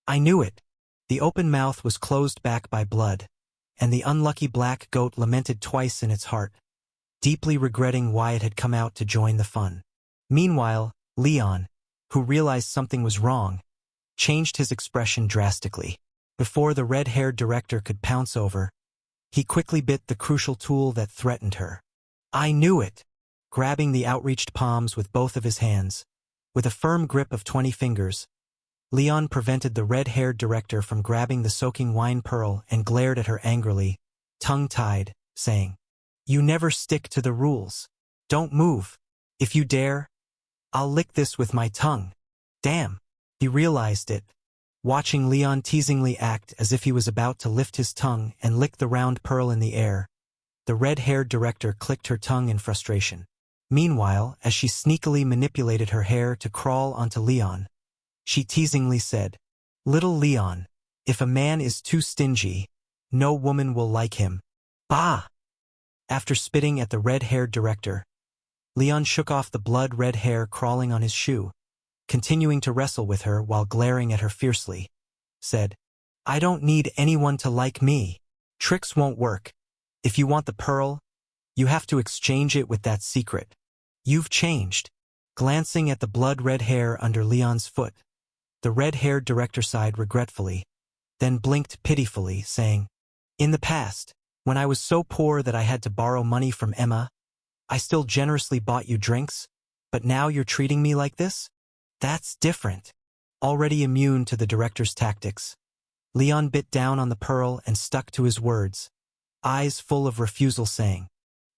I knew it. The open mouth was closed back by blood, and the unlucky black goat lamented twice in its heart, deeply regretting why it had come out to join the fun. Meanwhile, Leon, who realized something was wrong, changed his expression drastically. Before the red-haired director could pounce over, he quickly bit the crucial tool that threatened her. I knew it! Grabbing the outreached palms with both of his hands, with a firm grip of 20 fingers, Leon prevented the red-haired director from grabbing the soaking wine pearl and glared at her angrily, tongue-tied, saying, You never stick to the rules. Don't move. If you dare, I'll lick this with my tongue. Damn. He realized it, watching Leon teasingly act as if he was about to lift his tongue and lick the round pearl in the air. The red-haired director clicked her tongue in frustration. Meanwhile, as she sneakily manipulated her hair to crawl onto Leon, she teasingly said, Little Leon, if a man is too stingy, no woman will like him. Bah! After spitting at the red-haired director, Leon shook off the blood-red hair crawling on his shoe, continuing to wrestle with her while glaring at her fiercely, said, I don't need anyone to like me. Tricks won't work. If you want the pearl, you have to exchange it with that secret. You've changed. Glancing at the blood-red hair under Leon's foot, the red-haired director sighed regretfully, then blinked pitifully, saying, In the past, when I was so poor that I had to borrow money from Emma, I still generously bought you drinks, but now you're treating me like this? That's different. Already immune to the director's tactics, Leon bit down on the pearl and stuck to his words, eyes full of refusal, saying,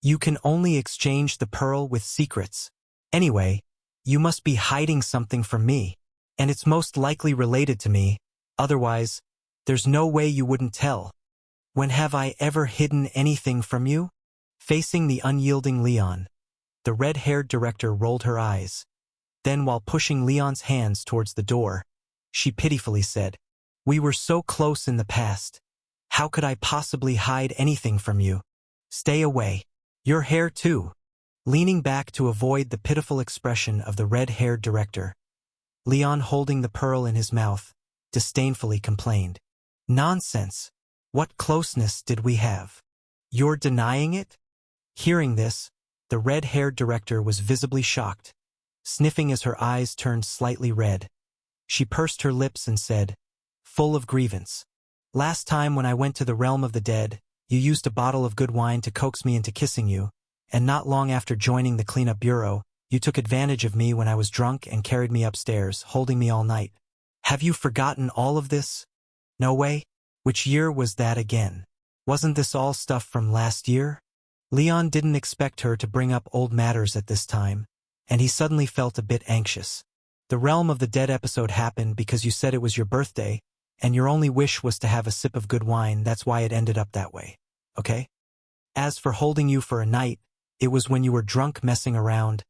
You can only exchange the pearl with secrets. Anyway, you must be hiding something from me, and it's most likely related to me, otherwise, there's no way you wouldn't tell. When have I ever hidden anything from you? Facing the unyielding Leon, the red-haired director rolled her eyes. Then, while pushing Leon's hands towards the door, she pitifully said, We were so close in the past. How could I possibly hide anything from you? Stay away. Your hair too. Leaning back to avoid the pitiful expression of the red-haired director, Leon, holding the pearl in his mouth, disdainfully complained, Nonsense. What closeness did we have? You're denying it? Hearing this, the red-haired director was visibly shocked. Sniffing as her eyes turned slightly red, she pursed her lips and said, full of grievance, Last time when I went to the realm of the dead, you used a bottle of good wine to coax me into kissing you, and not long after joining the cleanup bureau, you took advantage of me when I was drunk and carried me upstairs, holding me all night. Have you forgotten all of this? No way? Which year was that again? Wasn't this all stuff from last year? Leon didn't expect her to bring up old matters at this time, and he suddenly felt a bit anxious. The Realm of the Dead episode happened because you said it was your birthday, and your only wish was to have a sip of good wine. That's why it ended up that way, okay? As for holding you for a night, it was when you were drunk messing around.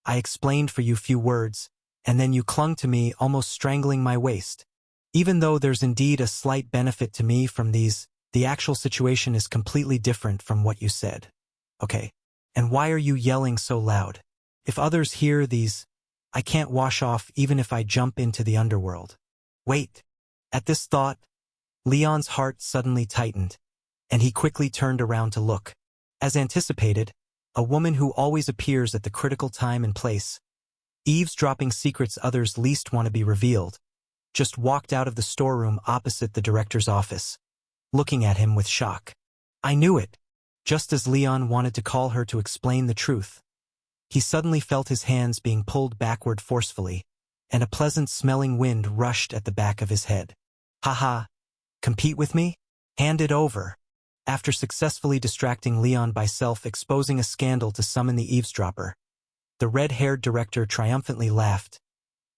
I explained for you few words, and then you clung to me, almost strangling my waist. Even though there's indeed a slight benefit to me from these, the actual situation is completely different from what you said. Okay, and why are you yelling so loud? If others hear these, I can't wash off even if I jump into the underworld. Wait. At this thought, Leon's heart suddenly tightened, and he quickly turned around to look. As anticipated, a woman who always appears at the critical time and place, eavesdropping secrets others least want to be revealed, just walked out of the storeroom opposite the director's office, looking at him with shock. I knew it. Just as Leon wanted to call her to explain the truth, he suddenly felt his hands being pulled backward forcefully, and a pleasant-smelling wind rushed at the back of his head. Haha, compete with me? Hand it over. After successfully distracting Leon by self-exposing a scandal to summon the eavesdropper, the red-haired director triumphantly laughed.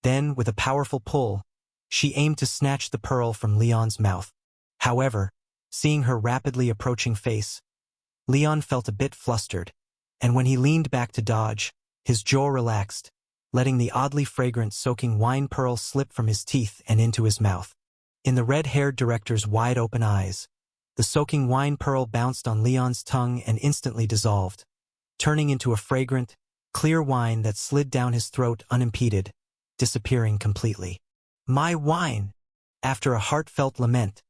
Then, with a powerful pull, she aimed to snatch the pearl from Leon's mouth. However, seeing her rapidly approaching face, Leon felt a bit flustered, and when he leaned back to dodge, his jaw relaxed, letting the oddly fragrant soaking wine pearl slip from his teeth and into his mouth. In the red-haired director's wide-open eyes, the soaking wine pearl bounced on Leon's tongue and instantly dissolved, turning into a fragrant, clear wine that slid down his throat unimpeded, disappearing completely. My wine! After a heartfelt lament,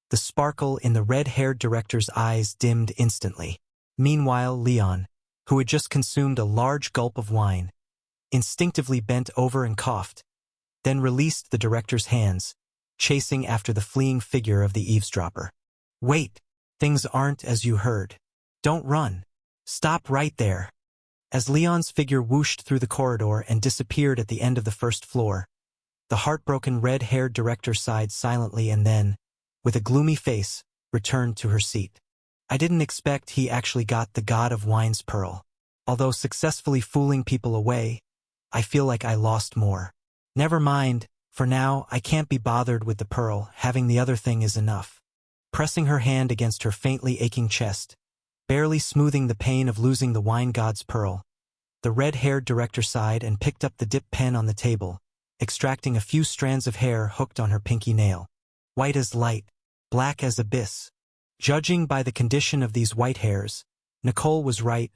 the sparkle in the red-haired director's eyes dimmed instantly. Meanwhile, Leon, who had just consumed a large gulp of wine, instinctively bent over and coughed, then released the director's hands, chasing after the fleeing figure of the eavesdropper. "Wait! Things aren't as you heard. Don't run. Stop right there." As Leon's figure whooshed through the corridor and disappeared at the end of the first floor, the heartbroken red-haired director sighed silently and then, with a gloomy face, returned to her seat. "I didn't expect he actually got the God of Wine's pearl. Although successfully fooling people away, I feel like I lost more. Never mind, for now I can't be bothered with the pearl, having the other thing is enough." Pressing her hand against her faintly aching chest, barely smoothing the pain of losing the wine god's pearl, the red-haired director sighed and picked up the dip pen on the table, extracting a few strands of hair hooked on her pinky nail. White as light, black as abyss. Judging by the condition of these white hairs, Nicole was right.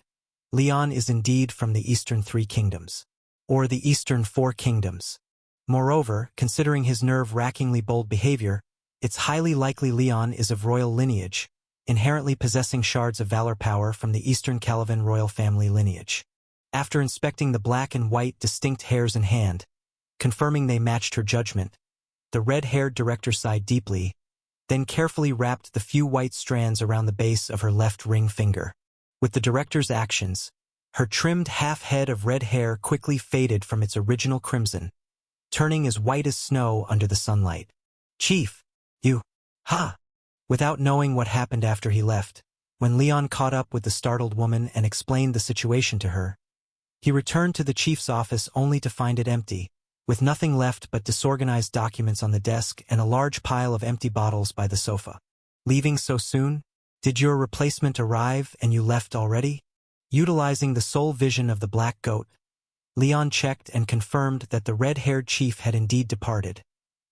Leon is indeed from the Eastern Three Kingdoms. Or the Eastern Four Kingdoms. Moreover, considering his nerve-wrackingly bold behavior, it's highly likely Leon is of royal lineage, inherently possessing shards of valor power from the Eastern Calavan royal family lineage. After inspecting the black and white distinct hairs in hand, confirming they matched her judgment, the red-haired director sighed deeply, then carefully wrapped the few white strands around the base of her left ring finger. With the director's actions, her trimmed half-head of red hair quickly faded from its original crimson, turning as white as snow under the sunlight. "Chief, you... ha!" Without knowing what happened after he left, when Leon caught up with the startled woman and explained the situation to her, he returned to the chief's office only to find it empty, with nothing left but disorganized documents on the desk and a large pile of empty bottles by the sofa. "Leaving so soon? Did your replacement arrive and you left already?" Utilizing the sole vision of the black goat, Leon checked and confirmed that the red-haired chief had indeed departed,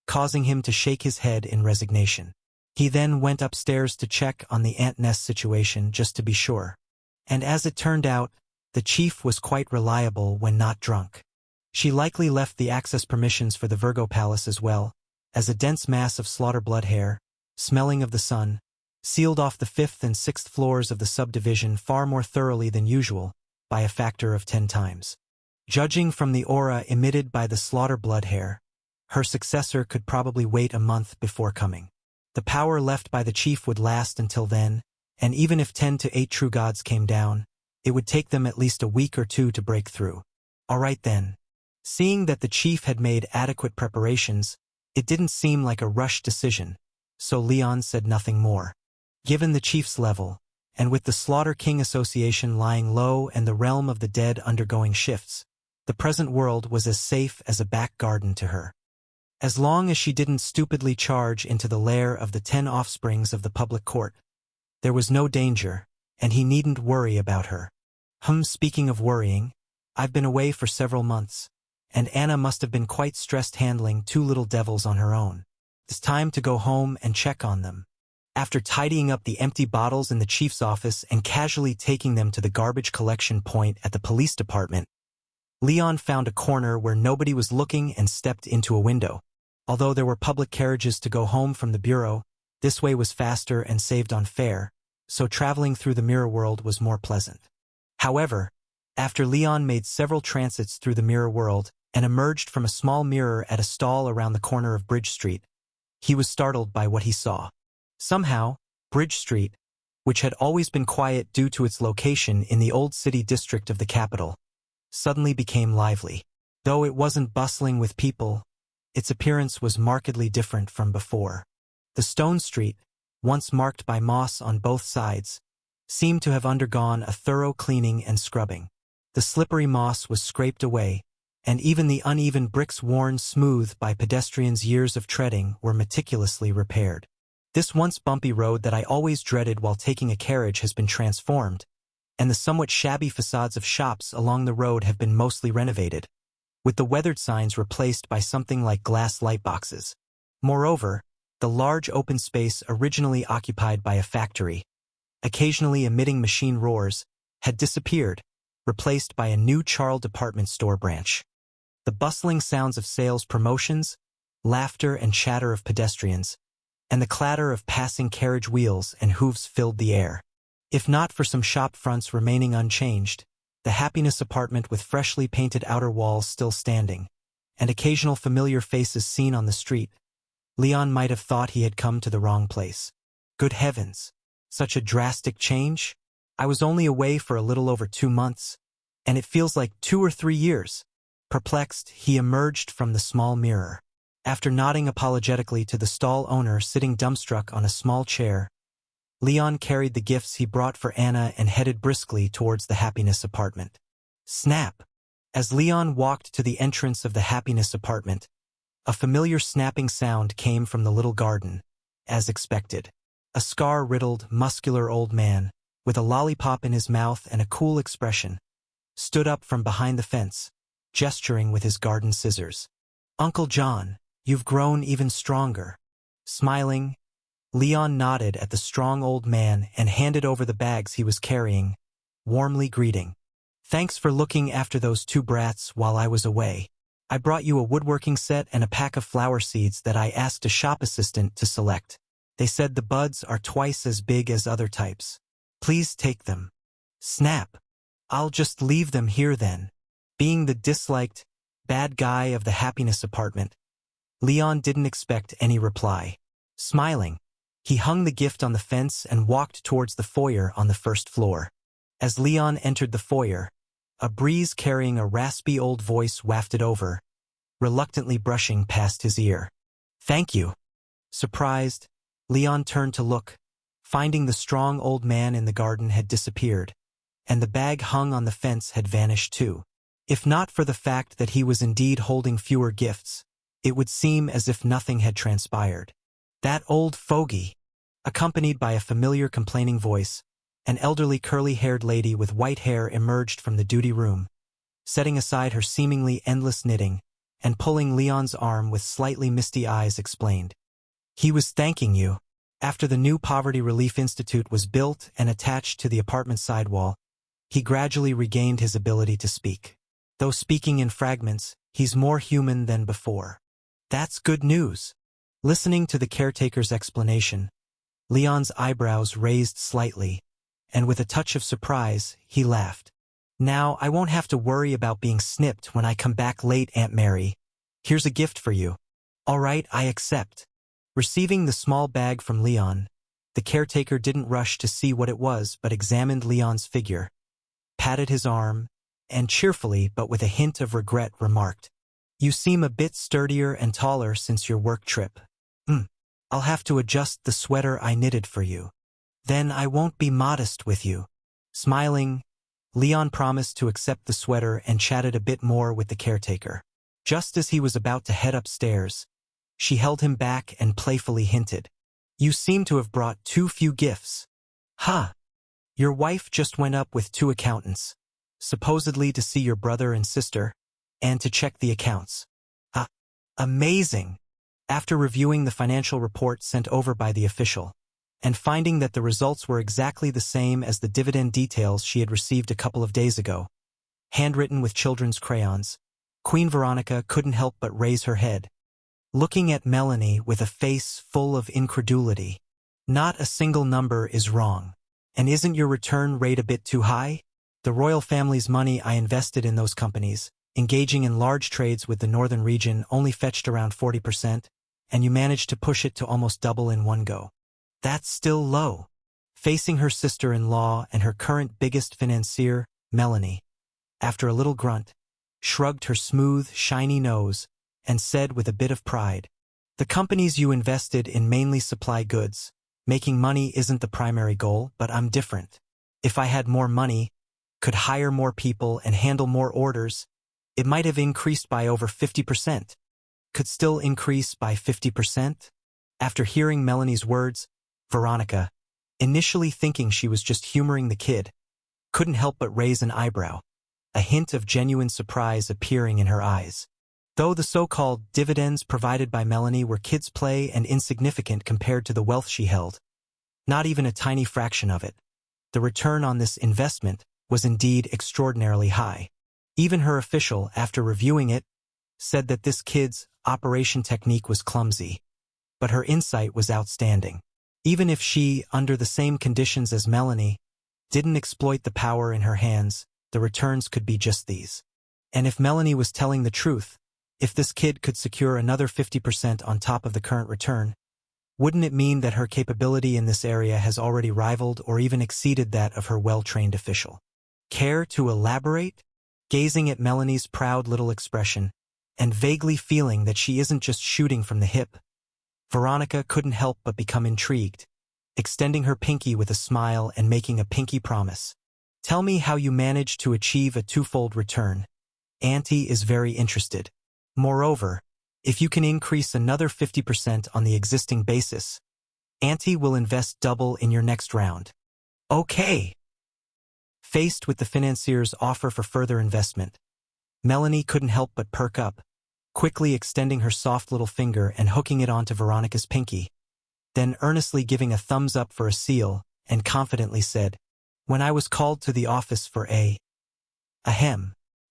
causing him to shake his head in resignation. He then went upstairs to check on the ant nest situation just to be sure. And as it turned out, the chief was quite reliable when not drunk. She likely left the access permissions for the Virgo Palace as well, as a dense mass of slaughter blood hair, smelling of the sun, sealed off the 5th and 6th floors of the subdivision far more thoroughly than usual, by a factor of 10 times. Judging from the aura emitted by the slaughter blood hair, her successor could probably wait a month before coming. The power left by the chief would last until then, and even if 10 to 8 true gods came down, it would take them at least a week or two to break through. All right then. Seeing that the chief had made adequate preparations, it didn't seem like a rushed decision, so Leon said nothing more. Given the chief's level, and with the Slaughter King Association lying low and the realm of the dead undergoing shifts, the present world was as safe as a back garden to her. As long as she didn't stupidly charge into the lair of the 10 offsprings of the public court, there was no danger, and he needn't worry about her. Speaking of worrying, I've been away for several months, and Anna must have been quite stressed handling 2 little devils on her own. It's time to go home and check on them. After tidying up the empty bottles in the chief's office and casually taking them to the garbage collection point at the police department, Leon found a corner where nobody was looking and stepped into a window. Although there were public carriages to go home from the bureau, this way was faster and saved on fare, so traveling through the mirror world was more pleasant. However, after Leon made several transits through the mirror world and emerged from a small mirror at a stall around the corner of Bridge Street, he was startled by what he saw. Somehow, Bridge Street, which had always been quiet due to its location in the old city district of the capital, suddenly became lively. Though it wasn't bustling with people, its appearance was markedly different from before. The stone street, once marked by moss on both sides, seemed to have undergone a thorough cleaning and scrubbing. The slippery moss was scraped away, and even the uneven bricks worn smooth by pedestrians' years of treading were meticulously repaired. This once bumpy road that I always dreaded while taking a carriage has been transformed, and the somewhat shabby facades of shops along the road have been mostly renovated, with the weathered signs replaced by something like glass light boxes. Moreover, the large open space originally occupied by a factory, occasionally emitting machine roars, had disappeared, replaced by a new Charles department store branch. The bustling sounds of sales promotions, laughter and chatter of pedestrians, and the clatter of passing carriage wheels and hooves filled the air. If not for some shop fronts remaining unchanged, the Happiness Apartment with freshly painted outer walls still standing, and occasional familiar faces seen on the street, Leon might have thought he had come to the wrong place. Good heavens! Such a drastic change? I was only away for a little over 2 months, and it feels like 2 or 3 years. Perplexed, he emerged from the small mirror. After nodding apologetically to the stall owner sitting dumbstruck on a small chair, Leon carried the gifts he brought for Anna and headed briskly towards the Happiness Apartment. Snap! As Leon walked to the entrance of the Happiness Apartment, a familiar snapping sound came from the little garden, as expected. A scar-riddled, muscular old man, with a lollipop in his mouth and a cool expression, stood up from behind the fence, gesturing with his garden scissors. "Uncle John, you've grown even stronger." Smiling, Leon nodded at the strong old man and handed over the bags he was carrying, warmly greeting. "Thanks for looking after those 2 brats while I was away. I brought you a woodworking set and a pack of flower seeds that I asked a shop assistant to select. They said the buds are twice as big as other types. Please take them." Snap! "I'll just leave them here then." Being the disliked, bad guy of the Happiness Apartment, Leon didn't expect any reply. Smiling, he hung the gift on the fence and walked towards the foyer on the first floor. As Leon entered the foyer, a breeze carrying a raspy old voice wafted over, reluctantly brushing past his ear. "Thank you." Surprised, Leon turned to look, finding the strong old man in the garden had disappeared, and the bag hung on the fence had vanished too. If not for the fact that he was indeed holding fewer gifts, it would seem as if nothing had transpired. That old fogey! Accompanied by a familiar complaining voice, an elderly curly-haired lady with white hair emerged from the duty room, setting aside her seemingly endless knitting, and pulling Leon's arm with slightly misty eyes explained. "He was thanking you. After the new Poverty Relief Institute was built and attached to the apartment sidewall, he gradually regained his ability to speak. Though speaking in fragments, he's more human than before." "That's good news." Listening to the caretaker's explanation, Leon's eyebrows raised slightly, and with a touch of surprise, he laughed. "Now I won't have to worry about being snipped when I come back late, Aunt Mary. Here's a gift for you." "All right, I accept." Receiving the small bag from Leon, the caretaker didn't rush to see what it was but examined Leon's figure, patted his arm, and cheerfully but with a hint of regret remarked, "You seem a bit sturdier and taller since your work trip. I'll have to adjust the sweater I knitted for you. Then I won't be modest with you." Smiling, Leon promised to accept the sweater and chatted a bit more with the caretaker. Just as he was about to head upstairs, she held him back and playfully hinted, "You seem to have brought too few gifts." "Huh. Your wife just went up with 2 accountants, supposedly to see your brother and sister, and to check the accounts." Amazing." After reviewing the financial report sent over by the official, and finding that the results were exactly the same as the dividend details she had received a couple of days ago, handwritten with children's crayons, Queen Veronica couldn't help but raise her head, looking at Melanie with a face full of incredulity. "Not a single number is wrong. And isn't your return rate a bit too high? The royal family's money I invested in those companies, engaging in large trades with the northern region, only fetched around 40%, and you managed to push it to almost double in one go. That's still low." Facing her sister-in-law and her current biggest financier, Melanie, after a little grunt, shrugged her smooth, shiny nose, and said with a bit of pride, "The companies you invested in mainly supply goods. Making money isn't the primary goal, but I'm different. If I had more money, could hire more people and handle more orders, it might have increased by over 50%. Could still increase by 50%? After hearing Melanie's words, Veronica, initially thinking she was just humoring the kid, couldn't help but raise an eyebrow, a hint of genuine surprise appearing in her eyes. Though the so-called dividends provided by Melanie were kids' play and insignificant compared to the wealth she held, not even a tiny fraction of it, the return on this investment was indeed extraordinarily high. Even her official, after reviewing it, said that this kid's operation technique was clumsy, but her insight was outstanding. Even if she, under the same conditions as Melanie, didn't exploit the power in her hands, the returns could be just these. And if Melanie was telling the truth, if this kid could secure another 50% on top of the current return, wouldn't it mean that her capability in this area has already rivaled or even exceeded that of her well-trained official? Care to elaborate? Gazing at Melanie's proud little expression, and vaguely feeling that she isn't just shooting from the hip, Veronica couldn't help but become intrigued, extending her pinky with a smile and making a pinky promise. Tell me how you managed to achieve a twofold return. Auntie is very interested. Moreover, if you can increase another 50% on the existing basis, Auntie will invest double in your next round. Okay. Faced with the financier's offer for further investment, Melanie couldn't help but perk up, quickly extending her soft little finger and hooking it onto Veronica's pinky, then earnestly giving a thumbs up for a seal, and confidently said, "When I was called to the office for a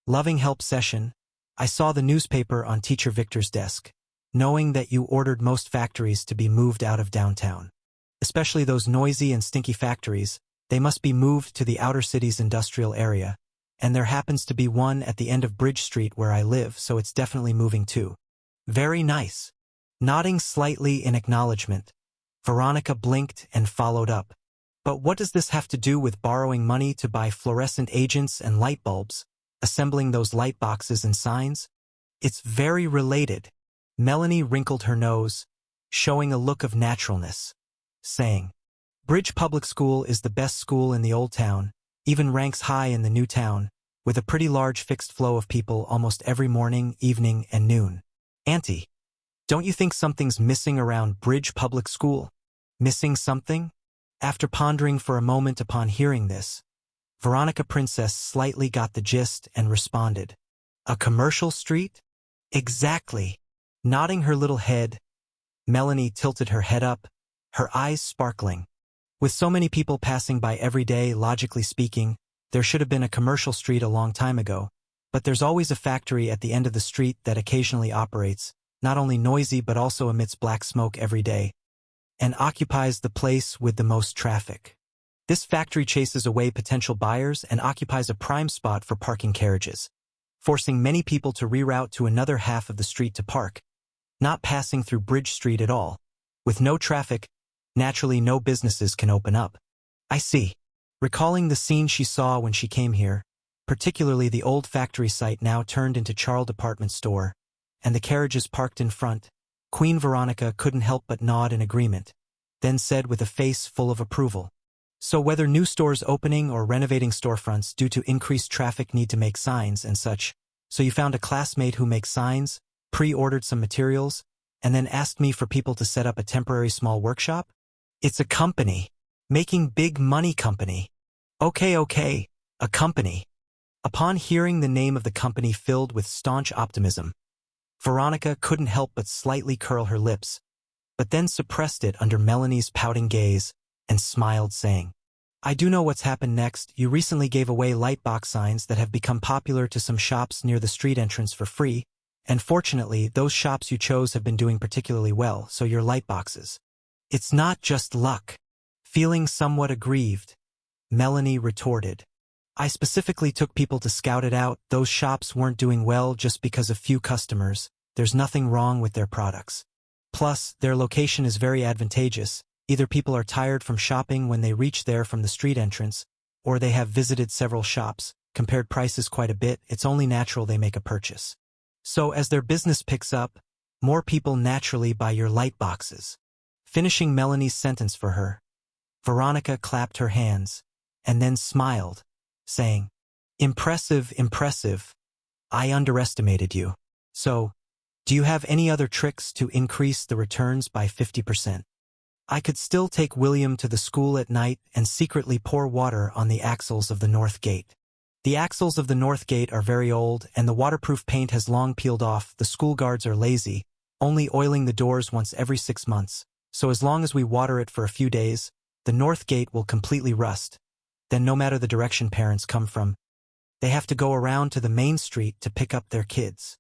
loving help session, I saw the newspaper on Teacher Victor's desk, knowing that you ordered most factories to be moved out of downtown. Especially those noisy and stinky factories, they must be moved to the outer city's industrial area, and there happens to be one at the end of Bridge Street where I live, so it's definitely moving too." Very nice. Nodding slightly in acknowledgement, Veronica blinked and followed up. But what does this have to do with borrowing money to buy fluorescent agents and light bulbs, assembling those light boxes and signs? It's very related. Melanie wrinkled her nose, showing a look of naturalness, saying, "Bridge Public School is the best school in the old town, even ranks high in the new town, with a pretty large fixed flow of people almost every morning, evening, and noon. Auntie, don't you think something's missing around Bridge Public School?" Missing something? After pondering for a moment upon hearing this, Veronica Princess slightly got the gist and responded, "A commercial street?" "Exactly." Nodding her little head, Melanie tilted her head up, her eyes sparkling. With so many people passing by every day, logically speaking, there should have been a commercial street a long time ago, but there's always a factory at the end of the street that occasionally operates, not only noisy but also emits black smoke every day, and occupies the place with the most traffic. This factory chases away potential buyers and occupies a prime spot for parking carriages, forcing many people to reroute to another half of the street to park, not passing through Bridge Street at all. With no traffic, naturally no businesses can open up. I see. Recalling the scene she saw when she came here, particularly the old factory site now turned into Charles department store, and the carriages parked in front, Queen Veronica couldn't help but nod in agreement, then said with a face full of approval, "So whether new stores opening or renovating storefronts due to increased traffic need to make signs and such, so you found a classmate who makes signs, pre-ordered some materials, and then asked me for people to set up a temporary small workshop? It's a company. Making big money company." Okay, a company. Upon hearing the name of the company filled with staunch optimism, Veronica couldn't help but slightly curl her lips, but then suppressed it under Melanie's pouting gaze and smiled, saying, "I do know what's happened next. You recently gave away light box signs that have become popular to some shops near the street entrance for free, and fortunately those shops you chose have been doing particularly well, so your light boxes." "It's not just luck." Feeling somewhat aggrieved, Melanie retorted, "I specifically took people to scout it out. Those shops weren't doing well just because of few customers. There's nothing wrong with their products. Plus, their location is very advantageous. Either people are tired from shopping when they reach there from the street entrance, or they have visited several shops, compared prices quite a bit. It's only natural they make a purchase. So as their business picks up, more people naturally buy your light boxes." Finishing Melanie's sentence for her, Veronica clapped her hands, and then smiled, saying, "Impressive, impressive. I underestimated you. So, do you have any other tricks to increase the returns by 50%? I could still take William to the school at night and secretly pour water on the axles of the north gate. The axles of the north gate are very old, and the waterproof paint has long peeled off. The school guards are lazy, only oiling the doors once every 6 months, so as long as we water it for a few days, the north gate will completely rust. Then no matter the direction parents come from, they have to go around to the main street to pick up their kids."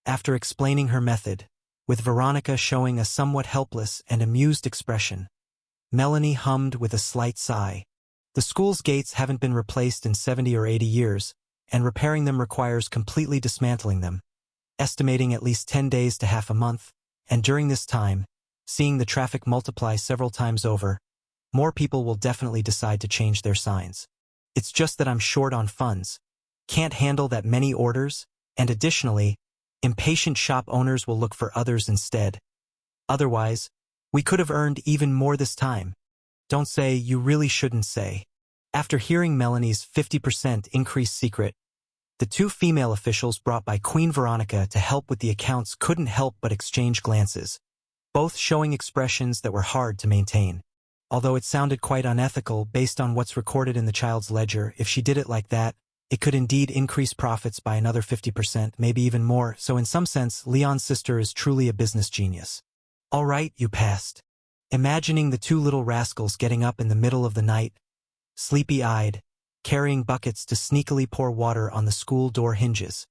After explaining her method, with Veronica showing a somewhat helpless and amused expression. Melanie hummed with a slight sigh. The school's gates haven't been replaced in 70 or 80 years, and repairing them requires completely dismantling them, estimating at least 10 days to half a month, and during this time, seeing the traffic multiply several times over, more people will definitely decide to change their signs. It's just that I'm short on funds, can't handle that many orders, and additionally, impatient shop owners will look for others instead. Otherwise, we could have earned even more this time. Don't say you really shouldn't say. After hearing Melanie's 50% increase secret, the two female officials brought by Queen Veronica to help with the accounts couldn't help but exchange glances, both showing expressions that were hard to maintain. Although it sounded quite unethical based on what's recorded in the child's ledger, if she did it like that, it could indeed increase profits by another 50%, maybe even more, so in some sense, Leon's sister is truly a business genius. All right, you passed. Imagining the two little rascals getting up in the middle of the night, sleepy-eyed, carrying buckets to sneakily pour water on the school door hinges,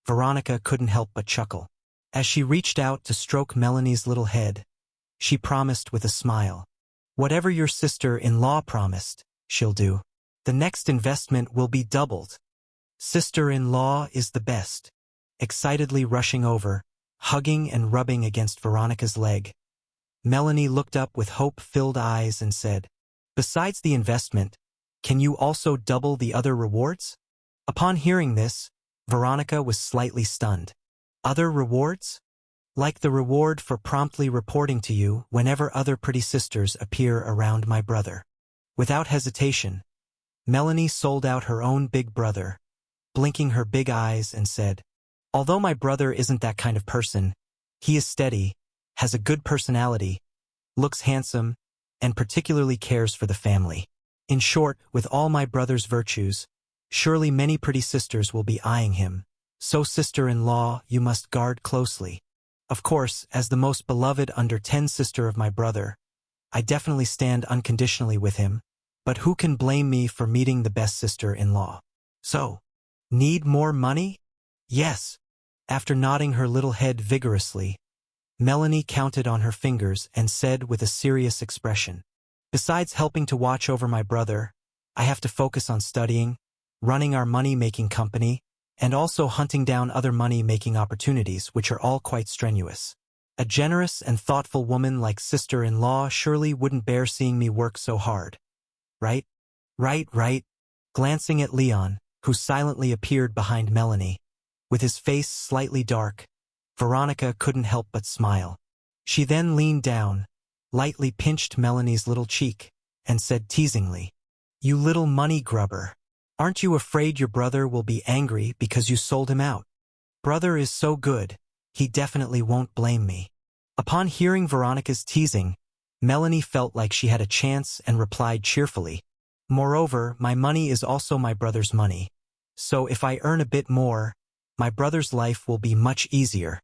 Veronica couldn't help but chuckle. As she reached out to stroke Melanie's little head, she promised with a smile, "Whatever your sister-in-law promised, she'll do. The next investment will be doubled. Sister-in-law is the best." Excitedly rushing over, hugging and rubbing against Veronica's leg, Melanie looked up with hope-filled eyes and said, "Besides the investment, can you also double the other rewards?" Upon hearing this, Veronica was slightly stunned. Other rewards? Like the reward for promptly reporting to you whenever other pretty sisters appear around my brother. Without hesitation, Melanie sold out her own big brother, blinking her big eyes and said, "Although my brother isn't that kind of person, he is steady, has a good personality, looks handsome, and particularly cares for the family. In short, with all my brother's virtues, surely many pretty sisters will be eyeing him. So sister-in-law, you must guard closely. Of course, as the most beloved under 10 sister of my brother, I definitely stand unconditionally with him, but who can blame me for meeting the best sister-in-law? So, need more money?" "Yes." After nodding her little head vigorously, Melanie counted on her fingers and said with a serious expression, "Besides helping to watch over my brother, I have to focus on studying, running our money-making company, and also hunting down other money-making opportunities, which are all quite strenuous. A generous and thoughtful woman like sister-in-law surely wouldn't bear seeing me work so hard. Right? Right. Glancing at Leon, who silently appeared behind Melanie, with his face slightly dark, Veronica couldn't help but smile. She then leaned down, lightly pinched Melanie's little cheek, and said teasingly, "You little money grubber. Aren't you afraid your brother will be angry because you sold him out? Brother is so good, he definitely won't blame me." Upon hearing Veronica's teasing, Melanie felt like she had a chance and replied cheerfully, "Moreover, my money is also my brother's money. So if I earn a bit more, my brother's life will be much easier."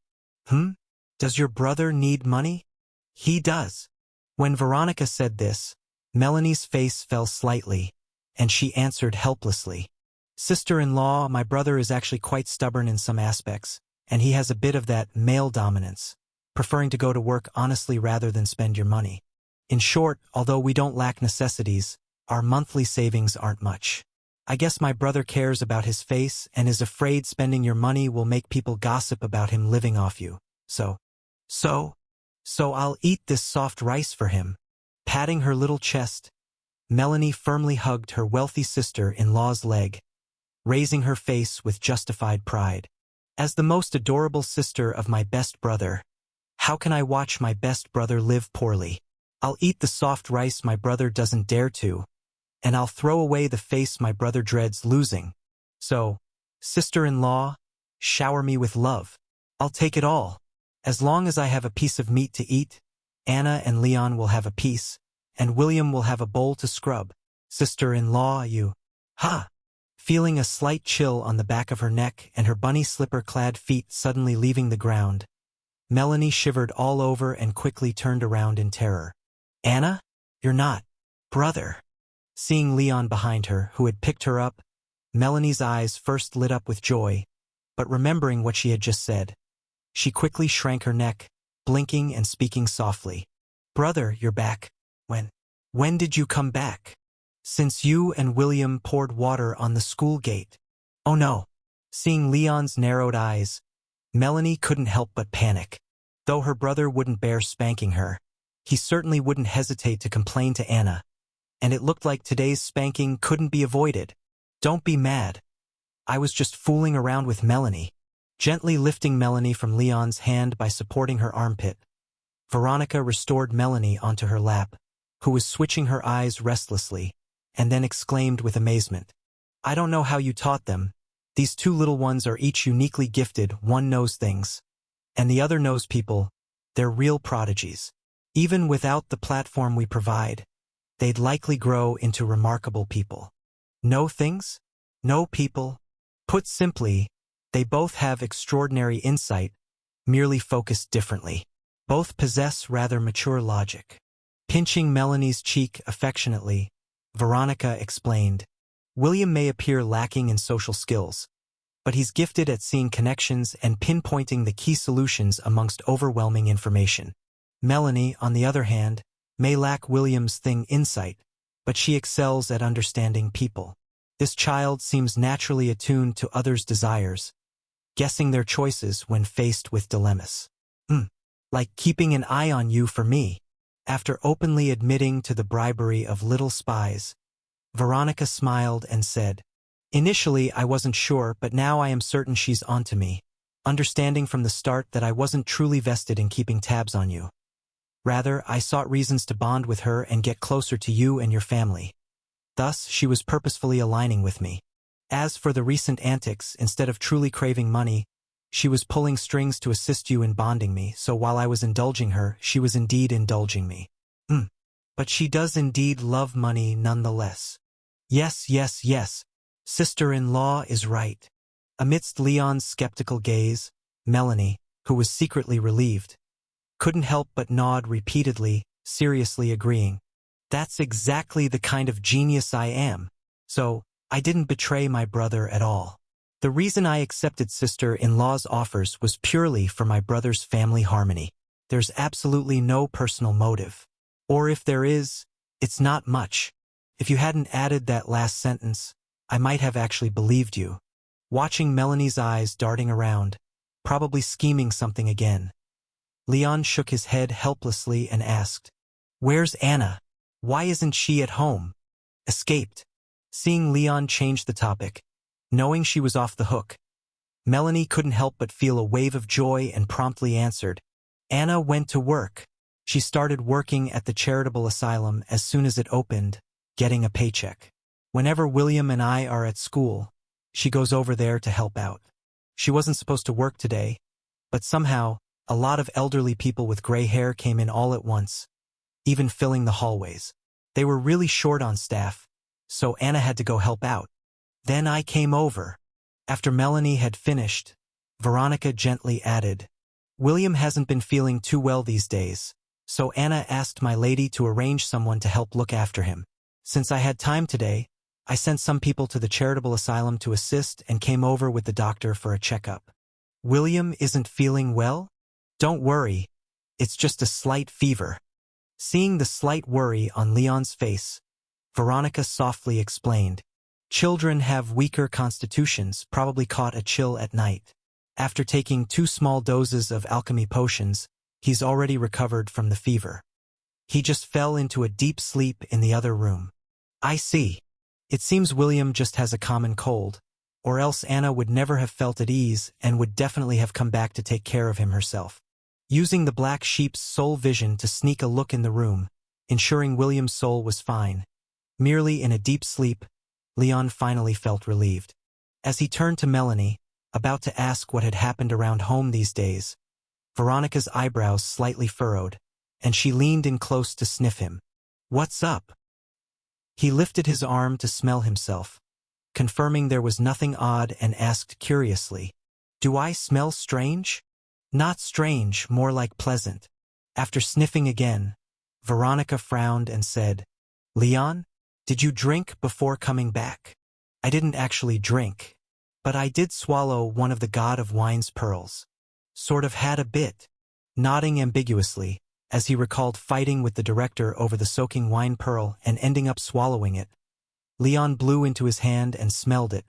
Does your brother need money?" "He does." When Veronica said this, Melanie's face fell slightly, and she answered helplessly, "Sister-in-law, my brother is actually quite stubborn in some aspects, and he has a bit of that male dominance, preferring to go to work honestly rather than spend your money. In short, although we don't lack necessities, our monthly savings aren't much. I guess my brother cares about his face and is afraid spending your money will make people gossip about him living off you. So I'll eat this soft rice for him." Patting her little chest, Melanie firmly hugged her wealthy sister-in-law's leg, raising her face with justified pride. "As the most adorable sister of my best brother, how can I watch my best brother live poorly? I'll eat the soft rice my brother doesn't dare to, and I'll throw away the face my brother dreads losing. So, sister-in-law, shower me with love. I'll take it all. As long as I have a piece of meat to eat, Anna and Leon will have a piece, and William will have a bowl to scrub. Sister-in-law, you." "Ha!" Feeling a slight chill on the back of her neck and her bunny slipper-clad feet suddenly leaving the ground, Melanie shivered all over and quickly turned around in terror. "Anna? You're not. Brother." Seeing Leon behind her, who had picked her up, Melanie's eyes first lit up with joy, but remembering what she had just said, she quickly shrank her neck, blinking and speaking softly. "Brother, you're back. When? When did you come back? Since you and William poured water on the school gate." "Oh no." Seeing Leon's narrowed eyes, Melanie couldn't help but panic. Though her brother wouldn't bear spanking her, he certainly wouldn't hesitate to complain to Anna, and it looked like today's spanking couldn't be avoided. "Don't be mad. I was just fooling around with Melanie." Gently lifting Melanie from Leon's hand by supporting her armpit, Veronica restored Melanie onto her lap, who was switching her eyes restlessly, and then exclaimed with amazement, "I don't know how you taught them. These two little ones are each uniquely gifted. One knows things, and the other knows people. They're real prodigies. Even without the platform we provide, they'd likely grow into remarkable people." Know things? Know people? Put simply, they both have extraordinary insight, merely focused differently. Both possess rather mature logic. Pinching Melanie's cheek affectionately, Veronica explained, "William may appear lacking in social skills, but he's gifted at seeing connections and pinpointing the key solutions amongst overwhelming information. Melanie, on the other hand, may lack William's insight, but she excels at understanding people. This child seems naturally attuned to others' desires, guessing their choices when faced with dilemmas. Like keeping an eye on you for me." After openly admitting to the bribery of little spies, Veronica smiled and said, "Initially I wasn't sure, but now I am certain she's onto me, understanding from the start that I wasn't truly vested in keeping tabs on you. Rather, I sought reasons to bond with her and get closer to you and your family. Thus, she was purposefully aligning with me. As for the recent antics, instead of truly craving money, she was pulling strings to assist you in bonding me, so while I was indulging her, she was indeed indulging me. But she does indeed love money nonetheless." Yes, sister-in-law is right." Amidst Leon's skeptical gaze, Melanie, who was secretly relieved, couldn't help but nod repeatedly, seriously agreeing. "That's exactly the kind of genius I am. So, I didn't betray my brother at all. The reason I accepted sister-in-law's offers was purely for my brother's family harmony. There's absolutely no personal motive. Or if there is, it's not much. If you hadn't added that last sentence, I might have actually believed you." Watching Melanie's eyes darting around, probably scheming something again, Leon shook his head helplessly and asked, "Where's Anna? Why isn't she at home? Escaped?" Seeing Leon change the topic, knowing she was off the hook, Melanie couldn't help but feel a wave of joy and promptly answered, "Anna went to work. She started working at the charitable asylum as soon as it opened, getting a paycheck. Whenever William and I are at school, she goes over there to help out. She wasn't supposed to work today, but somehow, a lot of elderly people with gray hair came in all at once, even filling the hallways. They were really short on staff, so Anna had to go help out. Then I came over." After Melanie had finished, Veronica gently added, "William hasn't been feeling too well these days, so Anna asked my lady to arrange someone to help look after him. Since I had time today, I sent some people to the charitable asylum to assist and came over with the doctor for a checkup." "William isn't feeling well?" "Don't worry, it's just a slight fever." Seeing the slight worry on Leon's face, Veronica softly explained, "Children have weaker constitutions, probably caught a chill at night. After taking 2 small doses of alchemy potions, he's already recovered from the fever. He just fell into a deep sleep in the other room." "I see. It seems William just has a common cold, or else Anna would never have felt at ease and would definitely have come back to take care of him herself." Using the black sheep's soul vision to sneak a look in the room, ensuring William's soul was fine, merely in a deep sleep, Leon finally felt relieved. As he turned to Melanie, about to ask what had happened around home these days, Veronica's eyebrows slightly furrowed, and she leaned in close to sniff him. "What's up?" He lifted his arm to smell himself, confirming there was nothing odd, and asked curiously, "Do I smell strange?" "Not strange, more like pleasant." After sniffing again, Veronica frowned and said, "Leon, did you drink before coming back?" "I didn't actually drink, but I did swallow one of the God of Wine's pearls. Sort of had a bit." nodding ambiguously, as he recalled fighting with the director over the soaking wine pearl and ending up swallowing it. Leon blew into his hand and smelled it,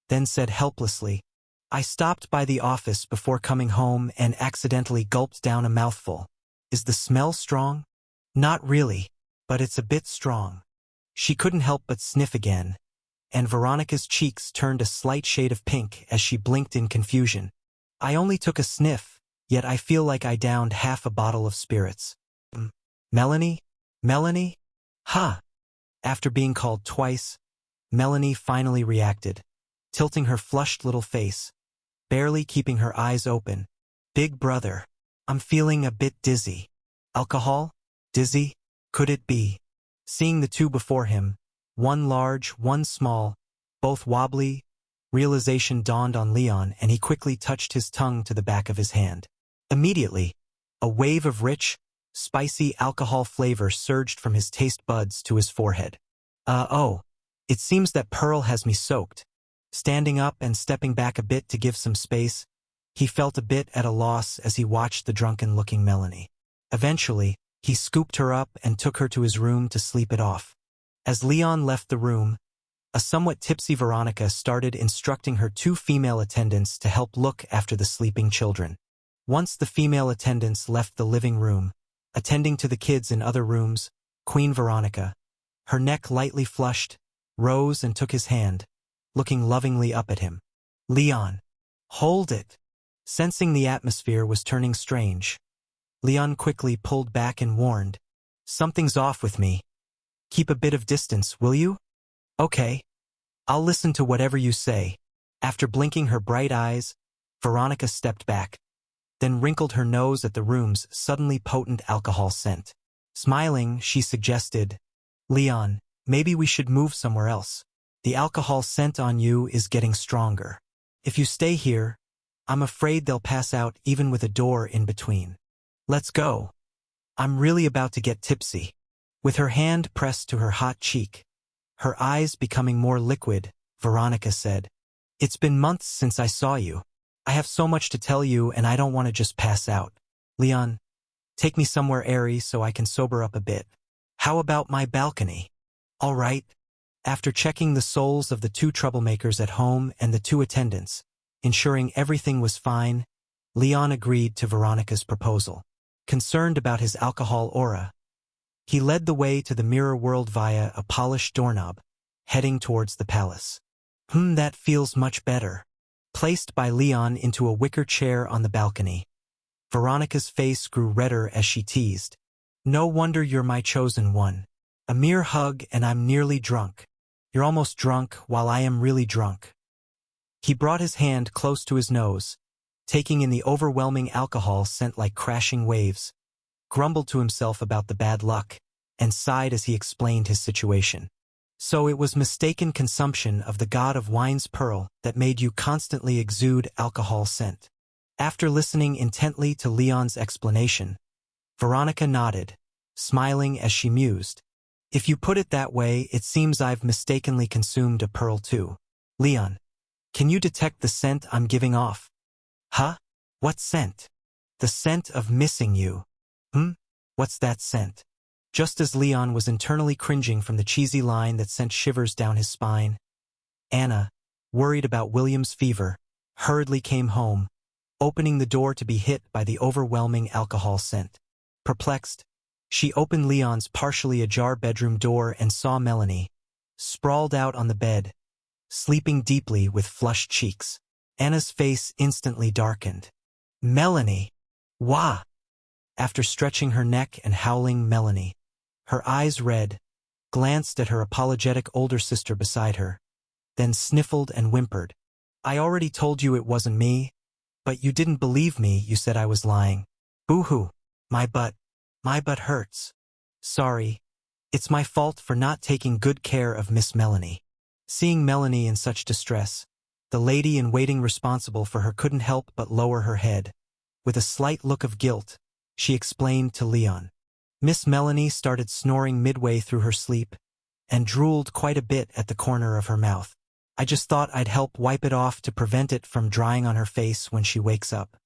then said helplessly, "I stopped by the office before coming home and accidentally gulped down a mouthful. Is the smell strong?" "Not really, but it's a bit strong." She couldn't help but sniff again, and Veronica's cheeks turned a slight shade of pink as she blinked in confusion. "I only took a sniff, yet I feel like I downed half a bottle of spirits." Melanie? Melanie? Ha! After being called twice, Melanie finally reacted, tilting her flushed little face, barely keeping her eyes open. "Big brother, I'm feeling a bit dizzy." "Alcohol? Dizzy? Could it be?" Seeing the two before him, one large, one small, both wobbly, realization dawned on Leon and he quickly touched his tongue to the back of his hand. Immediately, a wave of rich, spicy alcohol flavor surged from his taste buds to his forehead. Oh, it seems that Pearl has me soaked." Standing up and stepping back a bit to give some space, he felt a bit at a loss as he watched the drunken-looking Melanie. Eventually, he scooped her up and took her to his room to sleep it off. As Leon left the room, a somewhat tipsy Veronica started instructing her two female attendants to help look after the sleeping children. Once the female attendants left the living room, attending to the kids in other rooms, Queen Veronica, her neck lightly flushed, rose and took his hand, looking lovingly up at him. "Leon, hold it." Sensing the atmosphere was turning strange, Leon quickly pulled back and warned, "Something's off with me. Keep a bit of distance, will you?" "Okay. I'll listen to whatever you say." After blinking her bright eyes, Veronica stepped back, then wrinkled her nose at the room's suddenly potent alcohol scent. Smiling, she suggested, "Leon, maybe we should move somewhere else. The alcohol scent on you is getting stronger. If you stay here, I'm afraid they'll pass out even with a door in between. Let's go. I'm really about to get tipsy." With her hand pressed to her hot cheek, her eyes becoming more liquid, Veronica said, "It's been months since I saw you. I have so much to tell you and I don't want to just pass out. Leon, take me somewhere airy so I can sober up a bit. How about my balcony?" "All right." After checking the souls of the two troublemakers at home and the two attendants, ensuring everything was fine, Leon agreed to Veronica's proposal. Concerned about his alcohol aura, he led the way to the mirror world via a polished doorknob, heading towards the palace. That feels much better." Placed by Leon into a wicker chair on the balcony, Veronica's face grew redder as she teased, "No wonder you're my chosen one. A mere hug and I'm nearly drunk. You're almost drunk while I am really drunk." He brought his hand close to his nose, taking in the overwhelming alcohol scent like crashing waves, grumbled to himself about the bad luck, and sighed as he explained his situation. "So it was mistaken consumption of the god of wine's pearl that made you constantly exude alcohol scent." After listening intently to Leon's explanation, Veronica nodded, smiling as she mused, "If you put it that way, it seems I've mistakenly consumed a pearl too. Leon, can you detect the scent I'm giving off?" "Huh? What scent?" "The scent of missing you." What's that scent?" Just as Leon was internally cringing from the cheesy line that sent shivers down his spine, Anna, worried about William's fever, hurriedly came home, opening the door to be hit by the overwhelming alcohol scent. Perplexed, she opened Leon's partially ajar bedroom door and saw Melanie, sprawled out on the bed, sleeping deeply with flushed cheeks. Anna's face instantly darkened. "Melanie! Wah!" After stretching her neck and howling, Melanie, her eyes red, glanced at her apologetic older sister beside her, then sniffled and whimpered. "I already told you it wasn't me, but you didn't believe me. You said I was lying. Boo-hoo. My butt hurts. Sorry. It's my fault for not taking good care of Miss Melanie." Seeing Melanie in such distress, the lady-in-waiting responsible for her couldn't help but lower her head. With a slight look of guilt, she explained to Leon. Miss Melanie started snoring midway through her sleep and drooled quite a bit at the corner of her mouth. "I just thought I'd help wipe it off to prevent it from drying on her face when she wakes up."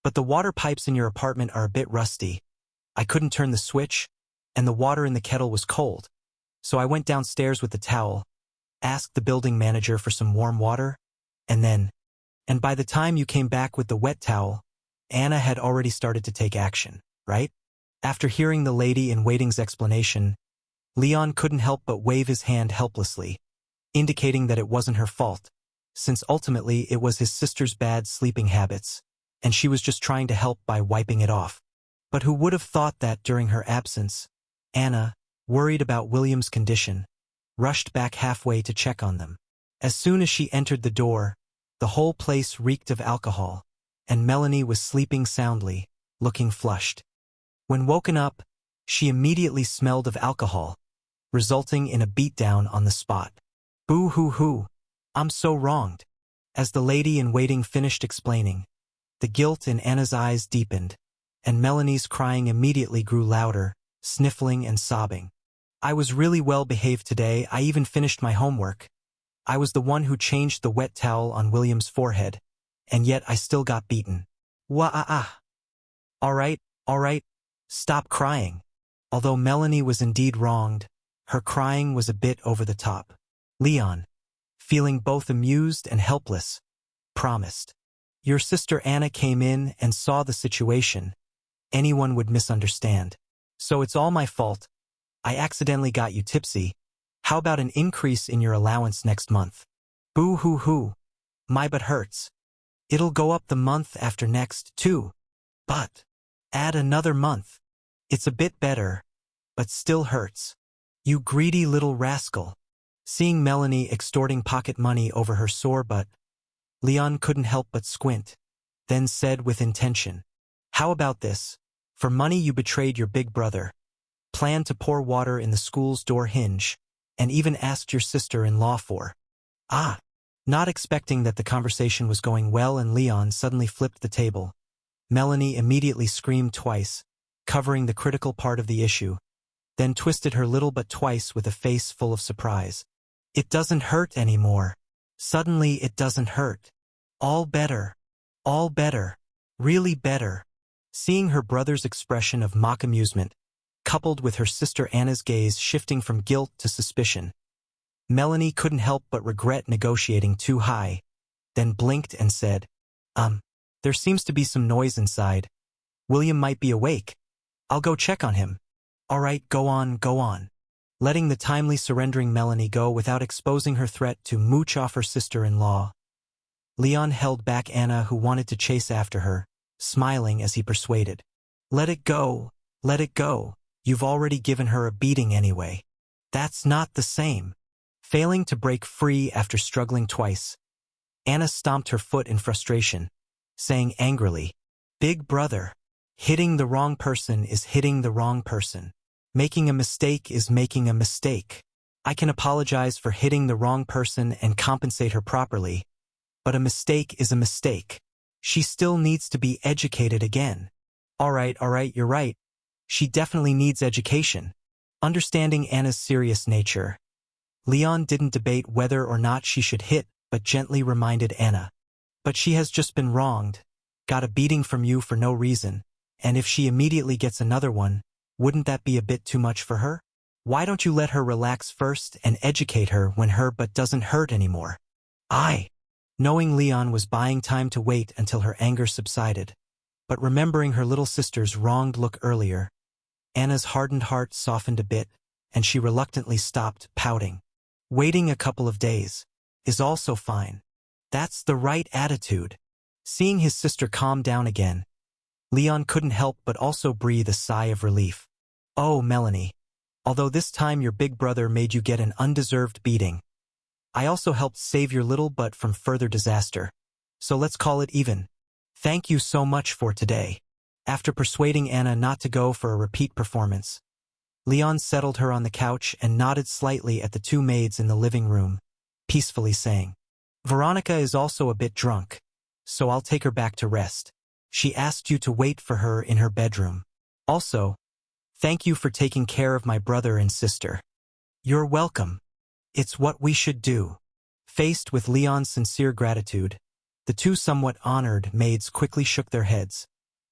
But the water pipes in your apartment are a bit rusty. I couldn't turn the switch, and the water in the kettle was cold. So I went downstairs with the towel, asked the building manager for some warm water, and by the time you came back with the wet towel, Anna had already started to take action, right? After hearing the lady-in-waiting's explanation, Leon couldn't help but wave his hand helplessly, indicating that it wasn't her fault, since ultimately it was his sister's bad sleeping habits, and she was just trying to help by wiping it off. But who would have thought that during her absence, Anna, worried about William's condition, rushed back halfway to check on them. As soon as she entered the door, the whole place reeked of alcohol, and Melanie was sleeping soundly, looking flushed. When woken up, she immediately smelled of alcohol, resulting in a beatdown on the spot. Boo-hoo-hoo, I'm so wronged. As the lady-in-waiting finished explaining, the guilt in Anna's eyes deepened, and Melanie's crying immediately grew louder, sniffling and sobbing. I was really well behaved today. I even finished my homework. I was the one who changed the wet towel on William's forehead, and yet I still got beaten. Wah-ah-ah. All right, stop crying. Although Melanie was indeed wronged, her crying was a bit over the top. Leon, feeling both amused and helpless, promised. Your sister Anna came in and saw the situation. Anyone would misunderstand. So it's all my fault. I accidentally got you tipsy. How about an increase in your allowance next month? Boo-hoo-hoo. My butt hurts. It'll go up the month after next, too. But add another month. It's a bit better, but still hurts. You greedy little rascal. Seeing Melanie extorting pocket money over her sore butt, Leon couldn't help but squint, then said with intention, how about this? For money you betrayed your big brother, planned to pour water in the school's door hinge, and even asked your sister-in-law for. Not expecting that the conversation was going well and Leon suddenly flipped the table. Melanie immediately screamed twice, covering the critical part of the issue, then twisted her little butt twice with a face full of surprise. It doesn't hurt anymore. Suddenly it doesn't hurt. All better. All better. Really better. Seeing her brother's expression of mock amusement, coupled with her sister Anna's gaze shifting from guilt to suspicion, Melanie couldn't help but regret negotiating too high, then blinked and said, there seems to be some noise inside. William might be awake. I'll go check on him. All right, go on. Letting the timely surrendering Melanie go without exposing her threat to mooch off her sister-in-law, Leon held back Anna, who wanted to chase after her, smiling as he persuaded. Let it go. You've already given her a beating anyway. That's not the same. Failing to break free after struggling twice, Anna stomped her foot in frustration, saying angrily, Big brother, hitting the wrong person is hitting the wrong person. Making a mistake is making a mistake. I can apologize for hitting the wrong person and compensate her properly, but a mistake is a mistake. She still needs to be educated again. All right, you're right. She definitely needs education. Understanding Anna's serious nature, Leon didn't debate whether or not she should hit, but gently reminded Anna. But she has just been wronged, got a beating from you for no reason, and if she immediately gets another one, wouldn't that be a bit too much for her? Why don't you let her relax first and educate her when her butt doesn't hurt anymore? Knowing Leon was buying time to wait until her anger subsided, but remembering her little sister's wronged look earlier, Anna's hardened heart softened a bit, and she reluctantly stopped pouting. Waiting a couple of days is also fine. That's the right attitude. Seeing his sister calm down again, Leon couldn't help but also breathe a sigh of relief. Oh, Melanie, although this time your big brother made you get an undeserved beating, I also helped save your little butt from further disaster. So let's call it even. Thank you so much for today. After persuading Anna not to go for a repeat performance, Leon settled her on the couch and nodded slightly at the two maids in the living room, peacefully saying, Veronica is also a bit drunk, so I'll take her back to rest. She asked you to wait for her in her bedroom. Also, thank you for taking care of my brother and sister. You're welcome. It's what we should do. Faced with Leon's sincere gratitude, The two somewhat honored maids quickly shook their heads,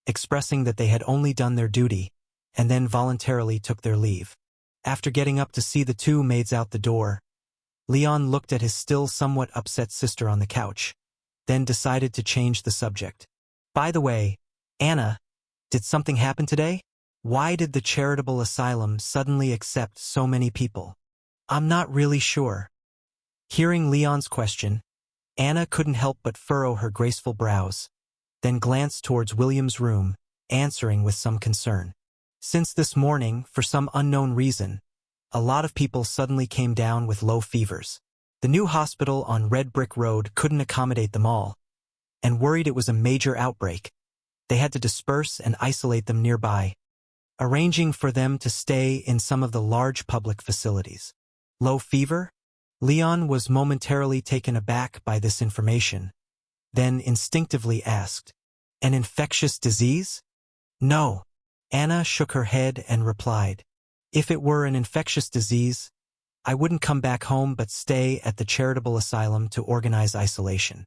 expressing that they had only done their duty, and then voluntarily took their leave. After getting up to see the two maids out the door, Leon looked at his still somewhat upset sister on the couch, then decided to change the subject. By the way, Anna, did something happen today? Why did the charitable asylum suddenly accept so many people? I'm not really sure. Hearing Leon's question, Anna couldn't help but furrow her graceful brows, then glanced towards William's room, answering with some concern. Since this morning, for some unknown reason, a lot of people suddenly came down with low fevers. The new hospital on Red Brick Road couldn't accommodate them all, and worried it was a major outbreak. They had to disperse and isolate them nearby, arranging for them to stay in some of the large public facilities. Low fever? Leon was momentarily taken aback by this information, then instinctively asked, "An infectious disease?" "No." Anna shook her head and replied, "If it were an infectious disease, I wouldn't come back home but stay at the charitable asylum to organize isolation.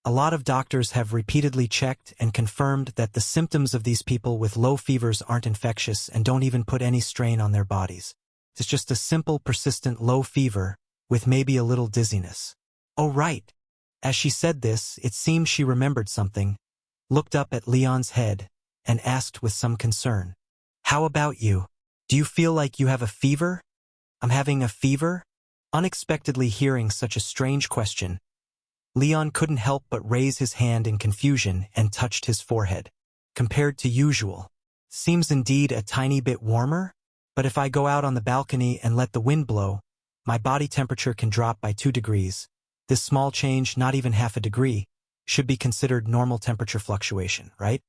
A lot of doctors have repeatedly checked and confirmed that the symptoms of these people with low fevers aren't infectious and don't even put any strain on their bodies. It's just a simple, persistent low fever with maybe a little dizziness." "Oh, right." As she said this, it seemed she remembered something, looked up at Leon's head, and asked with some concern, "How about you? Do you feel like you have a fever?" "I'm having a fever?" Unexpectedly hearing such a strange question, Leon couldn't help but raise his hand in confusion and touched his forehead. "Compared to usual. Seems indeed a tiny bit warmer, but if I go out on the balcony and let the wind blow, my body temperature can drop by 2 degrees. This small change, not even half a degree, should be considered normal temperature fluctuation, right?"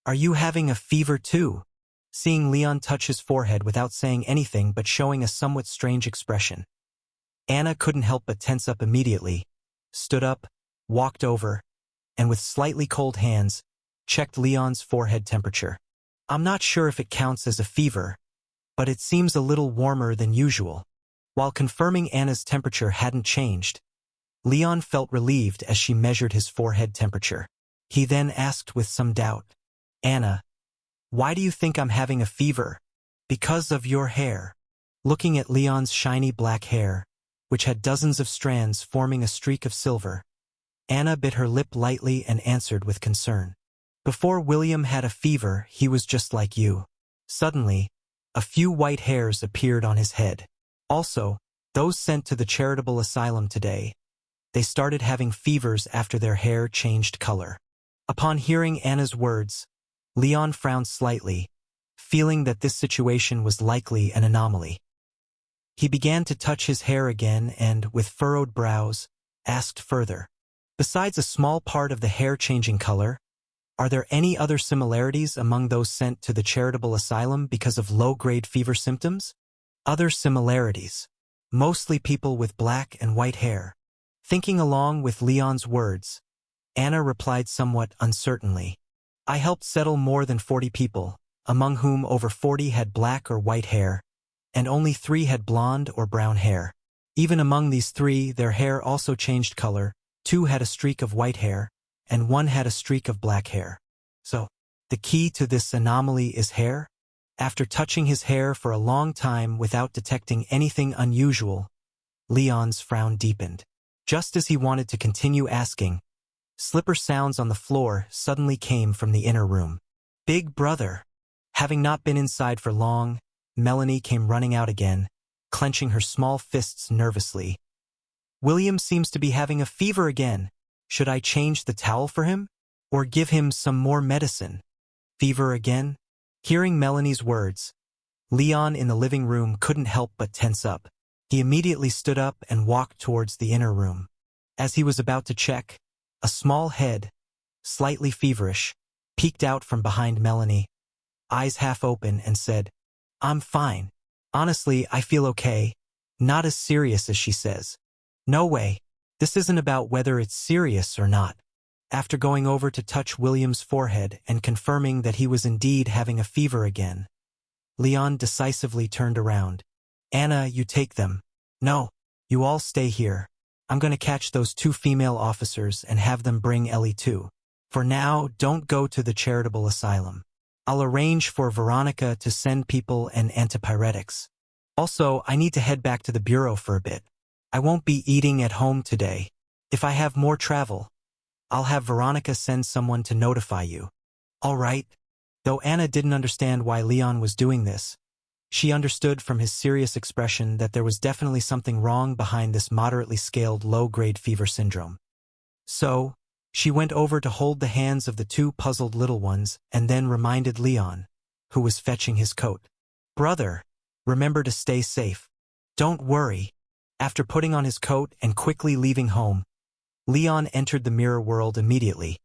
"Are you having a fever too?" Seeing Leon touch his forehead without saying anything but showing a somewhat strange expression, Anna couldn't help but tense up immediately, stood up, walked over, and with slightly cold hands, checked Leon's forehead temperature. "I'm not sure if it counts as a fever, but it seems a little warmer than usual." While confirming Anna's temperature hadn't changed, Leon felt relieved as she measured his forehead temperature. He then asked with some doubt, "Anna, why do you think I'm having a fever?" "Because of your hair." Looking at Leon's shiny black hair, which had dozens of strands forming a streak of silver, Anna bit her lip lightly and answered with concern, "Before William had a fever, he was just like you." Suddenly, a few white hairs appeared on his head. Also, those sent to the charitable asylum today, they started having fevers after their hair changed color. Upon hearing Anna's words, Leon frowned slightly, feeling that this situation was likely an anomaly. He began to touch his hair again and, with furrowed brows, asked further, "Besides a small part of the hair changing color, are there any other similarities among those sent to the charitable asylum because of low-grade fever symptoms?" "Other similarities. Mostly people with black and white hair." Thinking along with Leon's words, Anna replied somewhat uncertainly, "I helped settle more than 40 people, among whom over 40 had black or white hair, and only 3 had blonde or brown hair. Even among these 3, their hair also changed color. 2 had a streak of white hair, and 1 had a streak of black hair. So, the key to this anomaly is hair?" After touching his hair for a long time without detecting anything unusual, Leon's frown deepened. Just as he wanted to continue asking, slipper sounds on the floor suddenly came from the inner room. "Big brother." Having not been inside for long, Melanie came running out again, clenching her small fists nervously. "William seems to be having a fever again. Should I change the towel for him? Or give him some more medicine?" "Fever again?" Hearing Melanie's words, Leon in the living room couldn't help but tense up. He immediately stood up and walked towards the inner room. As he was about to check, a small head, slightly feverish, peeked out from behind Melanie, eyes half open, and said, "I'm fine. Honestly, I feel okay. Not as serious as she says." "No way. This isn't about whether it's serious or not." After going over to touch William's forehead and confirming that he was indeed having a fever again, Leon decisively turned around. "Anna, you take them." "No, you all stay here." I'm going to catch those 2 female officers and have them bring Ellie too. For now, don't go to the charitable asylum. I'll arrange for Veronica to send people and antipyretics. Also, I need to head back to the bureau for a bit. I won't be eating at home today. If I have more travel, I'll have Veronica send someone to notify you. All right. Though Anna didn't understand why Leon was doing this, she understood from his serious expression that there was definitely something wrong behind this moderately scaled low-grade fever syndrome. So, she went over to hold the hands of the 2 puzzled little ones and then reminded Leon, who was fetching his coat. Brother, remember to stay safe. Don't worry. After putting on his coat and quickly leaving home, Leon entered the mirror world immediately,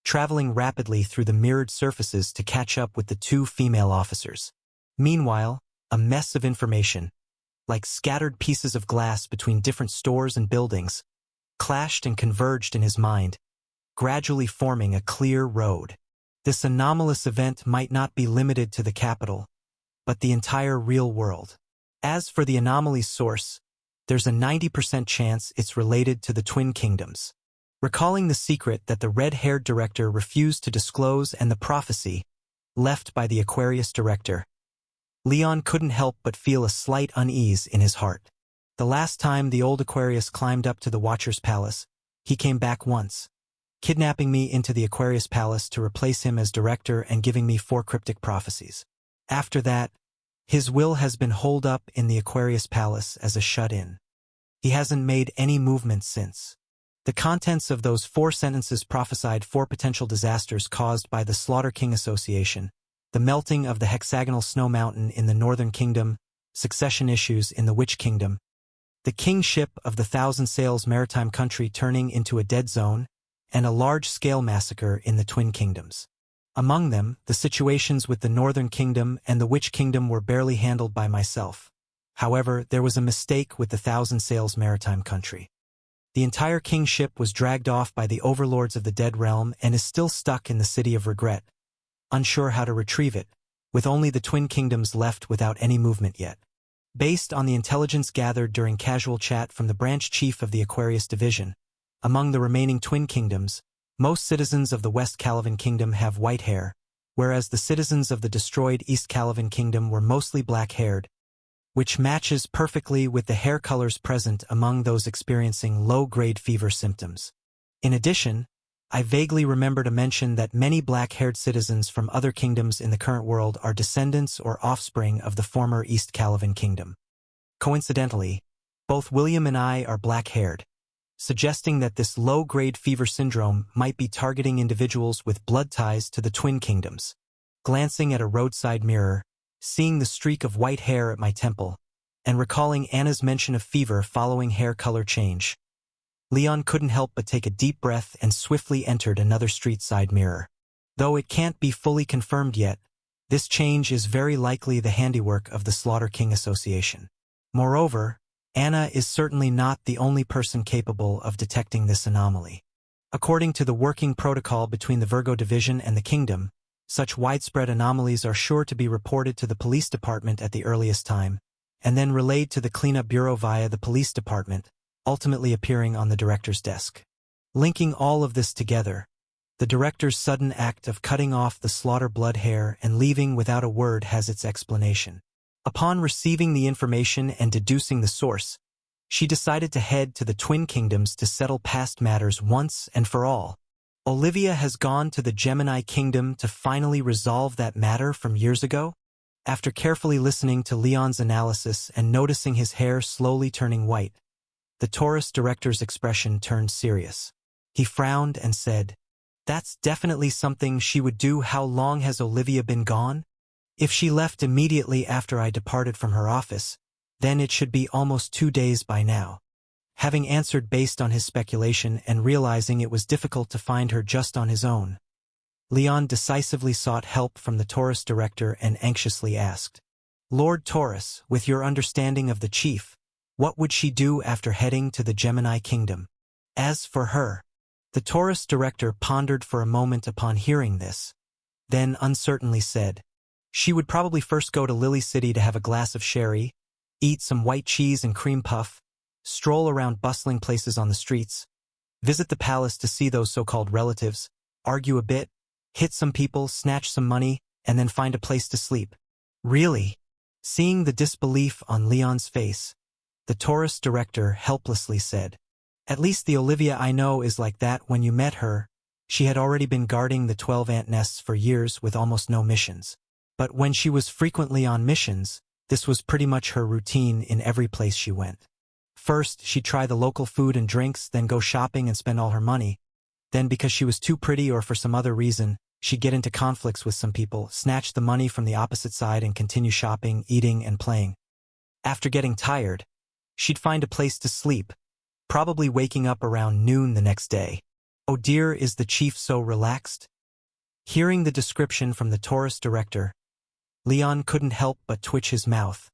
traveling rapidly through the mirrored surfaces to catch up with the 2 female officers. Meanwhile, a mess of information, like scattered pieces of glass between different stores and buildings, clashed and converged in his mind, gradually forming a clear road. This anomalous event might not be limited to the capital, but the entire real world. As for the anomaly's source, there's a 90% chance it's related to the Twin Kingdoms. Recalling the secret that the red-haired director refused to disclose and the prophecy left by the Aquarius director, Leon couldn't help but feel a slight unease in his heart. The last time the old Aquarius climbed up to the Watcher's Palace, he came back once, kidnapping me into the Aquarius Palace to replace him as director and giving me 4 cryptic prophecies. After that, his will has been holed up in the Aquarius Palace as a shut-in. He hasn't made any movement since. The contents of those 4 sentences prophesied 4 potential disasters caused by the Slaughter King Association, the melting of the hexagonal snow mountain in the Northern Kingdom, succession issues in the Witch Kingdom, the kingship of the Thousand Sails maritime country turning into a dead zone, and a large-scale massacre in the Twin Kingdoms. Among them, the situations with the Northern Kingdom and the Witch Kingdom were barely handled by myself. However, there was a mistake with the Thousand Sails maritime country. The entire kingship was dragged off by the overlords of the Dead Realm and is still stuck in the City of Regret, unsure how to retrieve it, with only the Twin Kingdoms left without any movement yet. Based on the intelligence gathered during casual chat from the branch chief of the Aquarius Division, among the remaining Twin Kingdoms, most citizens of the West Calavan Kingdom have white hair, whereas the citizens of the destroyed East Calavan Kingdom were mostly black-haired, which matches perfectly with the hair colors present among those experiencing low-grade fever symptoms. In addition, I vaguely remember to mention that many black-haired citizens from other kingdoms in the current world are descendants or offspring of the former East Calavan Kingdom. Coincidentally, both William and I are black-haired, suggesting that this low-grade fever syndrome might be targeting individuals with blood ties to the Twin Kingdoms. Glancing at a roadside mirror, seeing the streak of white hair at my temple, and recalling Anna's mention of fever following hair color change, Leon couldn't help but take a deep breath and swiftly entered another street-side mirror. Though it can't be fully confirmed yet, this change is very likely the handiwork of the Slaughter King Association. Moreover, Anna is certainly not the only person capable of detecting this anomaly. According to the working protocol between the Virgo Division and the Kingdom, such widespread anomalies are sure to be reported to the police department at the earliest time, and then relayed to the cleanup bureau via the police department, ultimately appearing on the director's desk. Linking all of this together, the director's sudden act of cutting off the Slaughter blood hair and leaving without a word has its explanation. Upon receiving the information and deducing the source, she decided to head to the Twin Kingdoms to settle past matters once and for all. Olivia has gone to the Gemini Kingdom to finally resolve that matter from years ago? After carefully listening to Leon's analysis and noticing his hair slowly turning white, the Taurus director's expression turned serious. He frowned and said, "That's definitely something she would do. How long has Olivia been gone? If she left immediately after I departed from her office, then it should be almost 2 days by now." Having answered based on his speculation and realizing it was difficult to find her just on his own, Leon decisively sought help from the Taurus director and anxiously asked, "Lord Taurus, with your understanding of the chief, what would she do after heading to the Gemini Kingdom?" As for her, the Taurus director pondered for a moment upon hearing this, then uncertainly said, "She would probably first go to Lily City to have a glass of sherry, eat some white cheese and cream puff, stroll around bustling places on the streets, visit the palace to see those so-called relatives, argue a bit, hit some people, snatch some money, and then find a place to sleep. Really? Seeing the disbelief on Leon's face, the tourist director helplessly said, "At least the Olivia I know is like that. When you met her, she had already been guarding the 12 ant nests for years with almost no missions. But when she was frequently on missions, this was pretty much her routine in every place she went. First, she'd try the local food and drinks, then go shopping and spend all her money. Then, because she was too pretty or for some other reason, she'd get into conflicts with some people, snatch the money from the opposite side and continue shopping, eating, and playing. After getting tired, she'd find a place to sleep, probably waking up around noon the next day. Oh dear, is the chief so relaxed?" Hearing the description from the tourist director, Leon couldn't help but twitch his mouth.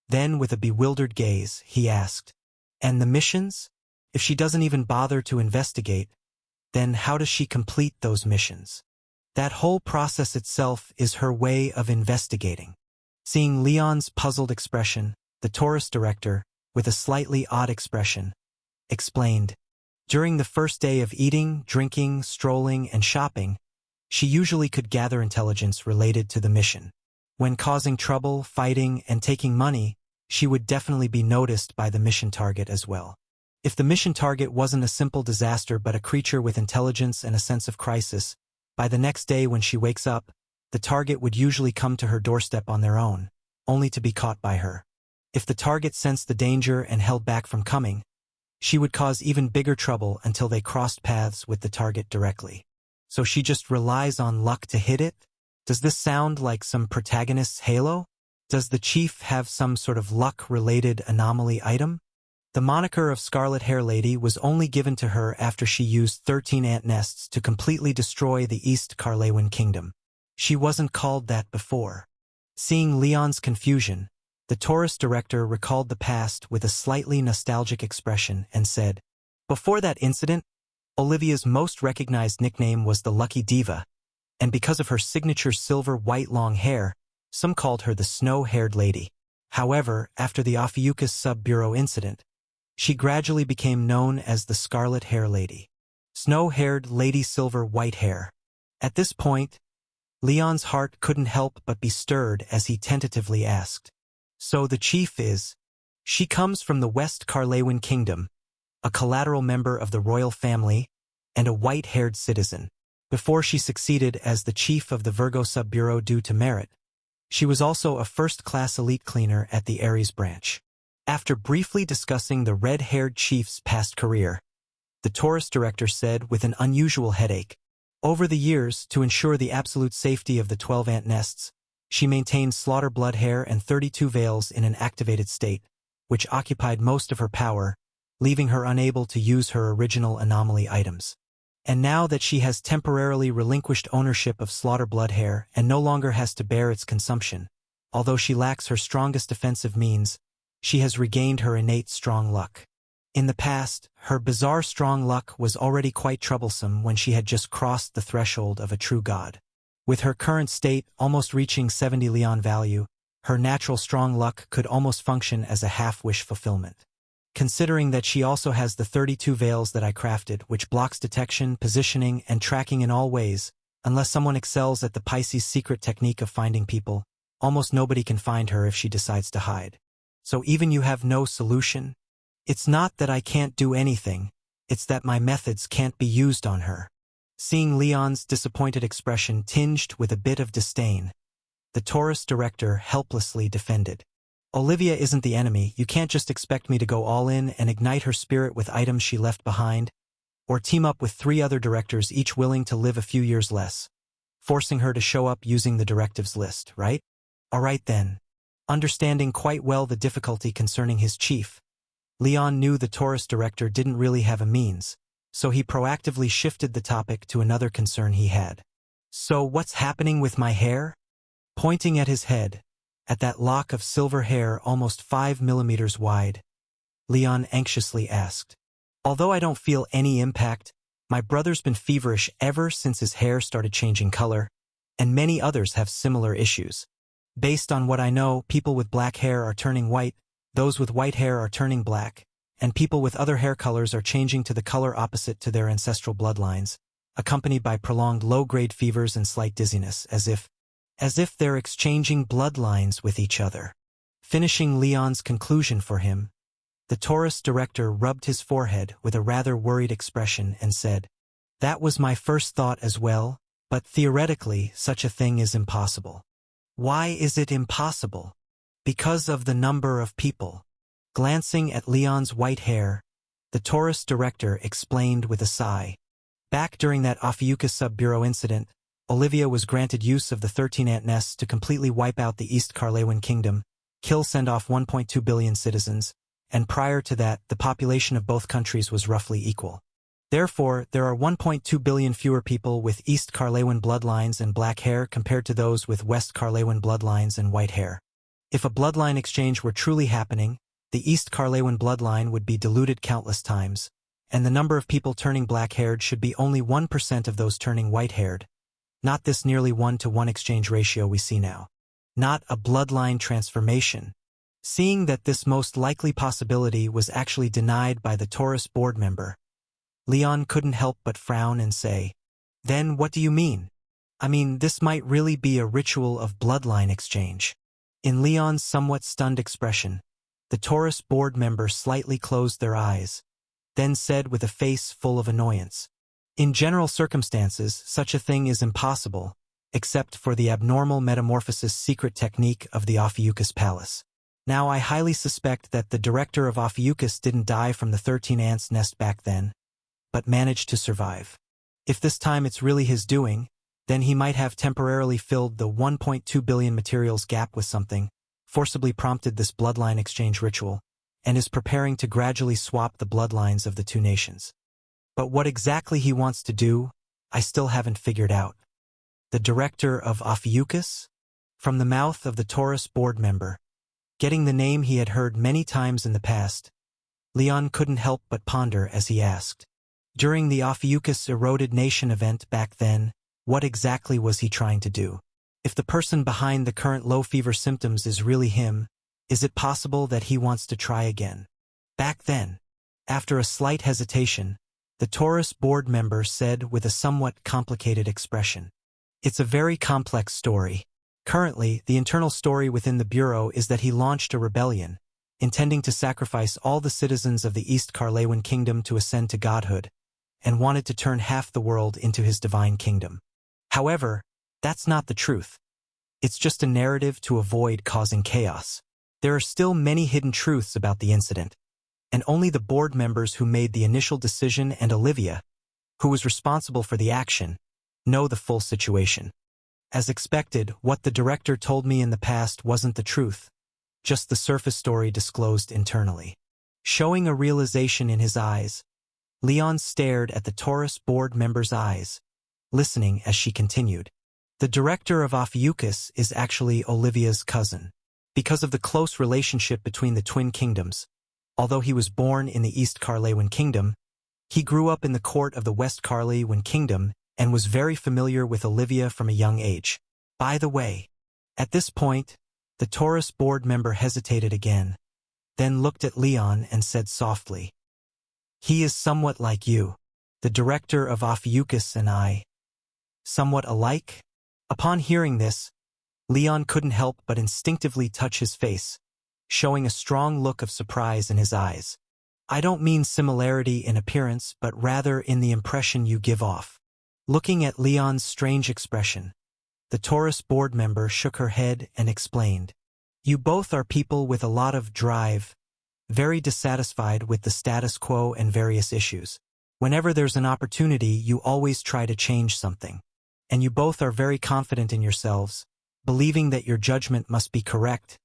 Then, with a bewildered gaze, he asked, "And the missions? If she doesn't even bother to investigate, then how does she complete those missions? That whole process itself is her way of investigating." Seeing Leon's puzzled expression, the tourist director, with a slightly odd expression, explained, "During the first day of eating, drinking, strolling, and shopping, she usually could gather intelligence related to the mission. When causing trouble, fighting, and taking money, she would definitely be noticed by the mission target as well. If the mission target wasn't a simple disaster but a creature with intelligence and a sense of crisis, by the next day when she wakes up, the target would usually come to her doorstep on their own, only to be caught by her. If the target sensed the danger and held back from coming, she would cause even bigger trouble until they crossed paths with the target directly. So she just relies on luck to hit it? Does this sound like some protagonist's Halo? Does the chief have some sort of luck-related anomaly item? The moniker of Scarlet Hair Lady was only given to her after she used 13 ant nests to completely destroy the East Carlawin Kingdom. She wasn't called that before. Seeing Leon's confusion, the tourist director recalled the past with a slightly nostalgic expression and said, "Before that incident, Olivia's most recognized nickname was the Lucky Diva, and because of her signature silver-white long hair, some called her the Snow-Haired Lady. However, after the Ophiuchus Sub-Bureau incident, she gradually became known as the Scarlet Hair Lady. Snow-Haired Lady Silver-White Hair." At this point, Leon's heart couldn't help but be stirred as he tentatively asked, "So the chief is? She comes from the West Carlawin Kingdom, a collateral member of the royal family, and a white-haired citizen. Before she succeeded as the chief of the Virgo Sub-Bureau due to merit, she was also a first-class elite cleaner at the Ares branch." After briefly discussing the red-haired chief's past career, the tourist director said with an unusual headache, "Over the years, to ensure the absolute safety of the 12 ant nests, she maintained Slaughter Blood Hair and 32 veils in an activated state, which occupied most of her power, leaving her unable to use her original anomaly items. And now that she has temporarily relinquished ownership of Slaughter Blood Hair and no longer has to bear its consumption, although she lacks her strongest defensive means, she has regained her innate strong luck. In the past, her bizarre strong luck was already quite troublesome when she had just crossed the threshold of a true god. With her current state almost reaching 70 Leon value, her natural strong luck could almost function as a half-wish fulfillment. Considering that she also has the 32 veils that I crafted, which blocks detection, positioning, and tracking in all ways, unless someone excels at the Pisces secret technique of finding people, almost nobody can find her if she decides to hide. So even you have no solution? It's not that I can't do anything, it's that my methods can't be used on her." Seeing Leon's disappointed expression tinged with a bit of disdain, the tourist director helplessly defended, "Olivia isn't the enemy. You can't just expect me to go all in and ignite her spirit with items she left behind, or team up with 3 other directors each willing to live a few years less, forcing her to show up using the directives list, right? All right then." Understanding quite well the difficulty concerning his chief, Leon knew the tourist director didn't really have a means, so he proactively shifted the topic to another concern he had. "So what's happening with my hair?" Pointing at his head, at that lock of silver hair almost 5 millimeters wide, Leon anxiously asked. "Although I don't feel any impact, my brother's been feverish ever since his hair started changing color, and many others have similar issues. Based on what I know, people with black hair are turning white, those with white hair are turning black, and people with other hair colors are changing to the color opposite to their ancestral bloodlines, accompanied by prolonged low-grade fevers and slight dizziness, as if they're exchanging bloodlines with each other. Finishing Leon's conclusion for him, the Taurus director rubbed his forehead with a rather worried expression and said, "That was my first thought as well, but theoretically such a thing is impossible." "Why is it impossible?" "Because of the number of people." Glancing at Leon's white hair, the Taurus director explained with a sigh. Back during that Ophiuchus Sub-Bureau incident, Olivia was granted use of the 13 ant nests to completely wipe out the East Carlewan kingdom, send off 1.2 billion citizens, and prior to that, the population of both countries was roughly equal. Therefore, there are 1.2 billion fewer people with East Carlewan bloodlines and black hair compared to those with West Carlewan bloodlines and white hair. If a bloodline exchange were truly happening, the East Carlewan bloodline would be diluted countless times, and the number of people turning black-haired should be only 1% of those turning white-haired, not this nearly 1-to-1 exchange ratio we see now. Not a bloodline transformation. Seeing that this most likely possibility was actually denied by the Taurus board member, Leon couldn't help but frown and say, "Then what do you mean?" "I mean, this might really be a ritual of bloodline exchange." In Leon's somewhat stunned expression, the Taurus board member slightly closed their eyes, then said with a face full of annoyance, "In general circumstances, such a thing is impossible, except for the abnormal metamorphosis secret technique of the Ophiuchus Palace. Now I highly suspect that the director of Ophiuchus didn't die from the 13 ants' nest back then, but managed to survive. If this time it's really his doing, then he might have temporarily filled the 1.2 billion materials gap with something, forcibly prompted this bloodline exchange ritual, and is preparing to gradually swap the bloodlines of the two nations. But what exactly he wants to do, I still haven't figured out." The director of Ophiuchus? From the mouth of the Taurus board member, getting the name he had heard many times in the past, Leon couldn't help but ponder as he asked. During the Ophiuchus Eroded Nation event back then, what exactly was he trying to do? If the person behind the current low fever symptoms is really him, is it possible that he wants to try again? Back then, after a slight hesitation, the Taurus board member said with a somewhat complicated expression, "It's a very complex story. Currently, the internal story within the Bureau is that he launched a rebellion, intending to sacrifice all the citizens of the East Carlewan kingdom to ascend to godhood, and wanted to turn half the world into his divine kingdom. However, that's not the truth. It's just a narrative to avoid causing chaos. There are still many hidden truths about the incident, and only the board members who made the initial decision and Olivia, who was responsible for the action, know the full situation. As expected, what the director told me in the past wasn't the truth, just the surface story disclosed internally." Showing a realization in his eyes, Leon stared at the Taurus board member's eyes, listening as she continued. "The director of Ophiuchus is actually Olivia's cousin. Because of the close relationship between the twin kingdoms, although he was born in the East Carlewan kingdom, he grew up in the court of the West Carlewan kingdom and was very familiar with Olivia from a young age. By the way." At this point, the Taurus board member hesitated again, then looked at Leon and said softly, "He is somewhat like you. The director of Ophiuchus and I. Somewhat alike?" Upon hearing this, Leon couldn't help but instinctively touch his face, showing a strong look of surprise in his eyes. "I don't mean similarity in appearance, but rather in the impression you give off." Looking at Leon's strange expression, the Taurus board member shook her head and explained, "You both are people with a lot of drive, very dissatisfied with the status quo and various issues. Whenever there's an opportunity, you always try to change something. And you both are very confident in yourselves, believing that your judgment must be correct,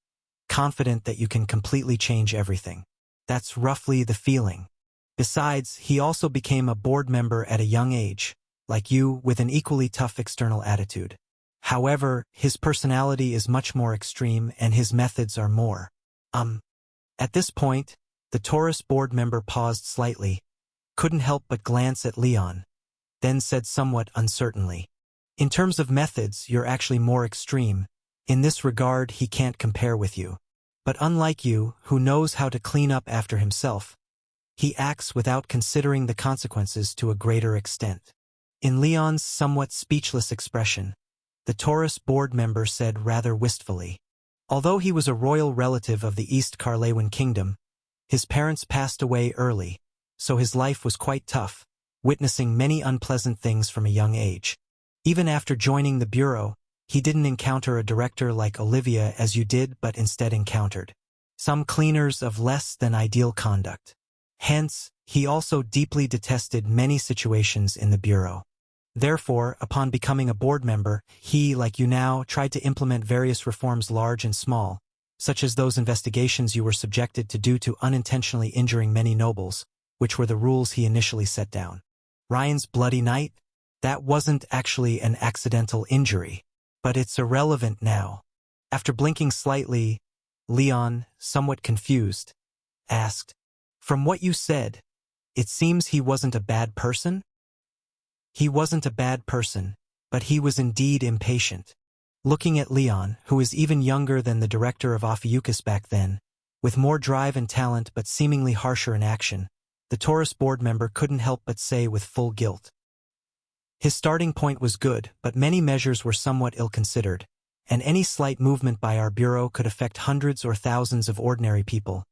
confident that you can completely change everything. That's roughly the feeling. Besides, he also became a board member at a young age, like you, with an equally tough external attitude. However, his personality is much more extreme and his methods are more, At this point, the Taurus board member paused slightly, couldn't help but glance at Leon, then said somewhat uncertainly, "In terms of methods, you're actually more extreme. In this regard, he can't compare with you. But unlike you, who knows how to clean up after himself, He acts without considering the consequences to a greater extent. In Leon's somewhat speechless expression, the Taurus board member said rather wistfully, although he was a royal relative of the East Carlewan Kingdom, his parents passed away early, so his life was quite tough, witnessing many unpleasant things from a young age. Even after joining the Bureau, he didn't encounter a director like Olivia as you did, but instead encountered some cleaners of less than ideal conduct. Hence, he also deeply detested many situations in the Bureau. Therefore, upon becoming a board member, he, like you now, tried to implement various reforms large and small, such as those investigations you were subjected to due to unintentionally injuring many nobles, which were the rules he initially set down. Ryan's bloody night? That wasn't actually an accidental injury, but it's irrelevant now. After blinking slightly, Leon, somewhat confused, asked, "From what you said, it seems he wasn't a bad person?" He wasn't a bad person, but he was indeed impatient. Looking at Leon, who was even younger than the director of Ophiuchus back then, with more drive and talent but seemingly harsher in action, the Taurus board member couldn't help but say with full guilt. His starting point was good, but many measures were somewhat ill-considered, and any slight movement by our Bureau could affect hundreds or thousands of ordinary people,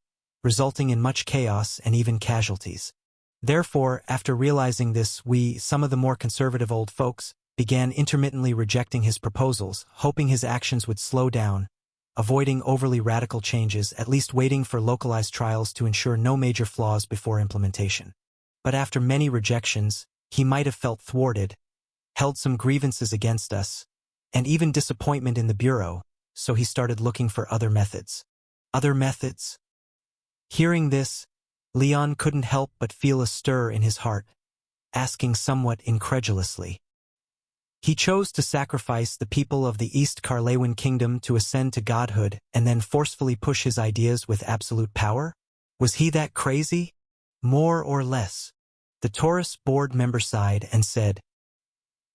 resulting in much chaos and even casualties. Therefore, after realizing this, we, some of the more conservative old folks, began intermittently rejecting his proposals, hoping his actions would slow down, avoiding overly radical changes, at least waiting for localized trials to ensure no major flaws before implementation. But after many rejections, he might have felt thwarted, held some grievances against us, and even disappointment in the Bureau, so he started looking for other methods. Other methods? Hearing this, Leon couldn't help but feel a stir in his heart, asking somewhat incredulously. He chose to sacrifice the people of the East Carlewan Kingdom to ascend to godhood and then forcefully push his ideas with absolute power? Was he that crazy? More or less. The Taurus board member sighed and said,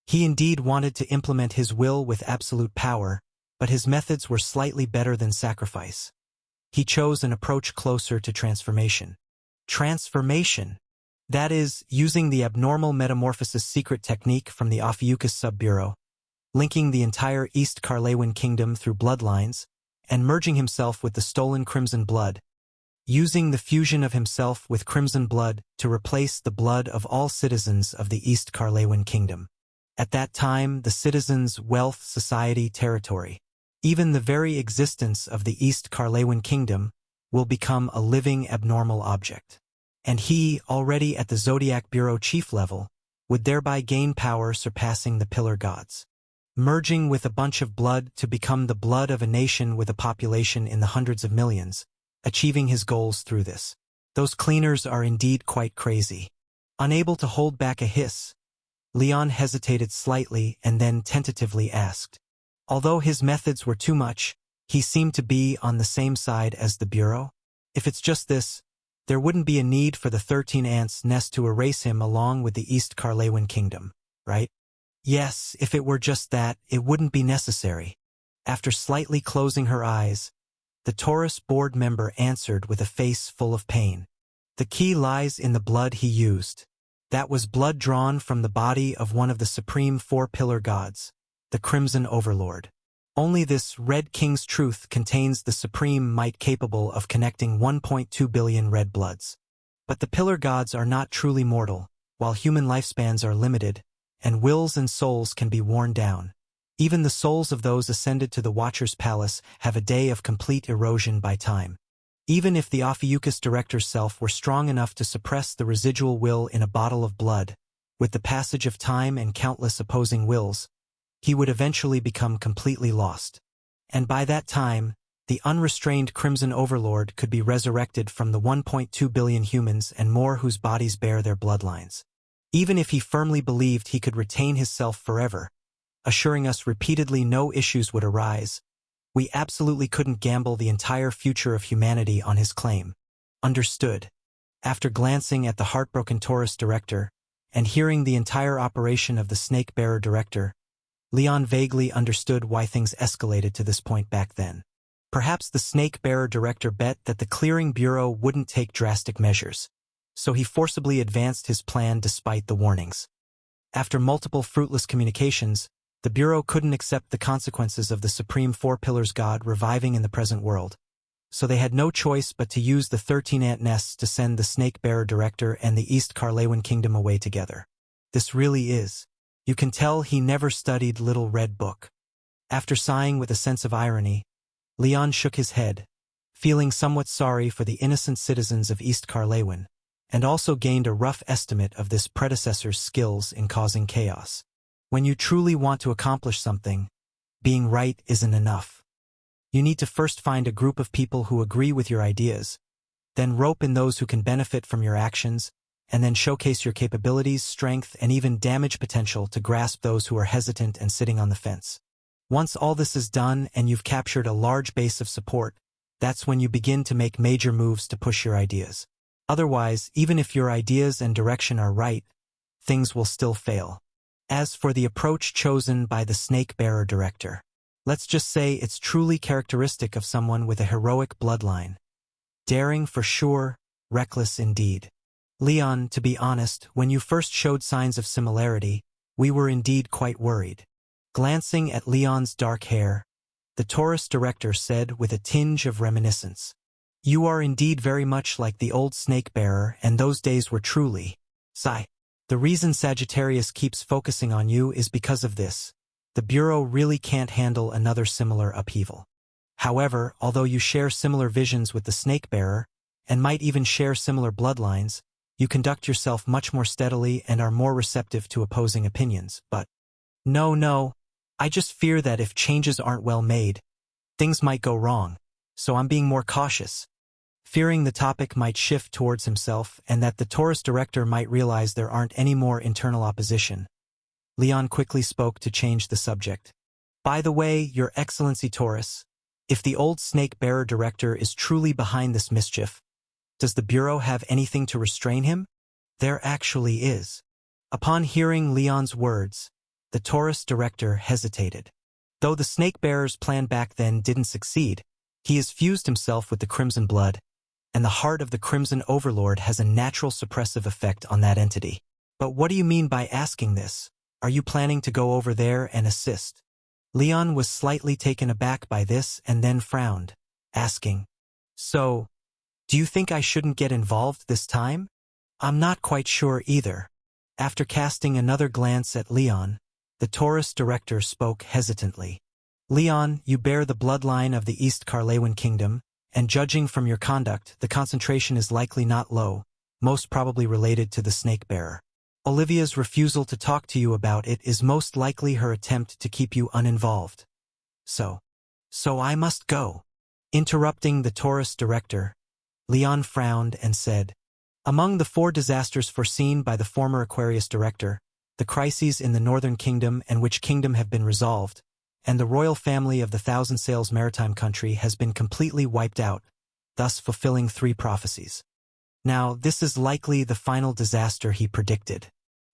he indeed wanted to implement his will with absolute power, but his methods were slightly better than sacrifice. He chose an approach closer to transformation. Transformation. That is, using the abnormal metamorphosis secret technique from the Ophiuchus Sub-Bureau, linking the entire East Carlewan Kingdom through bloodlines, and merging himself with the stolen Crimson Blood, using the fusion of himself with Crimson Blood to replace the blood of all citizens of the East Carlewan Kingdom. At that time, the citizens' wealth, society, territory, even the very existence of the East Carlewan Kingdom, will become a living abnormal object. And he, already at the Zodiac Bureau chief level, would thereby gain power surpassing the Pillar Gods, merging with a bunch of blood to become the blood of a nation with a population in the hundreds of millions, achieving his goals through this. Those cleaners are indeed quite crazy. Unable to hold back a hiss, Leon hesitated slightly and then tentatively asked. Although his methods were too much, he seemed to be on the same side as the Bureau. If it's just this, there wouldn't be a need for the 13 Ants' Nest to erase him along with the East Carlewan Kingdom, right? Yes, if it were just that, it wouldn't be necessary. After slightly closing her eyes, the Taurus board member answered with a face full of pain. The key lies in the blood he used. That was blood drawn from the body of one of the supreme four pillar gods, the Crimson Overlord. Only this Red King's truth contains the supreme might capable of connecting 1.2 billion red bloods. But the pillar gods are not truly mortal, while human lifespans are limited, and wills and souls can be worn down. Even the souls of those ascended to the Watcher's Palace have a day of complete erosion by time. Even if the Ophiuchus director's self were strong enough to suppress the residual will in a bottle of blood, with the passage of time and countless opposing wills, he would eventually become completely lost. And by that time, the unrestrained Crimson Overlord could be resurrected from the 1.2 billion humans and more whose bodies bear their bloodlines. Even if he firmly believed he could retain his self forever, assuring us repeatedly no issues would arise, we absolutely couldn't gamble the entire future of humanity on his claim. Understood. After glancing at the heartbroken Taurus director, and hearing the entire operation of the Snake-Bearer director, Leon vaguely understood why things escalated to this point back then. Perhaps the Snake-Bearer director bet that the Clearing Bureau wouldn't take drastic measures. so he forcibly advanced his plan despite the warnings. After multiple fruitless communications, the Bureau couldn't accept the consequences of the Supreme Four Pillars God reviving in the present world, so they had no choice but to use the 13 ant nests to send the Snake-Bearer Director and the East Carlawen Kingdom away together. This really is. You can tell he never studied Little Red Book. After sighing with a sense of irony, Leon shook his head, feeling somewhat sorry for the innocent citizens of East Carlawen, and also gained a rough estimate of this predecessor's skills in causing chaos. When you truly want to accomplish something, being right isn't enough. You need to first find a group of people who agree with your ideas, then rope in those who can benefit from your actions, and then showcase your capabilities, strength, and even damage potential to grasp those who are hesitant and sitting on the fence. Once all this is done and you've captured a large base of support, that's when you begin to make major moves to push your ideas. Otherwise, even if your ideas and direction are right, things will still fail. As for the approach chosen by the Snake-Bearer Director, let's just say it's truly characteristic of someone with a heroic bloodline. Daring for sure, reckless indeed. Leon, to be honest, when you first showed signs of similarity, we were indeed quite worried. Glancing at Leon's dark hair, the Taurus Director said with a tinge of reminiscence, "You are indeed very much like the old Snake-Bearer, and those days were truly." Sigh. The reason Sagittarius keeps focusing on you is because of this. The Bureau really can't handle another similar upheaval. However, although you share similar visions with the Snake-Bearer, and might even share similar bloodlines, you conduct yourself much more steadily and are more receptive to opposing opinions. But no, I just fear that if changes aren't well made, things might go wrong, so I'm being more cautious. Fearing the topic might shift towards himself and that the Taurus Director might realize there aren't any more internal opposition, Leon quickly spoke to change the subject. "By the way, Your Excellency Taurus, if the old Snake-Bearer Director is truly behind this mischief, does the Bureau have anything to restrain him?" There actually is. Upon hearing Leon's words, the Taurus Director hesitated. Though the Snake-Bearer's plan back then didn't succeed, he has fused himself with the Crimson blood, and the heart of the Crimson Overlord has a natural suppressive effect on that entity. But what do you mean by asking this? Are you planning to go over there and assist? Leon was slightly taken aback by this and then frowned, asking, "So, do you think I shouldn't get involved this time?" "I'm not quite sure either." After casting another glance at Leon, the Taurus Director spoke hesitantly. "Leon, you bear the bloodline of the East Carlawen Kingdom, and judging from your conduct, the concentration is likely not low, most probably related to the Snake-Bearer. Olivia's refusal to talk to you about it is most likely her attempt to keep you uninvolved. So I must go." Interrupting the Taurus Director, Leon frowned and said, "Among the 4 disasters foreseen by the former Aquarius Director, the crises in the Northern Kingdom and which kingdom have been resolved, and the royal family of the Thousand Sails maritime country has been completely wiped out, thus fulfilling 3 prophecies. Now, this is likely the final disaster he predicted.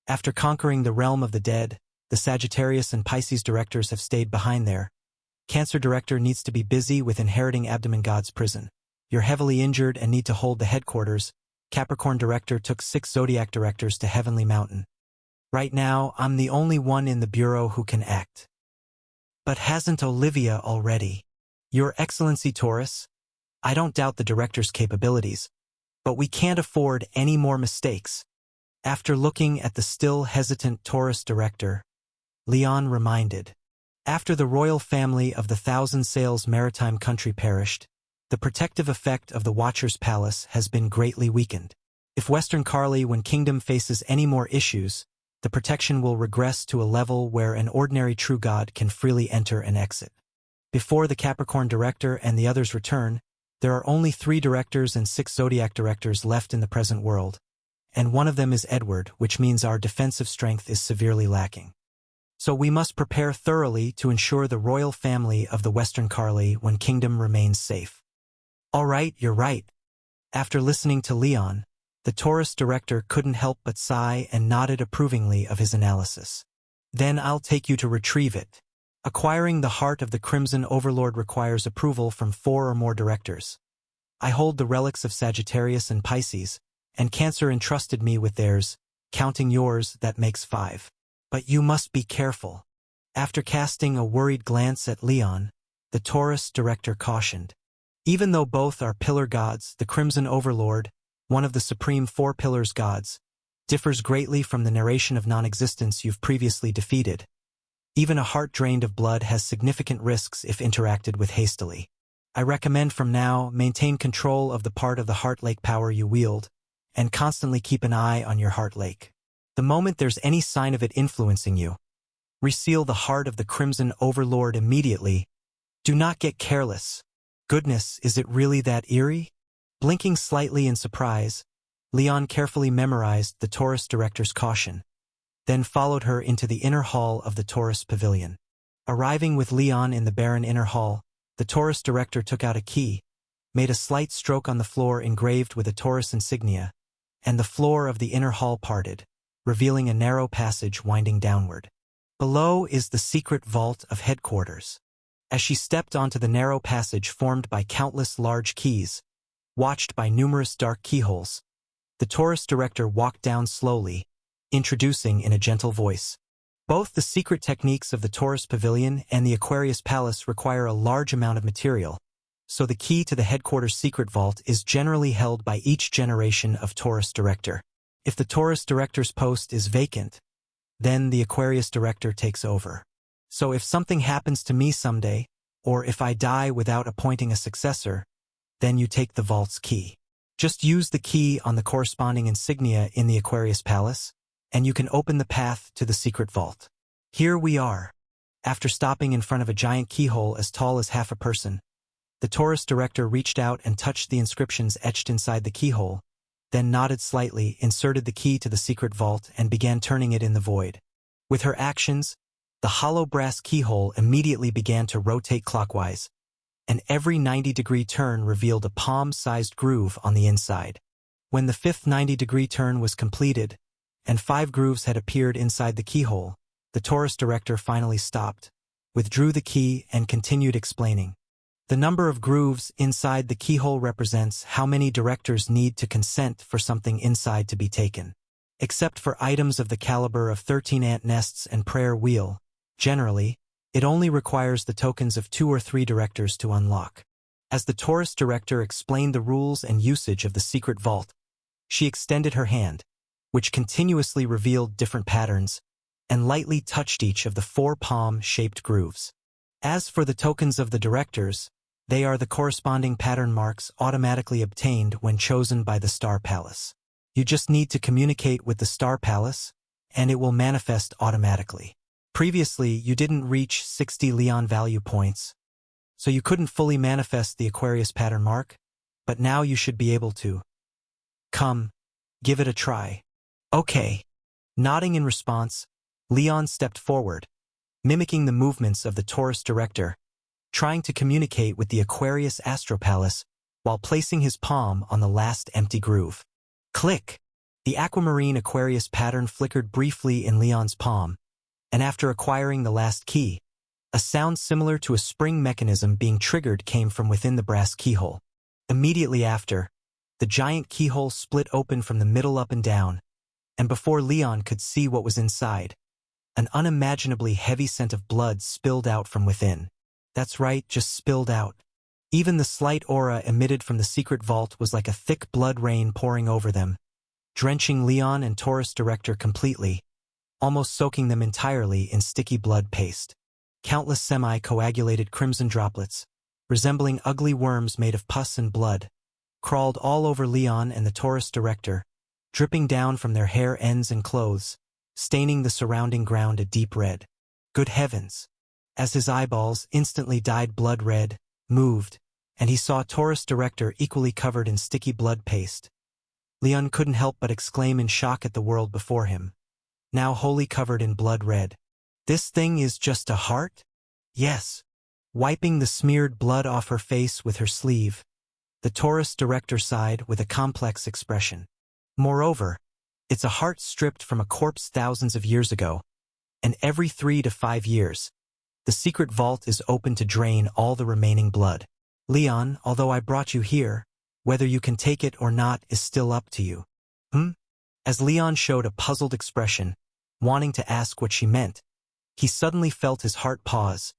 After conquering the realm of the dead, the Sagittarius and Pisces directors have stayed behind there. Cancer Director needs to be busy with inheriting Abdomen God's prison. You're heavily injured and need to hold the headquarters. Capricorn Director took 6 Zodiac Directors to Heavenly Mountain. Right now, I'm the only one in the Bureau who can act." "But hasn't Olivia already?" "Your Excellency Taurus, I don't doubt the Director's capabilities, but we can't afford any more mistakes." After looking at the still hesitant Taurus Director, Leon reminded, "After the royal family of the Thousand Sails maritime country perished, the protective effect of the Watcher's Palace has been greatly weakened. If Western Carlawen Kingdom faces any more issues, the protection will regress to a level where an ordinary true god can freely enter and exit. Before the Capricorn Director and the others return, there are only 3 directors and 6 Zodiac Directors left in the present world, and one of them is Edward, which means our defensive strength is severely lacking. So we must prepare thoroughly to ensure the royal family of the Western Carlawen Kingdom remains safe." "All right, you're right." After listening to Leon, the Taurus Director couldn't help but sigh and nodded approvingly of his analysis. "Then I'll take you to retrieve it. Acquiring the heart of the Crimson Overlord requires approval from 4 or more directors. I hold the relics of Sagittarius and Pisces, and Cancer entrusted me with theirs, counting yours, that makes 5. But you must be careful. After casting a worried glance at Leon, the Taurus director cautioned. Even though both are pillar gods, the Crimson Overlord, one of the supreme 4 pillars gods, differs greatly from the narration of non-existence you've previously defeated. Even a heart drained of blood has significant risks if interacted with hastily. I recommend from now, maintain control of the part of the Heart Lake power you wield, and constantly keep an eye on your Heart Lake. The moment there's any sign of it influencing you, reseal the heart of the Crimson Overlord immediately. Do not get careless. Goodness, is it really that eerie? Blinking slightly in surprise, Leon carefully memorized the Taurus director's caution, then followed her into the inner hall of the Taurus pavilion. Arriving with Leon in the barren inner hall, the Taurus director took out a key, made a slight stroke on the floor engraved with a Taurus insignia, and the floor of the inner hall parted, revealing a narrow passage winding downward. Below is the secret vault of headquarters. As she stepped onto the narrow passage formed by countless large keys, watched by numerous dark keyholes, the Taurus director walked down slowly, introducing in a gentle voice. Both the secret techniques of the Taurus Pavilion and the Aquarius Palace require a large amount of material, so the key to the headquarters secret vault is generally held by each generation of Taurus director. If the Taurus director's post is vacant, then the Aquarius director takes over. So if something happens to me someday, or if I die without appointing a successor, then you take the vault's key. Just use the key on the corresponding insignia in the Aquarius Palace, and you can open the path to the secret vault. Here we are. After stopping in front of a giant keyhole as tall as half a person, the Taurus director reached out and touched the inscriptions etched inside the keyhole, then nodded slightly, inserted the key to the secret vault, and began turning it in the void. With her actions, the hollow brass keyhole immediately began to rotate clockwise, and every 90-degree turn revealed a palm-sized groove on the inside. When the 5th 90-degree turn was completed, and 5 grooves had appeared inside the keyhole, the Taurus director finally stopped, withdrew the key, and continued explaining. The number of grooves inside the keyhole represents how many directors need to consent for something inside to be taken. Except for items of the caliber of 13 ant nests and prayer wheel, generally, it only requires the tokens of 2 or 3 directors to unlock. As the Taurus director explained the rules and usage of the secret vault, she extended her hand, which continuously revealed different patterns, and lightly touched each of the 4 palm-shaped grooves. As for the tokens of the directors, they are the corresponding pattern marks automatically obtained when chosen by the Star Palace. You just need to communicate with the Star Palace, and it will manifest automatically. Previously, you didn't reach 60 Leon value points, so you couldn't fully manifest the Aquarius pattern mark, but now you should be able to. Come, give it a try. Okay. Nodding in response, Leon stepped forward, mimicking the movements of the Taurus director, trying to communicate with the Aquarius Astropalace while placing his palm on the last empty groove. Click! The aquamarine Aquarius pattern flickered briefly in Leon's palm, and after acquiring the last key, a sound similar to a spring mechanism being triggered came from within the brass keyhole. Immediately after, the giant keyhole split open from the middle up and down, and before Leon could see what was inside, an unimaginably heavy scent of blood spilled out from within. That's right, just spilled out. Even the slight aura emitted from the secret vault was like a thick blood rain pouring over them, drenching Leon and Taurus director completely, almost soaking them entirely in sticky blood paste. Countless semi-coagulated crimson droplets, resembling ugly worms made of pus and blood, crawled all over Leon and the Taurus director, dripping down from their hair ends and clothes, staining the surrounding ground a deep red. Good heavens! As his eyeballs, instantly dyed blood red, moved, and he saw Taurus director equally covered in sticky blood paste, Leon couldn't help but exclaim in shock at the world before him, now wholly covered in blood red. This thing is just a heart? Yes. Wiping the smeared blood off her face with her sleeve, the Taurus director sighed with a complex expression. Moreover, it's a heart stripped from a corpse thousands of years ago, and every 3 to 5 years, the secret vault is open to drain all the remaining blood. Leon, although I brought you here, whether you can take it or not is still up to you. Hmm? As Leon showed a puzzled expression, wanting to ask what she meant, he suddenly felt his heart pause,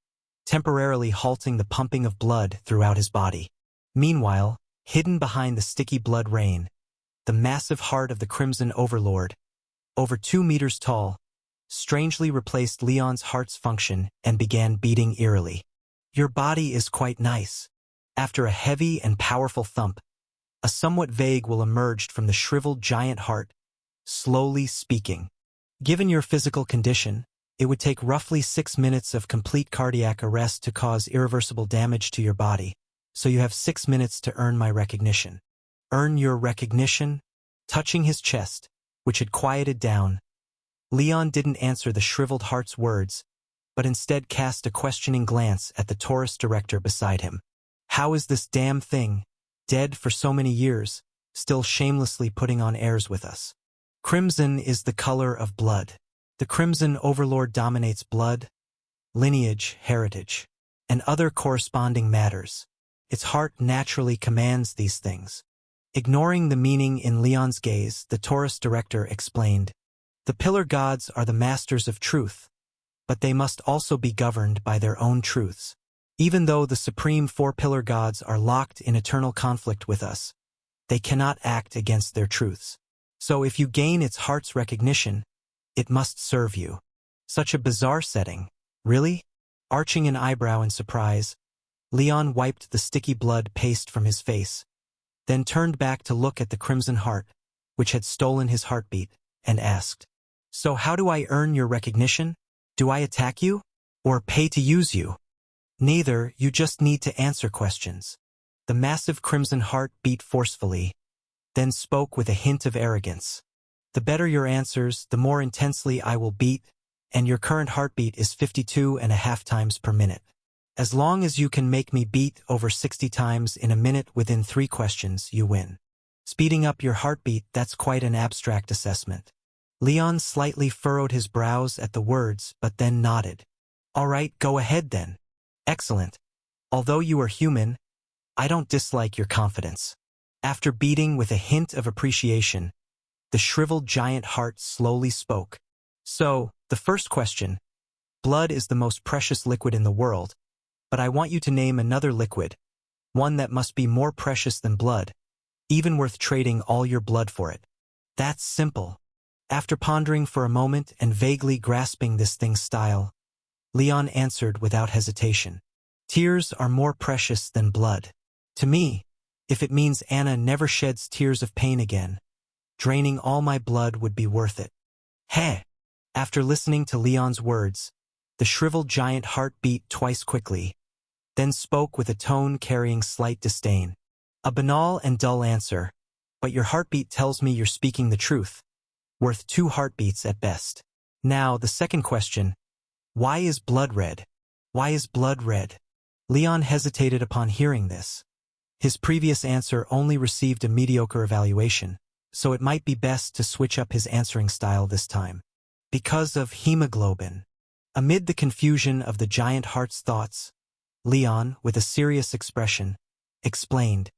temporarily halting the pumping of blood throughout his body. Meanwhile, hidden behind the sticky blood rain, the massive heart of the Crimson Overlord, over 2 meters tall, strangely replaced Leon's heart's function and began beating eerily. Your body is quite nice. After a heavy and powerful thump, a somewhat vague will emerged from the shriveled giant heart, slowly speaking. Given your physical condition, it would take roughly 6 minutes of complete cardiac arrest to cause irreversible damage to your body, so you have 6 minutes to earn my recognition. Earn your recognition? Touching his chest, which had quieted down, Leon didn't answer the shriveled heart's words, but instead cast a questioning glance at the tourist director beside him. How is this damn thing, dead for so many years, still shamelessly putting on airs with us? Crimson is the color of blood. The Crimson Overlord dominates blood, lineage, heritage, and other corresponding matters. Its heart naturally commands these things. Ignoring the meaning in Leon's gaze, the tourist director explained, the pillar gods are the masters of truth, but they must also be governed by their own truths. Even though the supreme 4 pillar gods are locked in eternal conflict with us, they cannot act against their truths. So if you gain its heart's recognition, it must serve you. Such a bizarre setting. Really? Arching an eyebrow in surprise, Leon wiped the sticky blood paste from his face, then turned back to look at the Crimson Heart, which had stolen his heartbeat, and asked, so how do I earn your recognition? Do I attack you? Or pay to use you? Neither, you just need to answer questions. The massive Crimson Heart beat forcefully, then spoke with a hint of arrogance. The better your answers, the more intensely I will beat, and your current heartbeat is 52.5 times per minute. As long as you can make me beat over 60 times in a minute within 3 questions, you win. Speeding up your heartbeat, that's quite an abstract assessment. Leon slightly furrowed his brows at the words, but then nodded. All right, go ahead then. Excellent. Although you are human, I don't dislike your confidence. After beating with a hint of appreciation, the shriveled giant heart slowly spoke. So, the first question. Blood is the most precious liquid in the world, but I want you to name another liquid, one that must be more precious than blood, even worth trading all your blood for it. That's simple. After pondering for a moment and vaguely grasping this thing's style, Leon answered without hesitation. Tears are more precious than blood. To me, if it means Anna never sheds tears of pain again, draining all my blood would be worth it. Heh! After listening to Leon's words, the shriveled giant heart beat twice quickly, then spoke with a tone carrying slight disdain. A banal and dull answer, but your heartbeat tells me you're speaking the truth. Worth 2 heartbeats at best. Now, the second question. Why is blood red? Why is blood red? Leon hesitated upon hearing this. His previous answer only received a mediocre evaluation, so it might be best to switch up his answering style this time. Because of hemoglobin. Amid the confusion of the giant heart's thoughts, Leon, with a serious expression, explained,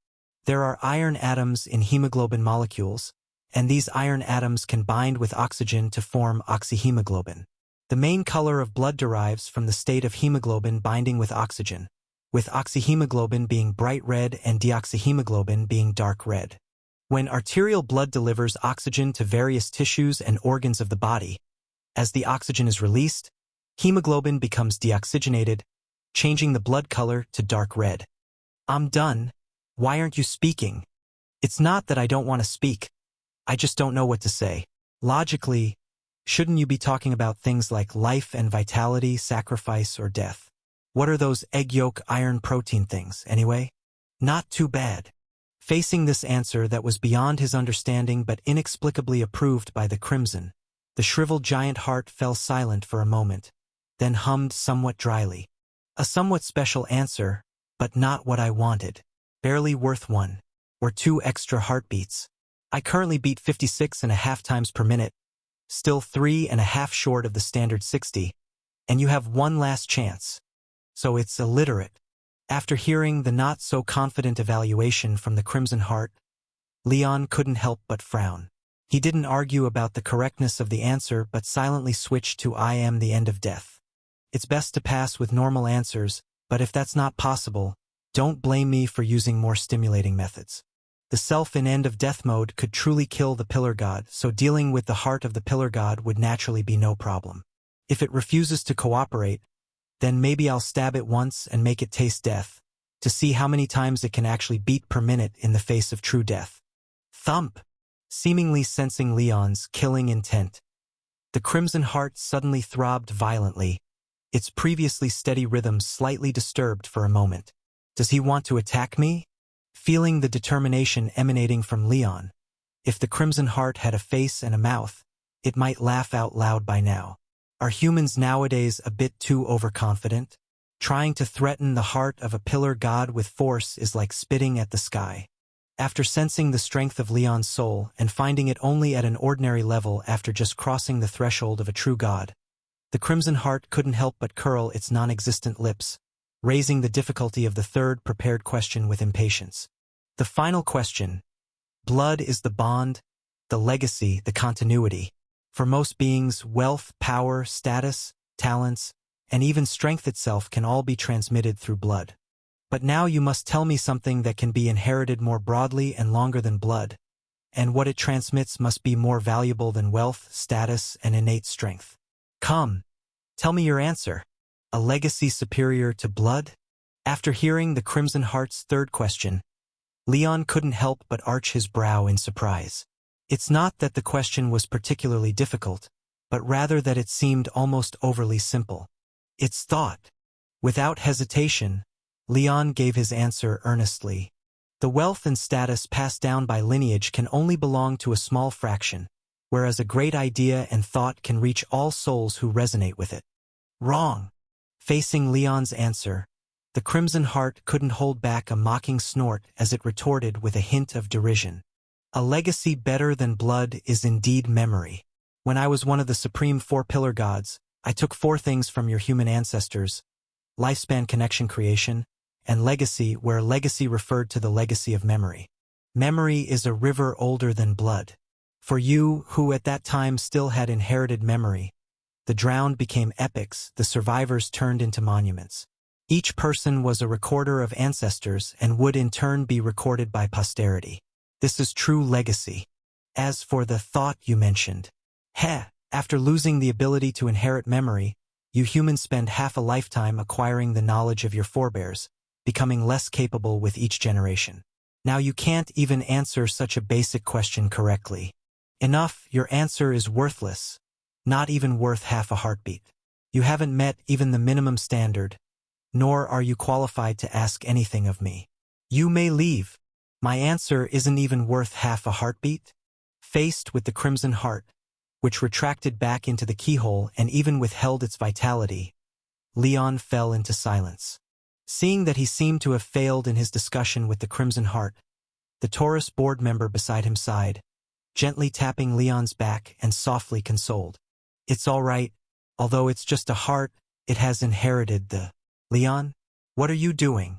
there are iron atoms in hemoglobin molecules, and these iron atoms can bind with oxygen to form oxyhemoglobin. The main color of blood derives from the state of hemoglobin binding with oxygen, with oxyhemoglobin being bright red and deoxyhemoglobin being dark red. When arterial blood delivers oxygen to various tissues and organs of the body, as the oxygen is released, hemoglobin becomes deoxygenated, changing the blood color to dark red. I'm done. Why aren't you speaking? It's not that I don't want to speak. I just don't know what to say. Logically, shouldn't you be talking about things like life and vitality, sacrifice, or death? What are those egg yolk iron protein things, anyway? Not too bad. Facing this answer that was beyond his understanding but inexplicably approved by the Crimson, the shriveled giant heart fell silent for a moment, then hummed somewhat dryly. A somewhat special answer, but not what I wanted. Barely worth 1 or 2 extra heartbeats. I currently beat 56.5 times per minute, still 3.5 short of the standard 60, and you have one last chance. So it's illiterate. After hearing the not-so-confident evaluation from the Crimson Heart, Leon couldn't help but frown. He didn't argue about the correctness of the answer but silently switched to "I am the end of death." It's best to pass with normal answers, but if that's not possible, don't blame me for using more stimulating methods. The self in end of death mode could truly kill the pillar god, so dealing with the heart of the pillar god would naturally be no problem. If it refuses to cooperate, then maybe I'll stab it once and make it taste death, to see how many times it can actually beat per minute in the face of true death. Thump! Seemingly sensing Leon's killing intent, the Crimson Heart suddenly throbbed violently, its previously steady rhythm slightly disturbed for a moment. Does he want to attack me? Feeling the determination emanating from Leon, if the Crimson Heart had a face and a mouth, it might laugh out loud by now. Are humans nowadays a bit too overconfident? Trying to threaten the heart of a pillar god with force is like spitting at the sky. After sensing the strength of Leon's soul and finding it only at an ordinary level after just crossing the threshold of a true god, the Crimson Heart couldn't help but curl its non-existent lips, raising the difficulty of the third prepared question with impatience. The final question. Blood is the bond, the legacy, the continuity. For most beings, wealth, power, status, talents, and even strength itself can all be transmitted through blood. But now you must tell me something that can be inherited more broadly and longer than blood, and what it transmits must be more valuable than wealth, status, and innate strength. Come, tell me your answer. A legacy superior to blood? After hearing the Crimson Heart's third question, Leon couldn't help but arch his brow in surprise. It's not that the question was particularly difficult, but rather that it seemed almost overly simple. It's thought. Without hesitation, Leon gave his answer earnestly. The wealth and status passed down by lineage can only belong to a small fraction, whereas a great idea and thought can reach all souls who resonate with it. Wrong. Facing Leon's answer, the Crimson Heart couldn't hold back a mocking snort as it retorted with a hint of derision. A legacy better than blood is indeed memory. When I was one of the supreme four pillar gods, I took four things from your human ancestors: lifespan, connection, creation, and legacy, where legacy referred to the legacy of memory. Memory is a river older than blood. For you, who at that time still had inherited memory, the drowned became epics, the survivors turned into monuments. Each person was a recorder of ancestors and would in turn be recorded by posterity. This is true legacy. As for the thought you mentioned, after losing the ability to inherit memory, you humans spend half a lifetime acquiring the knowledge of your forebears, becoming less capable with each generation. Now you can't even answer such a basic question correctly. Enough, your answer is worthless. Not even worth half a heartbeat. You haven't met even the minimum standard, nor are you qualified to ask anything of me. You may leave. My answer isn't even worth half a heartbeat. Faced with the Crimson Heart, which retracted back into the keyhole and even withheld its vitality, Leon fell into silence. Seeing that he seemed to have failed in his discussion with the Crimson Heart, the Taurus board member beside him sighed, gently tapping Leon's back and softly consoled. It's all right, although it's just a heart, it has inherited the... Leon, what are you doing?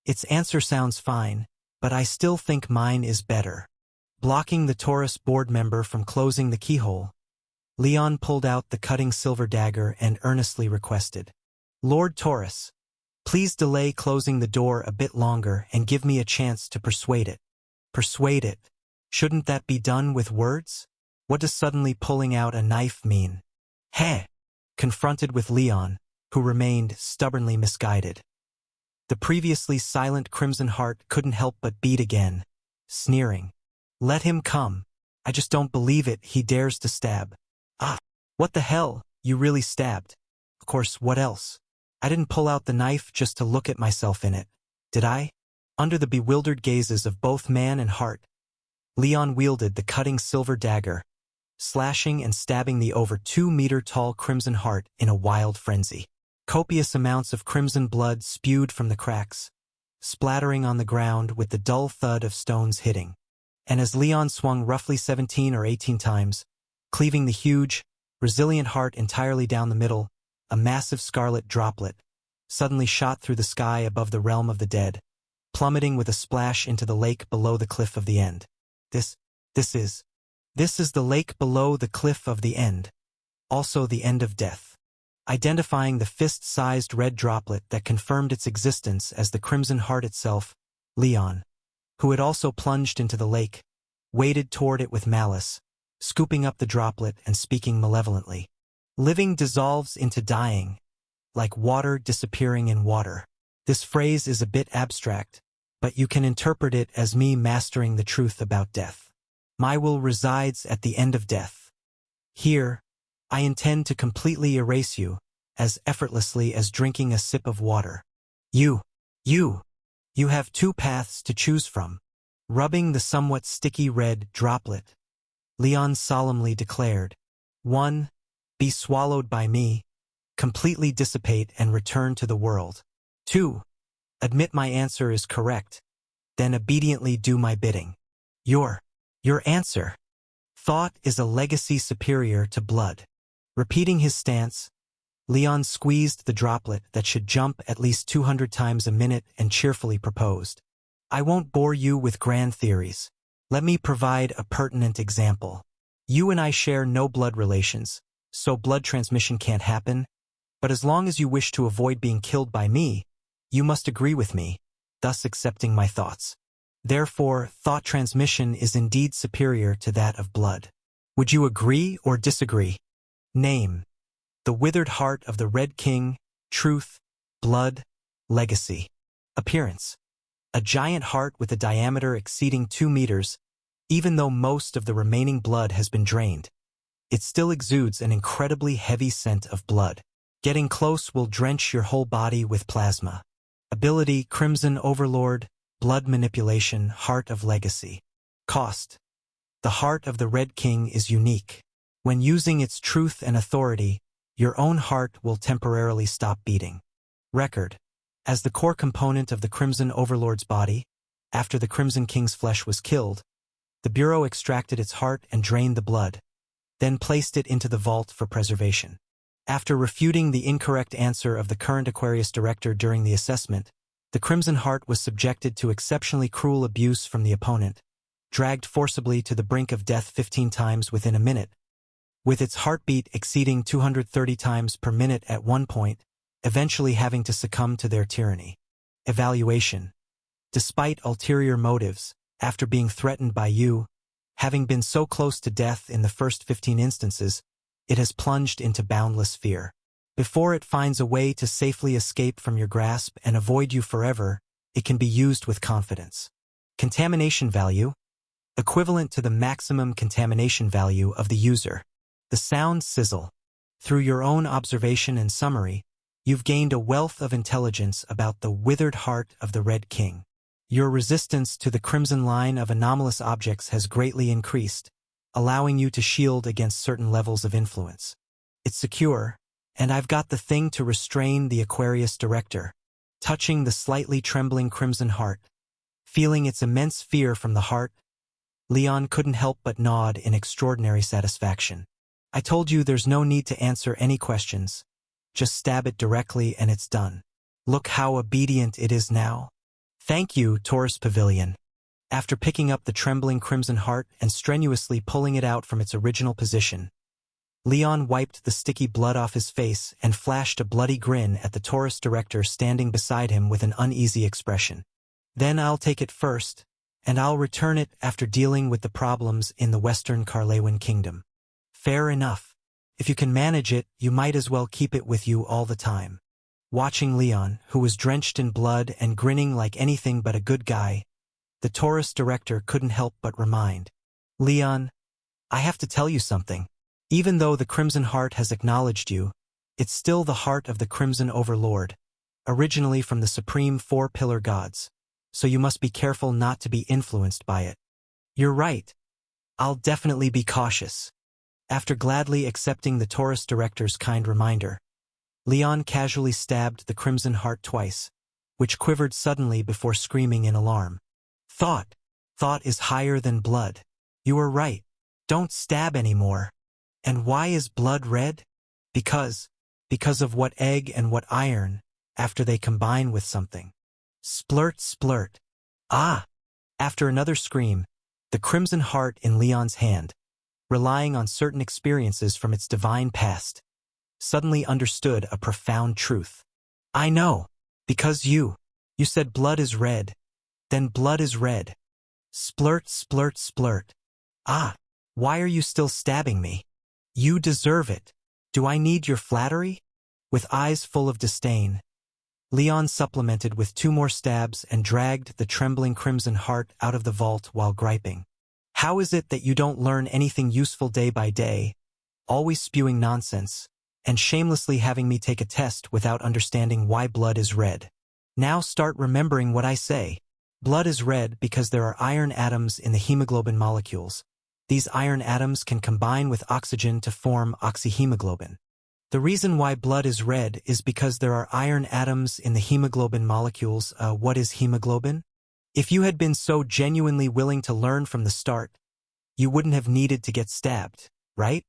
Its answer sounds fine, but I still think mine is better. Blocking the Taurus board member from closing the keyhole, Leon pulled out the cutting silver dagger and earnestly requested, Lord Taurus, please delay closing the door a bit longer and give me a chance to persuade it. Persuade it? Shouldn't that be done with words? What does suddenly pulling out a knife mean? Confronted with Leon, who remained stubbornly misguided, the previously silent Crimson Heart couldn't help but beat again, sneering. Let him come. I just don't believe it, he dares to stab. What the hell, you really stabbed? Of course, what else? I didn't pull out the knife just to look at myself in it, did I? Under the bewildered gazes of both man and heart, Leon wielded the cutting silver dagger, slashing and stabbing the over 2-meter-tall Crimson Heart in a wild frenzy. Copious amounts of crimson blood spewed from the cracks, splattering on the ground with the dull thud of stones hitting. And as Leon swung roughly 17 or 18 times, cleaving the huge, resilient heart entirely down the middle, a massive scarlet droplet suddenly shot through the sky above the realm of the dead, plummeting with a splash into the lake below the cliff of the end. This is... This is the lake below the cliff of the end, also the end of death. Identifying the fist-sized red droplet that confirmed its existence as the Crimson Heart itself, Leon, who had also plunged into the lake, waded toward it with malice, scooping up the droplet and speaking malevolently. Living dissolves into dying, like water disappearing in water. This phrase is a bit abstract, but you can interpret it as me mastering the truth about death. My will resides at the end of death. Here, I intend to completely erase you, as effortlessly as drinking a sip of water. You have two paths to choose from. Rubbing the somewhat sticky red droplet, Leon solemnly declared. 1. Be swallowed by me, completely dissipate and return to the world. 2. Admit my answer is correct, then obediently do my bidding. Your answer. Thought is a legacy superior to blood. Repeating his stance, Leon squeezed the droplet that should jump at least 200 times a minute and cheerfully proposed. I won't bore you with grand theories. Let me provide a pertinent example. You and I share no blood relations, so blood transmission can't happen, but as long as you wish to avoid being killed by me, you must agree with me, thus accepting my thoughts. Therefore, thought transmission is indeed superior to that of blood. Would you agree or disagree? Name. The withered heart of the Red King, truth, blood, legacy. Appearance. A giant heart with a diameter exceeding 2 meters, even though most of the remaining blood has been drained. It still exudes an incredibly heavy scent of blood. Getting close will drench your whole body with plasma. Ability, Crimson Overlord, blood manipulation, heart of legacy. Cost. The heart of the Red King is unique. When using its truth and authority, your own heart will temporarily stop beating. Record. As the core component of the Crimson Overlord's body, after the Crimson King's flesh was killed, the Bureau extracted its heart and drained the blood, then placed it into the vault for preservation. After refuting the incorrect answer of the current Aquarius director during the assessment, the Crimson Heart was subjected to exceptionally cruel abuse from the opponent, dragged forcibly to the brink of death 15 times within a minute, with its heartbeat exceeding 230 times per minute at one point, eventually having to succumb to their tyranny. Evaluation. Despite ulterior motives, after being threatened by you, having been so close to death in the first 15 instances, it has plunged into boundless fear. Before it finds a way to safely escape from your grasp and avoid you forever, it can be used with confidence. Contamination value. Equivalent to the maximum contamination value of the user. The sound sizzle. Through your own observation and summary, you've gained a wealth of intelligence about the withered heart of the Red King. Your resistance to the crimson line of anomalous objects has greatly increased, allowing you to shield against certain levels of influence. It's secure, and I've got the thing to restrain the Aquarius director. Touching the slightly trembling Crimson Heart, feeling its immense fear from the heart, Leon couldn't help but nod in extraordinary satisfaction. I told you there's no need to answer any questions. Just stab it directly and it's done. Look how obedient it is now. Thank you, Taurus Pavilion. After picking up the trembling Crimson Heart and strenuously pulling it out from its original position, Leon wiped the sticky blood off his face and flashed a bloody grin at the Taurus director standing beside him with an uneasy expression. Then I'll take it first, and I'll return it after dealing with the problems in the Western Carlewin Kingdom. Fair enough. If you can manage it, you might as well keep it with you all the time. Watching Leon, who was drenched in blood and grinning like anything but a good guy, the Taurus director couldn't help but remind. Leon, I have to tell you something. Even though the Crimson Heart has acknowledged you, it's still the heart of the Crimson Overlord, originally from the Supreme Four-Pillar Gods, so you must be careful not to be influenced by it. You're right. I'll definitely be cautious. After gladly accepting the Taurus director's kind reminder, Leon casually stabbed the Crimson Heart twice, which quivered suddenly before screaming in alarm. Thought is higher than blood. You were right. Don't stab anymore. And why is blood red? Because of what egg and what iron, after they combine with something. Splurt, splurt. Ah! After another scream, the Crimson Heart in Leon's hand, relying on certain experiences from its divine past, suddenly understood a profound truth. I know, because you said blood is red, then blood is red. Splurt, splurt, splurt. Ah, why are you still stabbing me? You deserve it. Do I need your flattery? With eyes full of disdain, Leon supplemented with 2 more stabs and dragged the trembling Crimson Heart out of the vault while griping. How is it that you don't learn anything useful day by day, always spewing nonsense, and shamelessly having me take a test without understanding why blood is red? Now start remembering what I say. Blood is red because there are iron atoms in the hemoglobin molecules. These iron atoms can combine with oxygen to form oxyhemoglobin. The reason why blood is red is because there are iron atoms in the hemoglobin molecules. What is hemoglobin? If you had been so genuinely willing to learn from the start, you wouldn't have needed to get stabbed, right?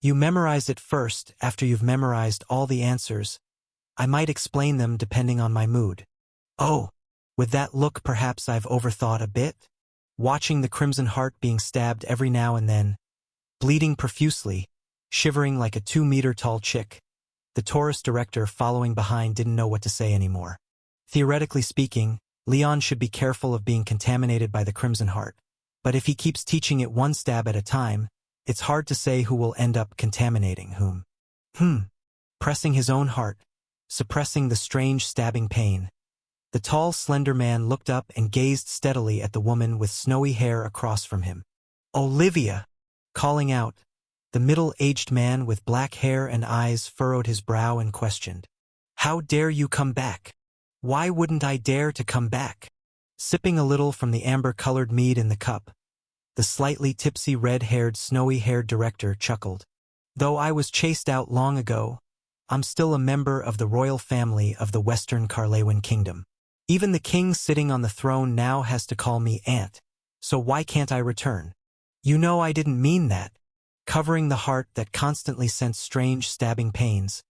You memorize it first after you've memorized all the answers. I might explain them depending on my mood. Oh, with that look perhaps I've overthought a bit? Watching the Crimson Heart being stabbed every now and then, bleeding profusely, shivering like a 2-meter-tall chick, the Taurus director following behind didn't know what to say anymore. Theoretically speaking, Leon should be careful of being contaminated by the Crimson Heart, but if he keeps teaching it 1 stab at a time, it's hard to say who will end up contaminating whom. Pressing his own heart, suppressing the strange stabbing pain, the tall, slender man looked up and gazed steadily at the woman with snowy hair across from him. Olivia! Calling out, the middle-aged man with black hair and eyes furrowed his brow and questioned. How dare you come back? Why wouldn't I dare to come back? Sipping a little from the amber-colored mead in the cup, the slightly tipsy red-haired, snowy-haired director chuckled. Though I was chased out long ago, I'm still a member of the royal family of the Western Carlewin Kingdom. Even the king sitting on the throne now has to call me aunt, so why can't I return? You know I didn't mean that. Covering the heart that constantly sent strange stabbing pains,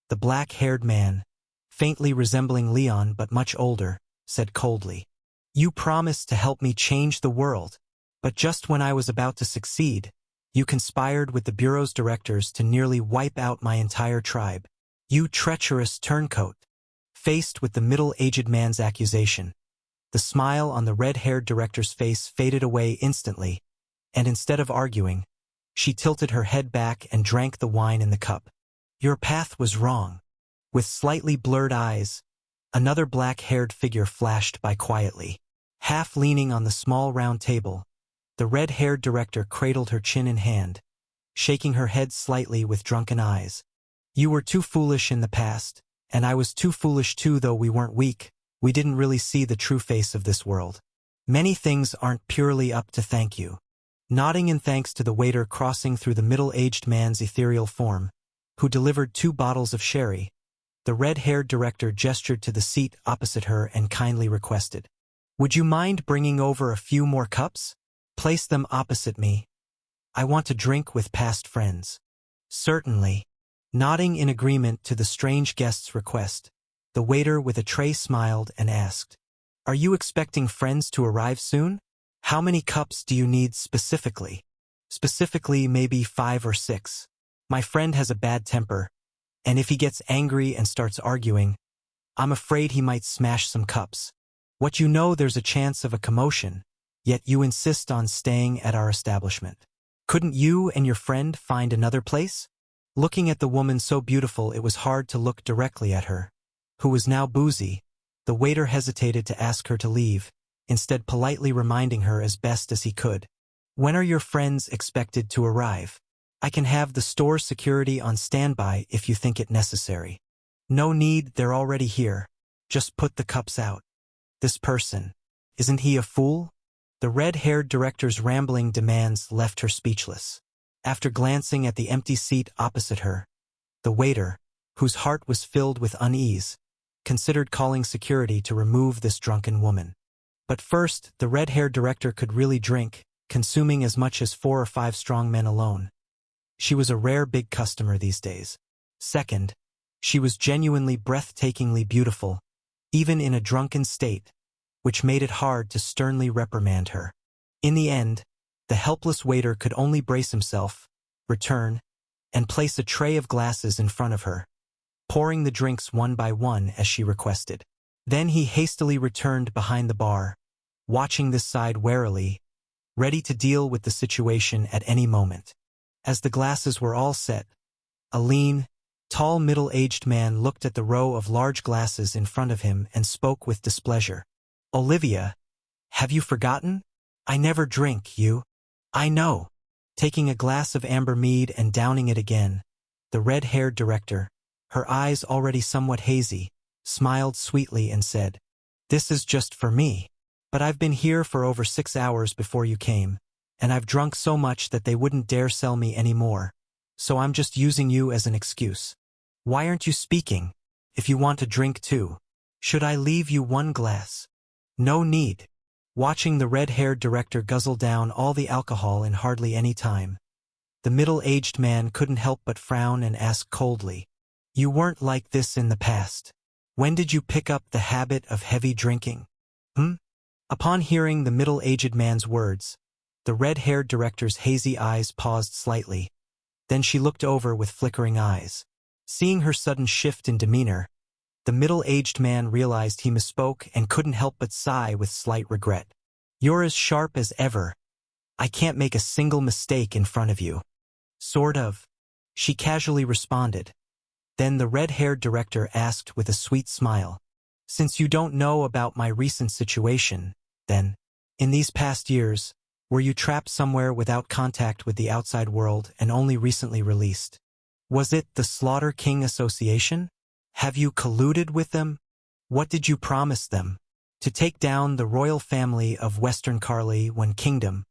the black-haired man, faintly resembling Leon but much older, said coldly, You promised to help me change the world, but just when I was about to succeed, you conspired with the Bureau's directors to nearly wipe out my entire tribe. You treacherous turncoat. Faced with the middle-aged man's accusation, the smile on the red-haired director's face faded away instantly, and instead of arguing, she tilted her head back and drank the wine in the cup. Your path was wrong. With slightly blurred eyes, another black-haired figure flashed by quietly. Half leaning on the small round table, the red-haired director cradled her chin in hand, shaking her head slightly with drunken eyes. You were too foolish in the past, and I was too foolish too. Though we weren't weak, we didn't really see the true face of this world. Many things aren't purely up to thank you. Nodding in thanks to the waiter crossing through the middle-aged man's ethereal form, who delivered 2 bottles of sherry, the red-haired director gestured to the seat opposite her and kindly requested, Would you mind bringing over a few more cups? Place them opposite me. I want to drink with past friends. Certainly. Nodding in agreement to the strange guest's request, the waiter with a tray smiled and asked, Are you expecting friends to arrive soon? How many cups do you need specifically? Specifically, maybe 5 or 6. My friend has a bad temper, and if he gets angry and starts arguing, I'm afraid he might smash some cups. What you know, there's a chance of a commotion, yet you insist on staying at our establishment. Couldn't you and your friend find another place? Looking at the woman so beautiful it was hard to look directly at her, who was now boozy, the waiter hesitated to ask her to leave, instead politely reminding her as best as he could. When are your friends expected to arrive? I can have the store security on standby if you think it necessary. No need, they're already here. Just put the cups out. This person, isn't he a fool? The red-haired director's rambling demands left her speechless. After glancing at the empty seat opposite her, the waiter, whose heart was filled with unease, considered calling security to remove this drunken woman. But first, the red-haired director could really drink, consuming as much as 4 or 5 strong men alone. She was a rare big customer these days. Second, she was genuinely breathtakingly beautiful, even in a drunken state, which made it hard to sternly reprimand her. In the end, The helpless waiter could only brace himself, return, and place a tray of glasses in front of her, pouring the drinks one by one as she requested. Then he hastily returned behind the bar, watching this side warily, ready to deal with the situation at any moment. As the glasses were all set, a lean, tall middle-aged man looked at the row of large glasses in front of him and spoke with displeasure. "Olivia, have you forgotten? I never drink, you." "I know." Taking a glass of amber mead and downing it again, the red-haired director, her eyes already somewhat hazy, smiled sweetly and said, "This is just for me. But I've been here for over 6 hours before you came, and I've drunk so much that they wouldn't dare sell me any more. So I'm just using you as an excuse. Why aren't you speaking? If you want to drink too. Should I leave you one glass?" "No need." Watching the red-haired director guzzle down all the alcohol in hardly any time, the middle-aged man couldn't help but frown and ask coldly, "You weren't like this in the past. When did you pick up the habit of heavy drinking?" Upon hearing the middle-aged man's words, the red-haired director's hazy eyes paused slightly. Then she looked over with flickering eyes. Seeing her sudden shift in demeanor, the middle-aged man realized he misspoke and couldn't help but sigh with slight regret. "You're as sharp as ever. I can't make a single mistake in front of you." "Sort of," she casually responded. Then the red-haired director asked with a sweet smile, "Since you don't know about my recent situation, then, in these past years, were you trapped somewhere without contact with the outside world and only recently released? Was it the Slaughter King Association? Have you colluded with them? What did you promise them? To take down the royal family of Western Carly when kingdom?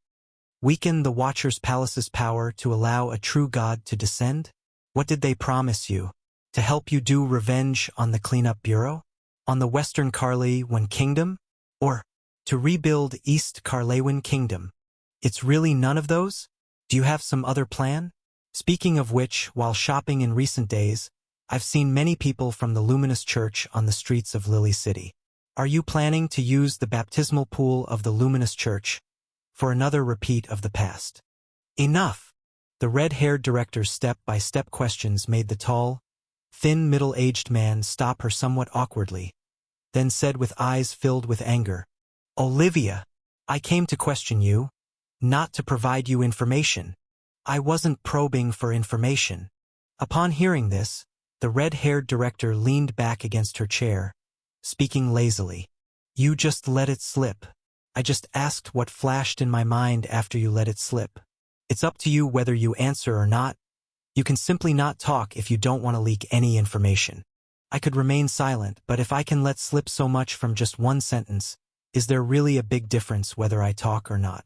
Weaken the Watcher's Palace's power to allow a true god to descend? What did they promise you? To help you do revenge on the Cleanup Bureau? On the Western Carly when kingdom? Or to rebuild East Carlewin Kingdom? It's really none of those? Do you have some other plan? Speaking of which, while shopping in recent days, I've seen many people from the Luminous Church on the streets of Lily City. Are you planning to use the baptismal pool of the Luminous Church for another repeat of the past?" "Enough!" The red-haired director's step-by-step questions made the tall, thin middle-aged man stop her somewhat awkwardly, then said with eyes filled with anger, "Olivia, I came to question you, not to provide you information. I wasn't probing for information." Upon hearing this, the red-haired director leaned back against her chair, speaking lazily. "You just let it slip. I just asked what flashed in my mind after you let it slip. It's up to you whether you answer or not. You can simply not talk if you don't want to leak any information. I could remain silent, but if I can let slip so much from just one sentence, is there really a big difference whether I talk or not?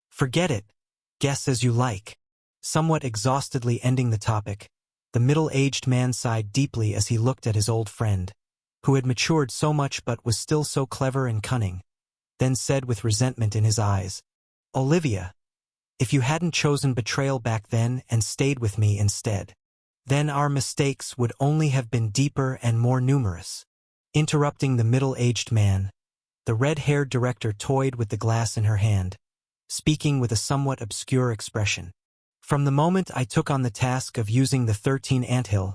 Forget it. Guess as you like." Somewhat exhaustedly ending the topic, the middle-aged man sighed deeply as he looked at his old friend, who had matured so much but was still so clever and cunning, then said with resentment in his eyes, "Olivia, if you hadn't chosen betrayal back then and stayed with me instead, then our mistakes would only have been deeper and more numerous." Interrupting the middle-aged man, the red-haired director toyed with the glass in her hand, speaking with a somewhat obscure expression. "From the moment I took on the task of using the 13 anthill,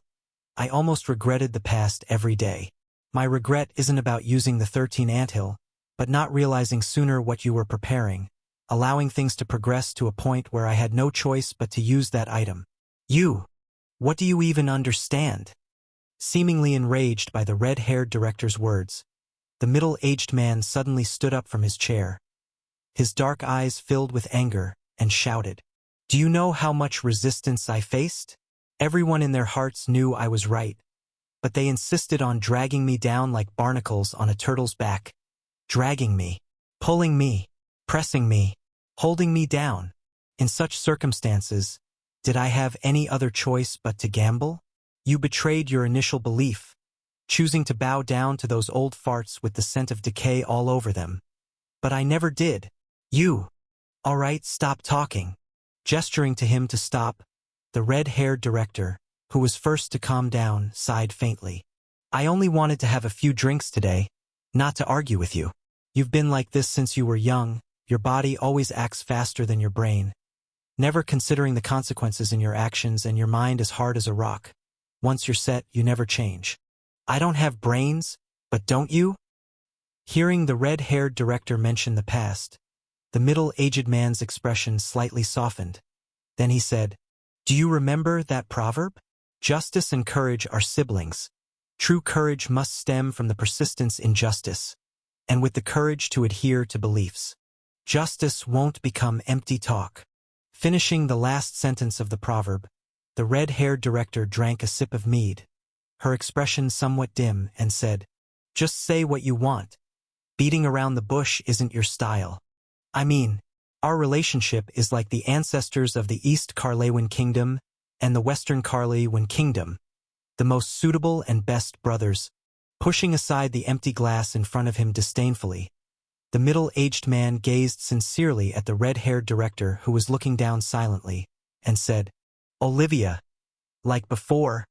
I almost regretted the past every day. My regret isn't about using the 13 anthill, but not realizing sooner what you were preparing, allowing things to progress to a point where I had no choice but to use that item. You! What do you even understand?" Seemingly enraged by the red-haired director's words, the middle-aged man suddenly stood up from his chair. His dark eyes filled with anger, and shouted, "Do you know how much resistance I faced? Everyone in their hearts knew I was right, but they insisted on dragging me down like barnacles on a turtle's back. Dragging me, pulling me, pressing me, holding me down. In such circumstances, did I have any other choice but to gamble? You betrayed your initial belief, choosing to bow down to those old farts with the scent of decay all over them. But I never did. You! All right, stop talking." Gesturing to him to stop, the red-haired director, who was first to calm down, sighed faintly. "I only wanted to have a few drinks today, not to argue with you. You've been like this since you were young, Your body always acts faster than your brain, never considering the consequences in your actions, and your mind is hard as a rock. Once you're set, you never change. I don't have brains, but don't you? Hearing the red-haired director mention the past, the middle-aged man's expression slightly softened. Then he said, "Do you remember that proverb? Justice and courage are siblings. True courage must stem from the persistence in justice, and with the courage to adhere to beliefs. Justice won't become empty talk." Finishing the last sentence of the proverb, the red-haired director drank a sip of mead, her expression somewhat dim, and said, "Just say what you want. Beating around the bush isn't your style. I mean, our relationship is like the ancestors of the East Carlewan Kingdom and the Western Carlewan Kingdom, the most suitable and best brothers." Pushing aside the empty glass in front of him disdainfully, the middle-aged man gazed sincerely at the red-haired director, who was looking down silently, and said, "Olivia, like before,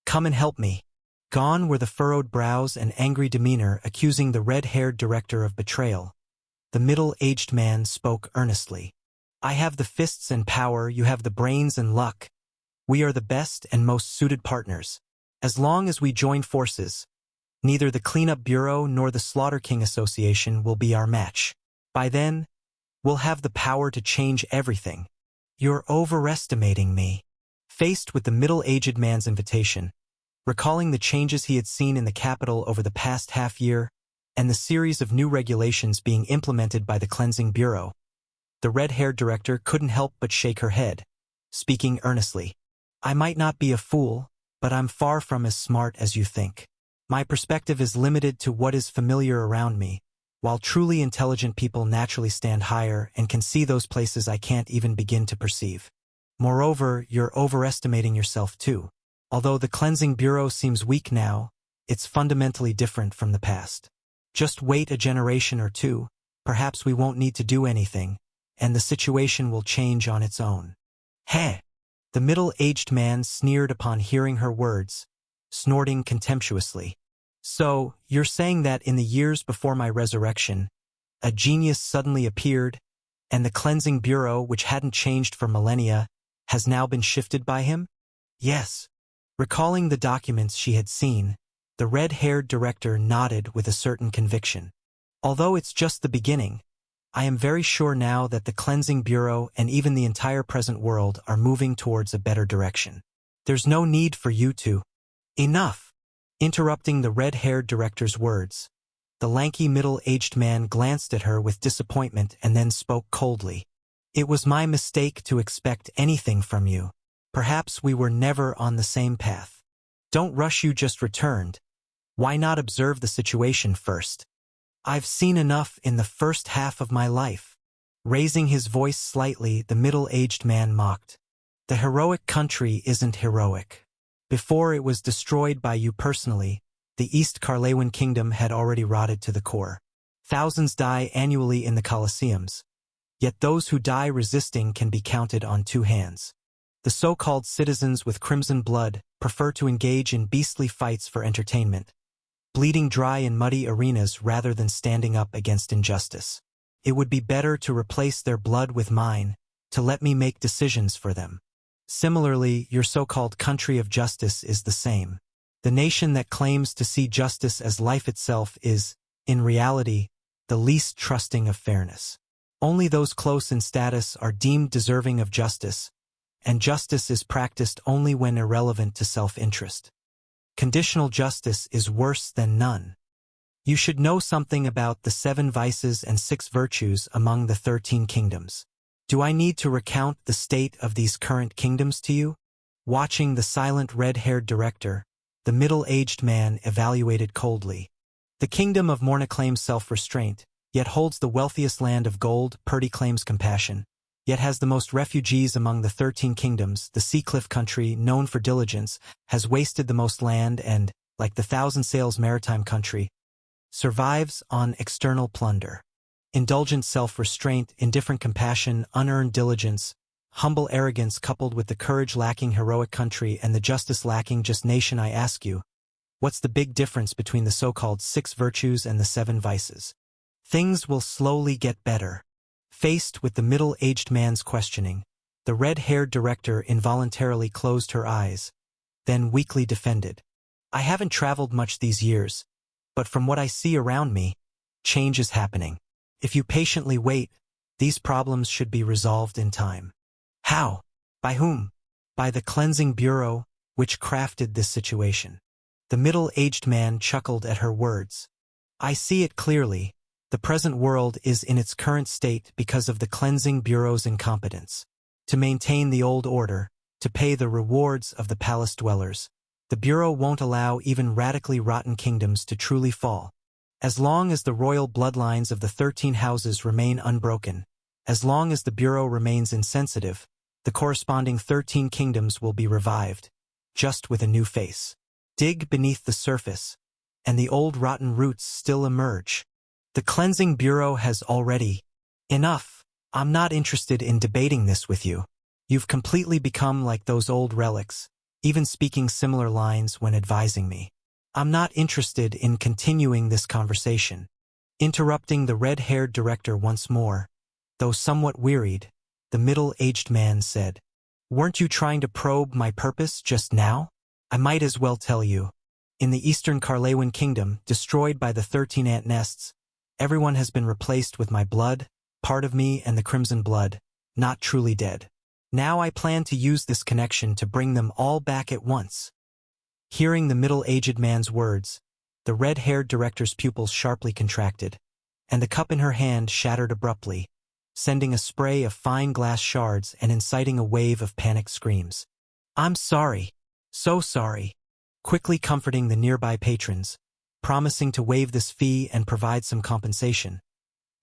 come and help me." Gone were the furrowed brows and angry demeanor accusing the red-haired director of betrayal. The middle-aged man spoke earnestly. "I have the fists and power, you have the brains and luck. We are the best and most suited partners. As long as we join forces, neither the Cleanup Bureau nor the Slaughter King Association will be our match. By then, we'll have the power to change everything." "You're overestimating me." Faced with the middle-aged man's invitation, recalling the changes he had seen in the capital over the past half-year and the series of new regulations being implemented by the Cleansing Bureau, the red-haired director couldn't help but shake her head, speaking earnestly. "I might not be a fool, but I'm far from as smart as you think. My perspective is limited to what is familiar around me, while truly intelligent people naturally stand higher and can see those places I can't even begin to perceive. Moreover, you're overestimating yourself too. Although the Cleansing Bureau seems weak now, it's fundamentally different from the past. Just wait a generation or two, perhaps we won't need to do anything, and the situation will change on its own." "Heh!" The middle-aged man sneered upon hearing her words, snorting contemptuously. "So, you're saying that in the years before my resurrection, a genius suddenly appeared, and the Cleansing Bureau, which hadn't changed for millennia, has now been shifted by him?" "Yes." Recalling the documents she had seen, the red-haired director nodded with a certain conviction. "Although it's just the beginning, I am very sure now that the Cleansing Bureau and even the entire present world are moving towards a better direction. There's no need for you to—" "Enough!" Interrupting the red-haired director's words, the lanky middle-aged man glanced at her with disappointment and then spoke coldly. "It was my mistake to expect anything from you. Perhaps we were never on the same path. Don't rush, you just returned. Why not observe the situation first? I've seen enough in the first half of my life." Raising his voice slightly, the middle-aged man mocked. "The heroic country isn't heroic. Before it was destroyed by you personally, the East Carlewan Kingdom had already rotted to the core. Thousands die annually in the Colosseums, yet those who die resisting can be counted on two hands. The so-called citizens with crimson blood prefer to engage in beastly fights for entertainment, bleeding dry in muddy arenas rather than standing up against injustice. It would be better to replace their blood with mine, to let me make decisions for them. Similarly, your so-called country of justice is the same. The nation that claims to see justice as life itself is, in reality, the least trusting of fairness. Only those close in status are deemed deserving of justice, and justice is practiced only when irrelevant to self-interest. Conditional justice is worse than none. You should know something about the 7 vices and 6 virtues among the 13 kingdoms. Do I need to recount the state of these current kingdoms to you?" Watching the silent red-haired director, the middle-aged man evaluated coldly. "The kingdom of Morna claims self-restraint, yet holds the wealthiest land of gold. Purdy claims compassion, yet has the most refugees among the 13 kingdoms. The Seacliff country, known for diligence, has wasted the most land and, like the Thousand Sails maritime country, survives on external plunder. Indulgent self-restraint, indifferent compassion, unearned diligence, humble arrogance coupled with the courage lacking heroic country and the justice lacking just nation. I ask you, what's the big difference between the so-called 6 virtues and the 7 vices? Things will slowly get better. Faced with the middle-aged man's questioning, the red-haired director involuntarily closed her eyes, then weakly defended. I haven't traveled much these years, but from what I see around me, change is happening. If you patiently wait, these problems should be resolved in time. How? By whom? By the cleansing bureau, which crafted this situation. The middle-aged man chuckled at her words. I see it clearly. The present world is in its current state because of the cleansing bureau's incompetence. To maintain the old order, to pay the rewards of the palace dwellers, the bureau won't allow even radically rotten kingdoms to truly fall. As long as the royal bloodlines of the 13 houses remain unbroken, as long as the bureau remains insensitive, the corresponding 13 kingdoms will be revived, just with a new face. Dig beneath the surface, and the old rotten roots still emerge. The cleansing bureau has already. Enough. I'm not interested in debating this with you. You've completely become like those old relics, even speaking similar lines when advising me. I'm not interested in continuing this conversation. Interrupting the red-haired director once more, though somewhat wearied, the middle-aged man said, Weren't you trying to probe my purpose just now? I might as well tell you. In the Eastern Carlewan Kingdom, destroyed by the 13 ant nests, everyone has been replaced with my blood, part of me and the crimson blood, not truly dead. Now I plan to use this connection to bring them all back at once. Hearing the middle-aged man's words, the red-haired director's pupils sharply contracted, and the cup in her hand shattered abruptly, sending a spray of fine glass shards and inciting a wave of panicked screams. I'm sorry. So sorry. Quickly comforting the nearby patrons, promising to waive this fee and provide some compensation.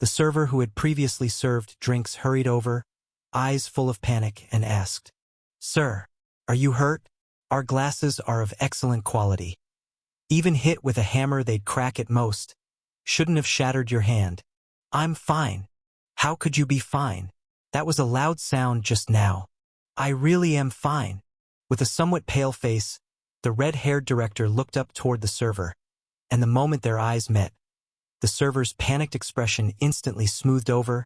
The server who had previously served drinks hurried over, eyes full of panic, and asked, Sir, are you hurt? Our glasses are of excellent quality. Even hit with a hammer they'd crack at most. Shouldn't have shattered your hand. I'm fine. How could you be fine? That was a loud sound just now. I really am fine. With a somewhat pale face, the red-haired director looked up toward the server, and the moment their eyes met, the server's panicked expression instantly smoothed over,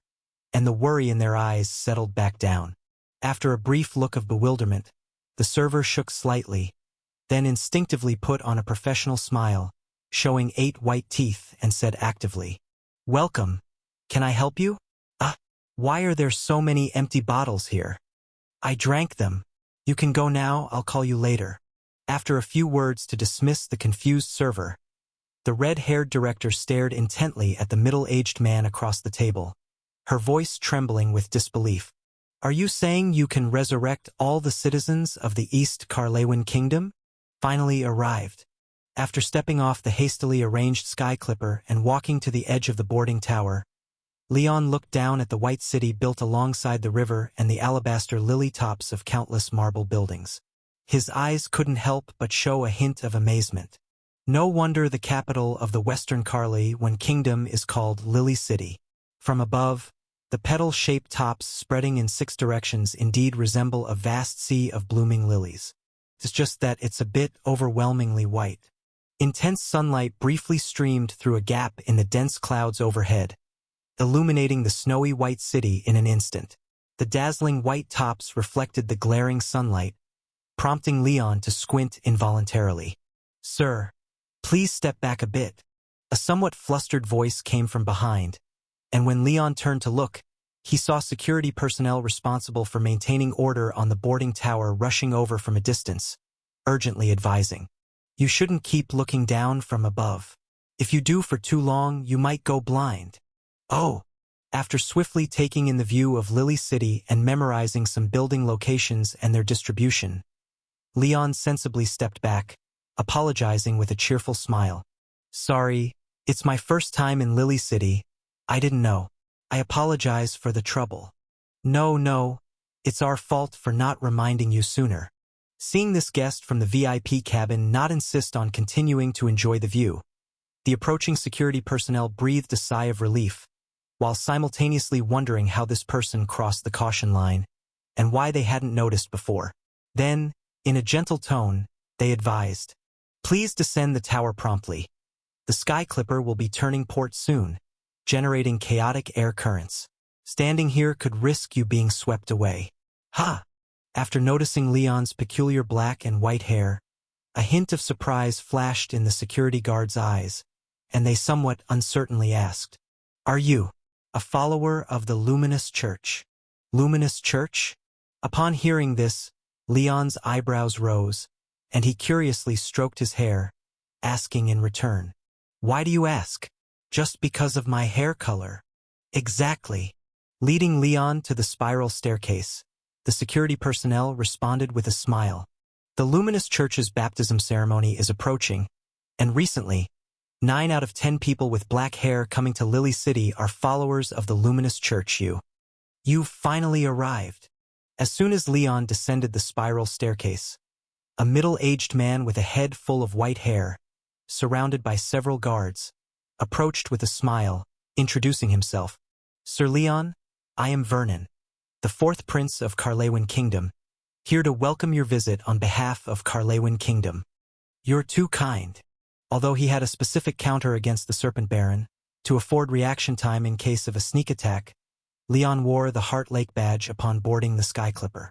and the worry in their eyes settled back down. After a brief look of bewilderment, the server shook slightly, then instinctively put on a professional smile, showing 8 white teeth, and said actively, Welcome. Can I help you? Why are there so many empty bottles here? I drank them. You can go now, I'll call you later. After a few words to dismiss the confused server, the red-haired director stared intently at the middle-aged man across the table, her voice trembling with disbelief. Are you saying you can resurrect all the citizens of the East Carlewan Kingdom? Finally arrived. After stepping off the hastily arranged sky clipper and walking to the edge of the boarding tower, Leon looked down at the white city built alongside the river and the alabaster lily tops of countless marble buildings. His eyes couldn't help but show a hint of amazement. No wonder the capital of the Western Carlewan Kingdom is called Lily City. From above, the petal-shaped tops spreading in 6 directions indeed resemble a vast sea of blooming lilies. It's just that it's a bit overwhelmingly white. Intense sunlight briefly streamed through a gap in the dense clouds overhead, illuminating the snowy white city in an instant. The dazzling white tops reflected the glaring sunlight, prompting Leon to squint involuntarily. Sir, please step back a bit. A somewhat flustered voice came from behind, and when Leon turned to look, he saw security personnel responsible for maintaining order on the boarding tower rushing over from a distance, urgently advising, You shouldn't keep looking down from above. If you do for too long, you might go blind. Oh! After swiftly taking in the view of Lily City and memorizing some building locations and their distribution, Leon sensibly stepped back, apologizing with a cheerful smile. Sorry, it's my first time in Lily City. I didn't know. I apologize for the trouble. No, it's our fault for not reminding you sooner. Seeing this guest from the VIP cabin not insist on continuing to enjoy the view, the approaching security personnel breathed a sigh of relief, while simultaneously wondering how this person crossed the caution line and why they hadn't noticed before. Then, in a gentle tone, they advised, Please descend the tower promptly. The sky clipper will be turning port soon, generating chaotic air currents. Standing here could risk you being swept away. Ha! After noticing Leon's peculiar black and white hair, a hint of surprise flashed in the security guard's eyes, and they somewhat uncertainly asked, "Are you a follower of the Luminous Church?" Luminous Church? Upon hearing this, Leon's eyebrows rose, and he curiously stroked his hair, asking in return, "Why do you ask? Just because of my hair color?" Exactly. Leading Leon to the spiral staircase, the security personnel responded with a smile. The Luminous Church's baptism ceremony is approaching, and recently, 9 out of 10 people with black hair coming to Lily City are followers of the Luminous Church. You've finally arrived. As soon as Leon descended the spiral staircase, a middle-aged man with a head full of white hair, surrounded by several guards, approached with a smile, introducing himself. "Sir Leon, I am Vernon, the 4th Prince of Carlewin Kingdom, here to welcome your visit on behalf of Carlewin Kingdom." "You're too kind." Although he had a specific counter against the Serpent Baron, to afford reaction time in case of a sneak attack, Leon wore the Heart Lake badge upon boarding the Skyclipper.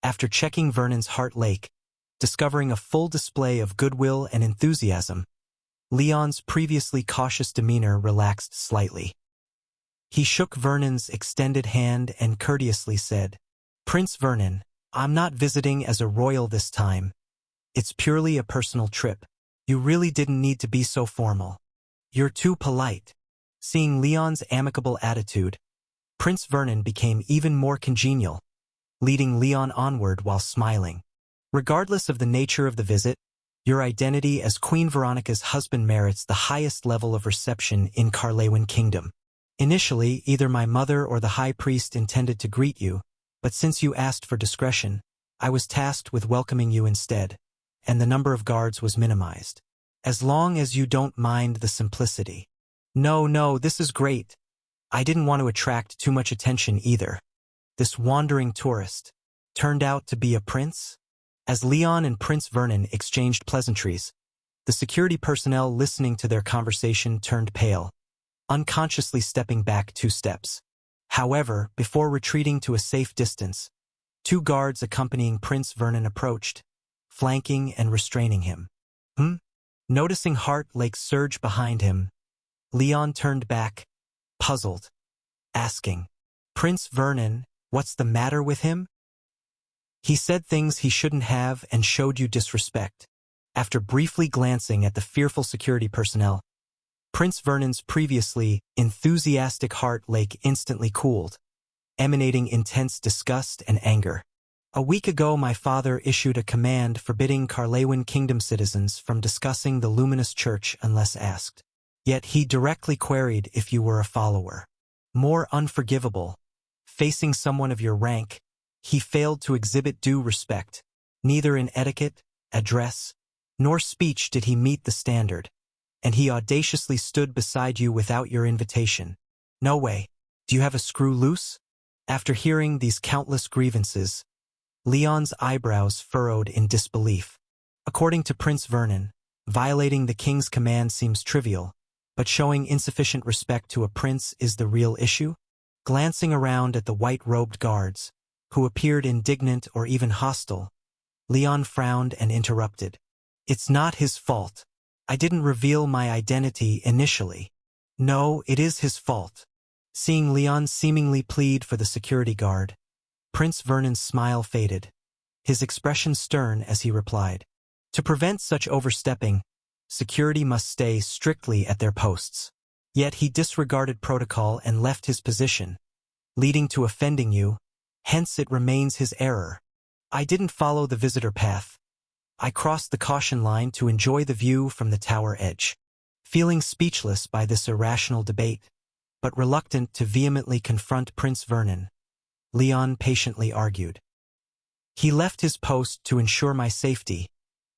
After checking Vernon's Heart Lake, discovering a full display of goodwill and enthusiasm, Leon's previously cautious demeanor relaxed slightly. He shook Vernon's extended hand and courteously said, "Prince Vernon, I'm not visiting as a royal this time. It's purely a personal trip. You really didn't need to be so formal. You're too polite." Seeing Leon's amicable attitude, Prince Vernon became even more congenial, leading Leon onward while smiling. "Regardless of the nature of the visit, your identity as Queen Veronica's husband merits the highest level of reception in Carlewin Kingdom. Initially, either my mother or the High Priest intended to greet you, but since you asked for discretion, I was tasked with welcoming you instead, and the number of guards was minimized. As long as you don't mind the simplicity." No, this is great. I didn't want to attract too much attention either. This wandering tourist turned out to be a prince? As Leon and Prince Vernon exchanged pleasantries, the security personnel listening to their conversation turned pale, unconsciously stepping back 2 steps. However, before retreating to a safe distance, 2 guards accompanying Prince Vernon approached, flanking and restraining him. Noticing Heart Lake surge behind him, Leon turned back, puzzled, asking, "Prince Vernon, what's the matter with him? He said things he shouldn't have and showed you disrespect." After briefly glancing at the fearful security personnel, Prince Vernon's previously enthusiastic Heart Lake instantly cooled, emanating intense disgust and anger. "A week ago my father issued a command forbidding Carlewin Kingdom citizens from discussing the Luminous Church unless asked. Yet he directly queried if you were a follower. More unforgivable. Facing someone of your rank, he failed to exhibit due respect. Neither in etiquette, address, nor speech did he meet the standard, and he audaciously stood beside you without your invitation. No way. Do you have a screw loose?" After hearing these countless grievances, Leon's eyebrows furrowed in disbelief. According to Prince Vernon, violating the king's command seems trivial, but showing insufficient respect to a prince is the real issue? Glancing around at the white-robed guards, who appeared indignant or even hostile, Leon frowned and interrupted. "It's not his fault. I didn't reveal my identity initially." "No, it is his fault." Seeing Leon seemingly plead for the security guard, Prince Vernon's smile faded, his expression stern as he replied, "To prevent such overstepping, security must stay strictly at their posts." Yet he disregarded protocol and left his position, leading to offending you, hence it remains his error. "I didn't follow the visitor path. I crossed the caution line to enjoy the view from the tower edge." Feeling speechless by this irrational debate, but reluctant to vehemently confront Prince Vernon, Leon patiently argued. "He left his post to ensure my safety,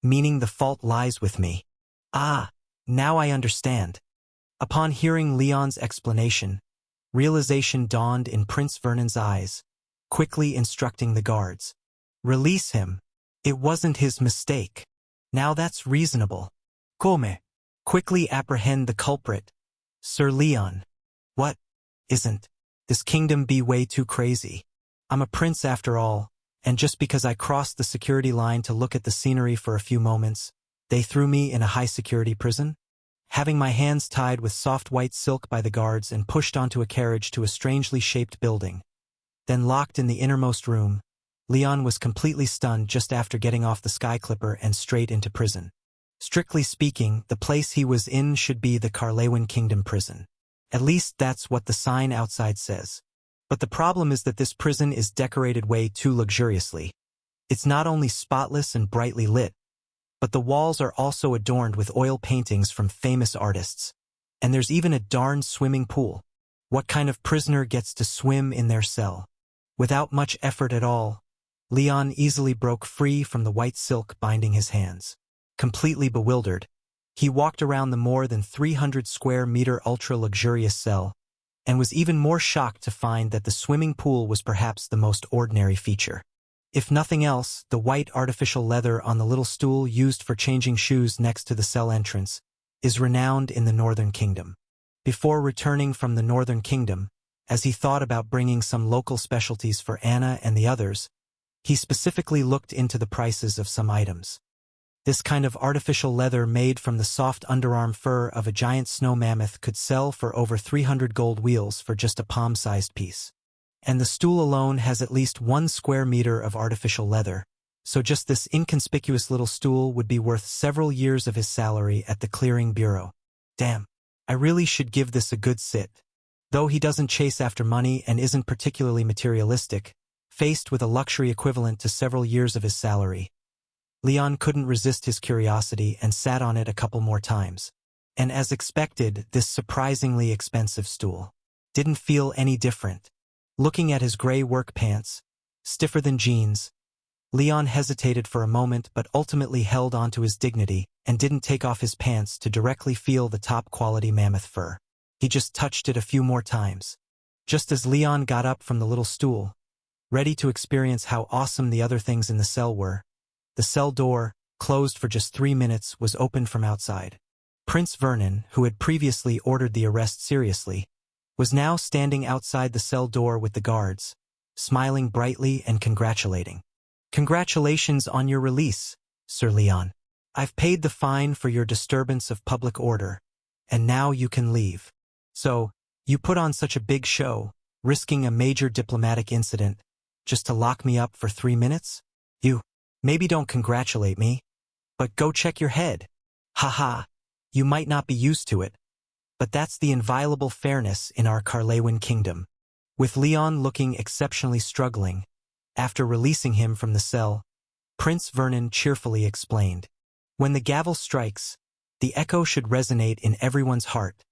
meaning the fault lies with me." "Ah, now I understand." Upon hearing Leon's explanation, realization dawned in Prince Vernon's eyes, quickly instructing the guards. "Release him. It wasn't his mistake. Now that's reasonable." "Come." "Quickly apprehend the culprit." "Sir Leon." "What? Isn't This kingdom be way too crazy. I'm a prince after all, and just because I crossed the security line to look at the scenery for a few moments, they threw me in a high-security prison? Having my hands tied with soft white silk by the guards and pushed onto a carriage to a strangely shaped building, then locked in the innermost room, Leon was completely stunned just after getting off the Skyclipper and straight into prison. Strictly speaking, the place he was in should be the Carlewan Kingdom prison. At least that's what the sign outside says. But the problem is that this prison is decorated way too luxuriously. It's not only spotless and brightly lit, but the walls are also adorned with oil paintings from famous artists. And there's even a darn swimming pool. What kind of prisoner gets to swim in their cell? Without much effort at all, Leon easily broke free from the white silk binding his hands. Completely bewildered, he walked around the more than 300 square meter ultra-luxurious cell, and was even more shocked to find that the swimming pool was perhaps the most ordinary feature. If nothing else, the white artificial leather on the little stool used for changing shoes next to the cell entrance is renowned in the Northern Kingdom. Before returning from the Northern Kingdom, as he thought about bringing some local specialties for Anna and the others, he specifically looked into the prices of some items. This kind of artificial leather made from the soft underarm fur of a giant snow mammoth could sell for over 300 gold wheels for just a palm-sized piece. And the stool alone has at least 1 square meter of artificial leather, so just this inconspicuous little stool would be worth several years of his salary at the clearing bureau. Damn, I really should give this a good sit. Though he doesn't chase after money and isn't particularly materialistic, faced with a luxury equivalent to several years of his salary, Leon couldn't resist his curiosity and sat on it a couple more times. And as expected, this surprisingly expensive stool didn't feel any different. Looking at his gray work pants, stiffer than jeans, Leon hesitated for a moment but ultimately held onto his dignity and didn't take off his pants to directly feel the top-quality mammoth fur. He just touched it a few more times. Just as Leon got up from the little stool, ready to experience how awesome the other things in the cell were, the cell door, closed for just 3 minutes, was opened from outside. Prince Vernon, who had previously ordered the arrest seriously, was now standing outside the cell door with the guards, smiling brightly and congratulating. "Congratulations on your release, Sir Leon. I've paid the fine for your disturbance of public order, and now you can leave. So, you put on such a big show, risking a major diplomatic incident, just to lock me up for 3 minutes? You maybe don't congratulate me, but go check your head. Haha, you might not be used to it, but that's the inviolable fairness in our Carlewan Kingdom." With Leon looking exceptionally struggling, after releasing him from the cell, Prince Vernon cheerfully explained, "When the gavel strikes, the echo should resonate in everyone's heart,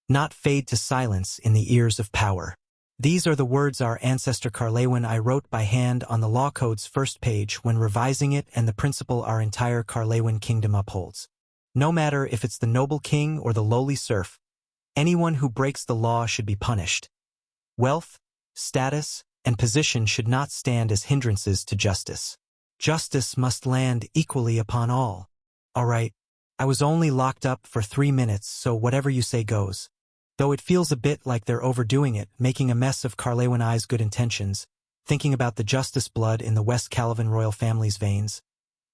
not fade to silence in the ears of power. These are the words our ancestor Carlewan I wrote by hand on the law code's first page when revising it, and the principle our entire Carlewan Kingdom upholds. No matter if it's the noble king or the lowly serf, anyone who breaks the law should be punished. Wealth, status, and position should not stand as hindrances to justice. Justice must land equally upon all. All right, I was only locked up for 3 minutes, so whatever you say goes. Though it feels a bit like they're overdoing it, making a mess of Carlewan I's good intentions, thinking about the justice blood in the West Calavan royal family's veins.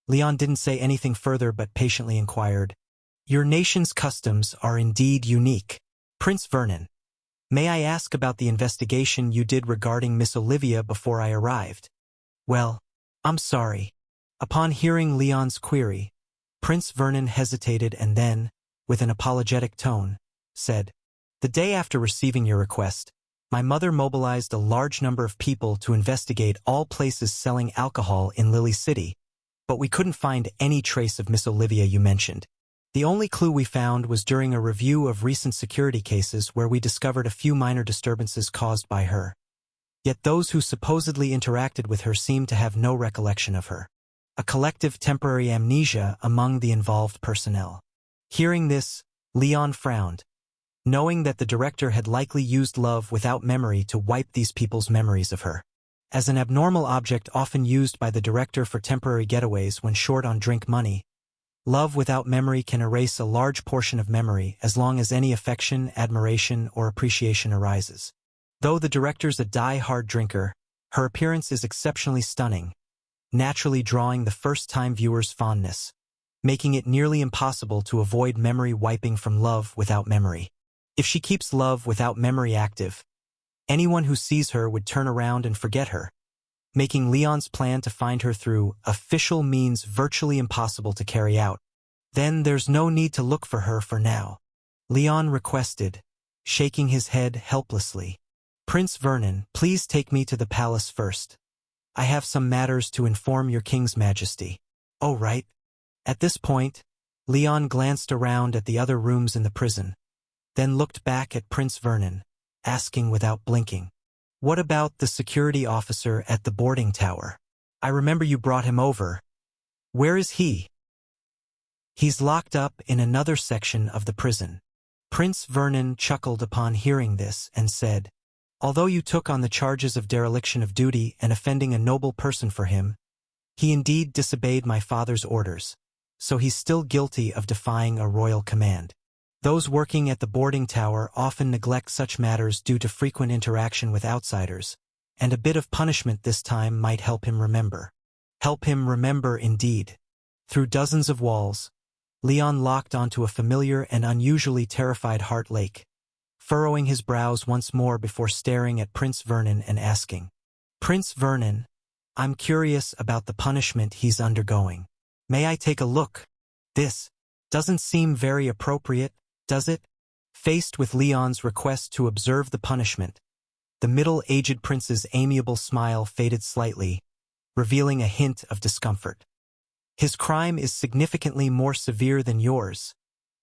Leon didn't say anything further but patiently inquired, "Your nation's customs are indeed unique. Prince Vernon, may I ask about the investigation you did regarding Miss Olivia before I arrived?" "Well, I'm sorry." Upon hearing Leon's query, Prince Vernon hesitated and then, with an apologetic tone, said, "The day after receiving your request, my mother mobilized a large number of people to investigate all places selling alcohol in Lily City, but we couldn't find any trace of Miss Olivia you mentioned. The only clue we found was during a review of recent security cases where we discovered a few minor disturbances caused by her. Yet those who supposedly interacted with her seemed to have no recollection of her. A collective temporary amnesia among the involved personnel." Hearing this, Leon frowned, knowing that the director had likely used love without memory to wipe these people's memories of her. As an abnormal object often used by the director for temporary getaways when short on drink money, love without memory can erase a large portion of memory as long as any affection, admiration, or appreciation arises. Though the director's a die-hard drinker, her appearance is exceptionally stunning, naturally drawing the first-time viewer's fondness, making it nearly impossible to avoid memory wiping from Love Without Memory. If she keeps Love Without Memory active, anyone who sees her would turn around and forget her, making Leon's plan to find her through official means virtually impossible to carry out. Then there's no need to look for her for now, Leon requested, shaking his head helplessly. Prince Vernon, please take me to the palace first. I have some matters to inform your King's Majesty. Oh, right. At this point, Leon glanced around at the other rooms in the prison, then looked back at Prince Vernon, asking without blinking. What about the security officer at the boarding tower? I remember you brought him over. Where is he? He's locked up in another section of the prison. Prince Vernon chuckled upon hearing this and said, although you took on the charges of dereliction of duty and offending a noble person for him, he indeed disobeyed my father's orders, so he's still guilty of defying a royal command. Those working at the boarding tower often neglect such matters due to frequent interaction with outsiders, and a bit of punishment this time might help him remember. Help him remember indeed. Through dozens of walls, Leon locked onto a familiar and unusually terrified Heart Lake, furrowing his brows once more before staring at Prince Vernon and asking, Prince Vernon, I'm curious about the punishment he's undergoing. May I take a look? This doesn't seem very appropriate, does it? Faced with Leon's request to observe the punishment, the middle-aged prince's amiable smile faded slightly, revealing a hint of discomfort. His crime is significantly more severe than yours,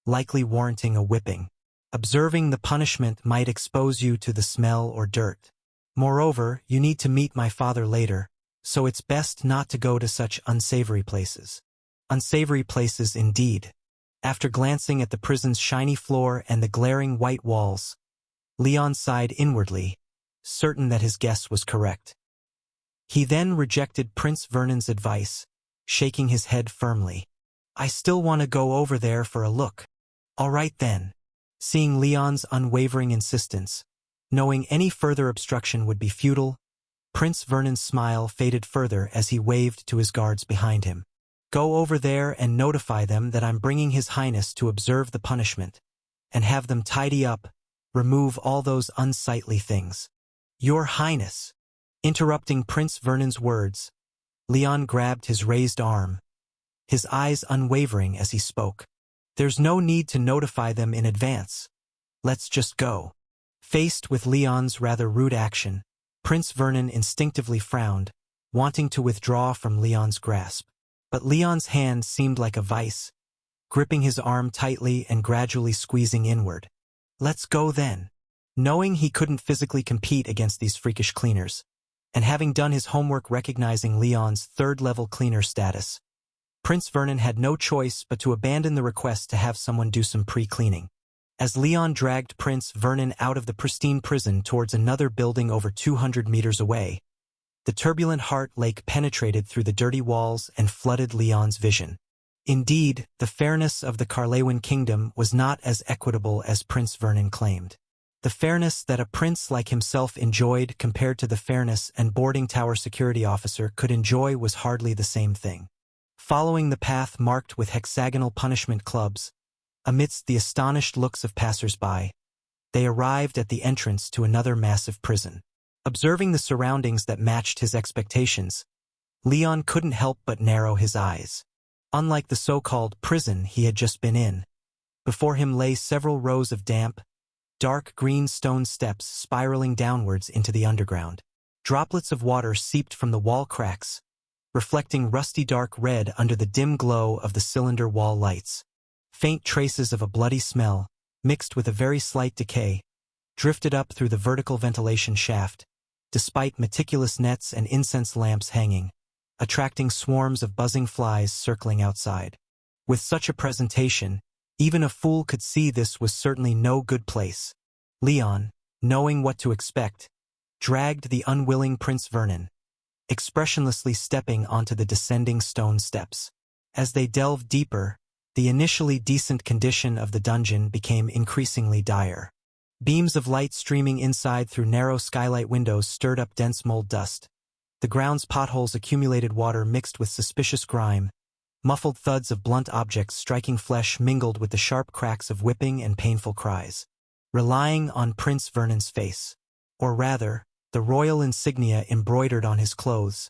likely warranting a whipping. Observing the punishment might expose you to the smell or dirt. Moreover, you need to meet my father later, so it's best not to go to such unsavory places. Unsavory places indeed. After glancing at the prison's shiny floor and the glaring white walls, Leon sighed inwardly, certain that his guess was correct. He then rejected Prince Vernon's advice, shaking his head firmly. I still want to go over there for a look. All right then. Seeing Leon's unwavering insistence, knowing any further obstruction would be futile, Prince Vernon's smile faded further as he waved to his guards behind him. Go over there and notify them that I'm bringing His Highness to observe the punishment, and have them tidy up, remove all those unsightly things. Your Highness! Interrupting Prince Vernon's words, Leon grabbed his raised arm, his eyes unwavering as he spoke. There's no need to notify them in advance. Let's just go. Faced with Leon's rather rude action, Prince Vernon instinctively frowned, wanting to withdraw from Leon's grasp. But Leon's hand seemed like a vice, gripping his arm tightly and gradually squeezing inward. Let's go then. Knowing he couldn't physically compete against these freakish cleaners, and having done his homework recognizing Leon's third-level cleaner status, Prince Vernon had no choice but to abandon the request to have someone do some pre-cleaning. As Leon dragged Prince Vernon out of the pristine prison towards another building over 200 meters away, the turbulent Heart Lake penetrated through the dirty walls and flooded Leon's vision. Indeed, the fairness of the Carlewin kingdom was not as equitable as Prince Vernon claimed. The fairness that a prince like himself enjoyed compared to the fairness an boarding tower security officer could enjoy was hardly the same thing. Following the path marked with hexagonal punishment clubs, amidst the astonished looks of passers-by, they arrived at the entrance to another massive prison. Observing the surroundings that matched his expectations, Leon couldn't help but narrow his eyes. Unlike the so-called prison he had just been in, before him lay several rows of damp, dark green stone steps spiraling downwards into the underground. Droplets of water seeped from the wall cracks, reflecting rusty dark red under the dim glow of the cylinder wall lights. Faint traces of a bloody smell, mixed with a very slight decay, drifted up through the vertical ventilation shaft, despite meticulous nets and incense lamps hanging, attracting swarms of buzzing flies circling outside. With such a presentation, even a fool could see this was certainly no good place. Leon, knowing what to expect, dragged the unwilling Prince Vernon, expressionlessly stepping onto the descending stone steps. As they delved deeper, the initially decent condition of the dungeon became increasingly dire. Beams of light streaming inside through narrow skylight windows stirred up dense mold dust. The ground's potholes accumulated water mixed with suspicious grime. Muffled thuds of blunt objects striking flesh mingled with the sharp cracks of whipping and painful cries. Relying on Prince Vernon's face, or rather, the royal insignia embroidered on his clothes,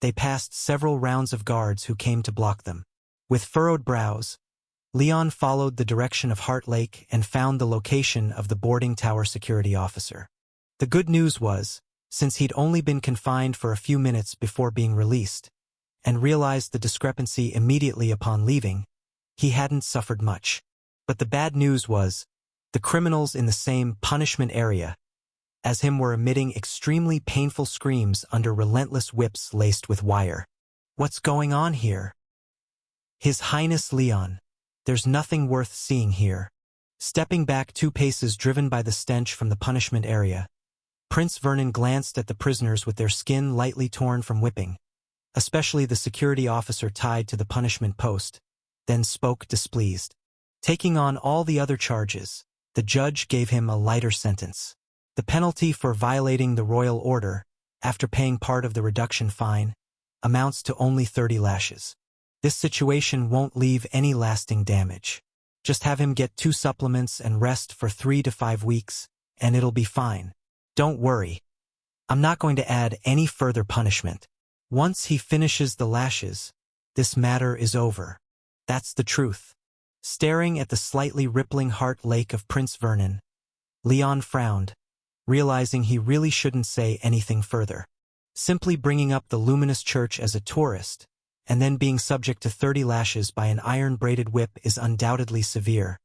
they passed several rounds of guards who came to block them. With furrowed brows, Leon followed the direction of Heart Lake and found the location of the boarding tower security officer. The good news was, since he'd only been confined for a few minutes before being released, and realized the discrepancy immediately upon leaving, he hadn't suffered much. But the bad news was, the criminals in the same punishment area as him were emitting extremely painful screams under relentless whips laced with wire. What's going on here? His Highness Leon, there's nothing worth seeing here. Stepping back 2 paces driven by the stench from the punishment area, Prince Vernon glanced at the prisoners with their skin lightly torn from whipping, especially the security officer tied to the punishment post, then spoke displeased. Taking on all the other charges, the judge gave him a lighter sentence. The penalty for violating the royal order, after paying part of the reduction fine, amounts to only 30 lashes. This situation won't leave any lasting damage. Just have him get 2 supplements and rest for 3 to 5 weeks, and it'll be fine. Don't worry. I'm not going to add any further punishment. Once he finishes the lashes, this matter is over. That's the truth. Staring at the slightly rippling Heart Lake of Prince Vernon, Leon frowned, realizing he really shouldn't say anything further. Simply bringing up the luminous church as a tourist, and then being subject to 30 lashes by an iron-braided whip is undoubtedly severe.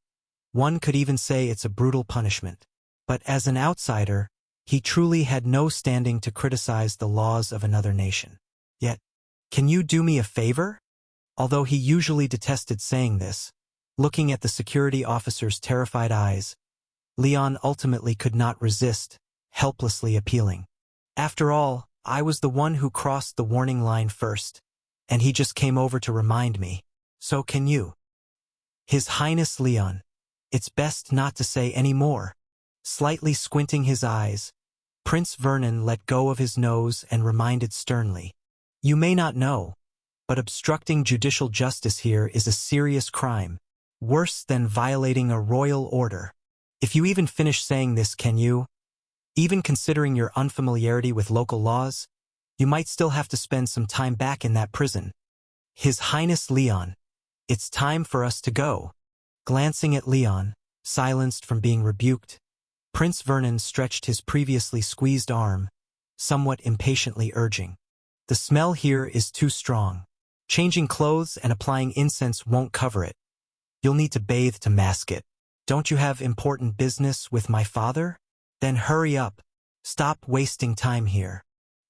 One could even say it's a brutal punishment. But as an outsider, he truly had no standing to criticize the laws of another nation. Yet, can you do me a favor? Although he usually detested saying this, looking at the security officer's terrified eyes, Leon ultimately could not resist, helplessly appealing. After all, I was the one who crossed the warning line first, and he just came over to remind me. So can you? His Highness Leon, it's best not to say any more. Slightly squinting his eyes, Prince Vernon let go of his nose and reminded sternly, "You may not know, but obstructing judicial justice here is a serious crime, worse than violating a royal order. If you even finish saying this, can you? Even considering your unfamiliarity with local laws, you might still have to spend some time back in that prison. His Highness Leon, it's time for us to go." Glancing at Leon, silenced from being rebuked, Prince Vernon stretched his previously squeezed arm, somewhat impatiently urging, "The smell here is too strong. Changing clothes and applying incense won't cover it. You'll need to bathe to mask it. Don't you have important business with my father? Then hurry up. Stop wasting time here."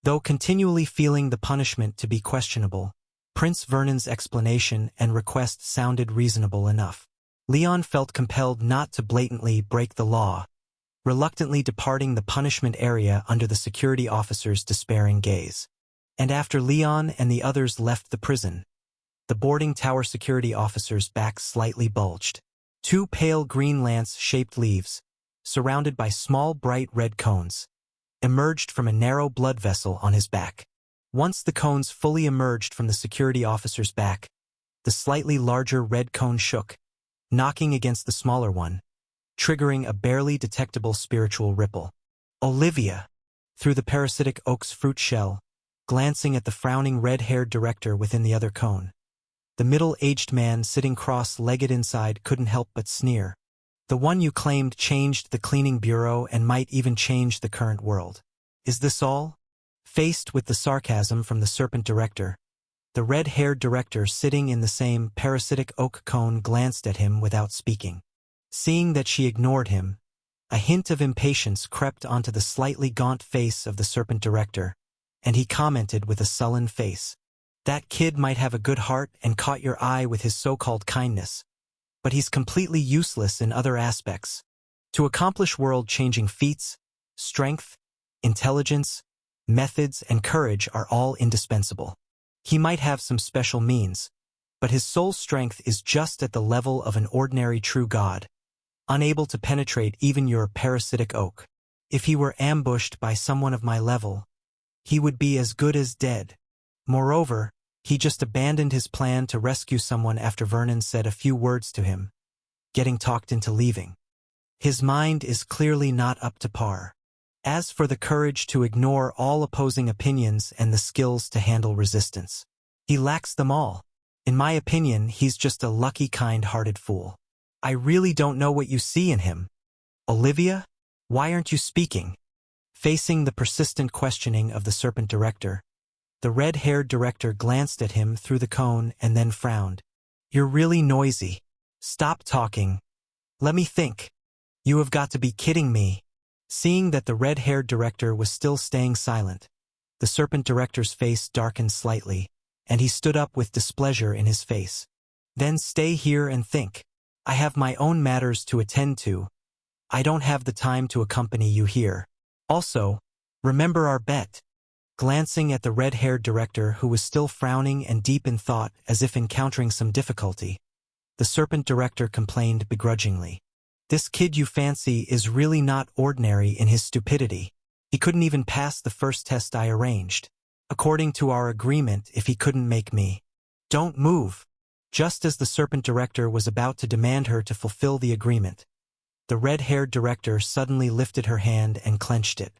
Though continually feeling the punishment to be questionable, Prince Vernon's explanation and request sounded reasonable enough. Leon felt compelled not to blatantly break the law, reluctantly departing the punishment area under the security officer's despairing gaze. And after Leon and the others left the prison, the boarding tower security officer's back slightly bulged. 2 pale green lance-shaped leaves, surrounded by small bright red cones, emerged from a narrow blood vessel on his back. Once the cones fully emerged from the security officer's back, the slightly larger red cone shook, knocking against the smaller one, triggering a barely detectable spiritual ripple. Olivia, through the parasitic oak's fruit shell, glancing at the frowning red-haired director within the other cone. The middle-aged man sitting cross-legged inside couldn't help but sneer. "The one you claimed changed the cleaning bureau and might even change the current world. Is this all?" Faced with the sarcasm from the serpent director, the red-haired director sitting in the same parasitic oak cone glanced at him without speaking. Seeing that she ignored him, a hint of impatience crept onto the slightly gaunt face of the serpent director, and he commented with a sullen face, "That kid might have a good heart and caught your eye with his so-called kindness, but he's completely useless in other aspects. To accomplish world-changing feats, strength, intelligence, methods, and courage are all indispensable. He might have some special means, but his soul strength is just at the level of an ordinary true god. unable to penetrate even your parasitic oak. If he were ambushed by someone of my level, he would be as good as dead. Moreover, he just abandoned his plan to rescue someone after Vernon said a few words to him, getting talked into leaving. His mind is clearly not up to par. As for the courage to ignore all opposing opinions and the skills to handle resistance, he lacks them all. In my opinion, he's just a lucky, kind-hearted fool. I really don't know what you see in him. Olivia? Why aren't you speaking? Facing the persistent questioning of the Serpent Director, the red-haired director glanced at him through the cone and then frowned. You're really noisy. Stop talking. Let me think. You have got to be kidding me. Seeing that the red-haired director was still staying silent, the Serpent Director's face darkened slightly, and he stood up with displeasure in his face. Then stay here and think. I have my own matters to attend to. I don't have the time to accompany you here. Also, remember our bet. Glancing at the red-haired director who was still frowning and deep in thought as if encountering some difficulty, the Serpent Director complained begrudgingly. This kid you fancy is really not ordinary in his stupidity. He couldn't even pass the first test I arranged. According to our agreement, if he couldn't make me. Don't move. Just as the Serpent Director was about to demand her to fulfill the agreement, the red-haired director suddenly lifted her hand and clenched it.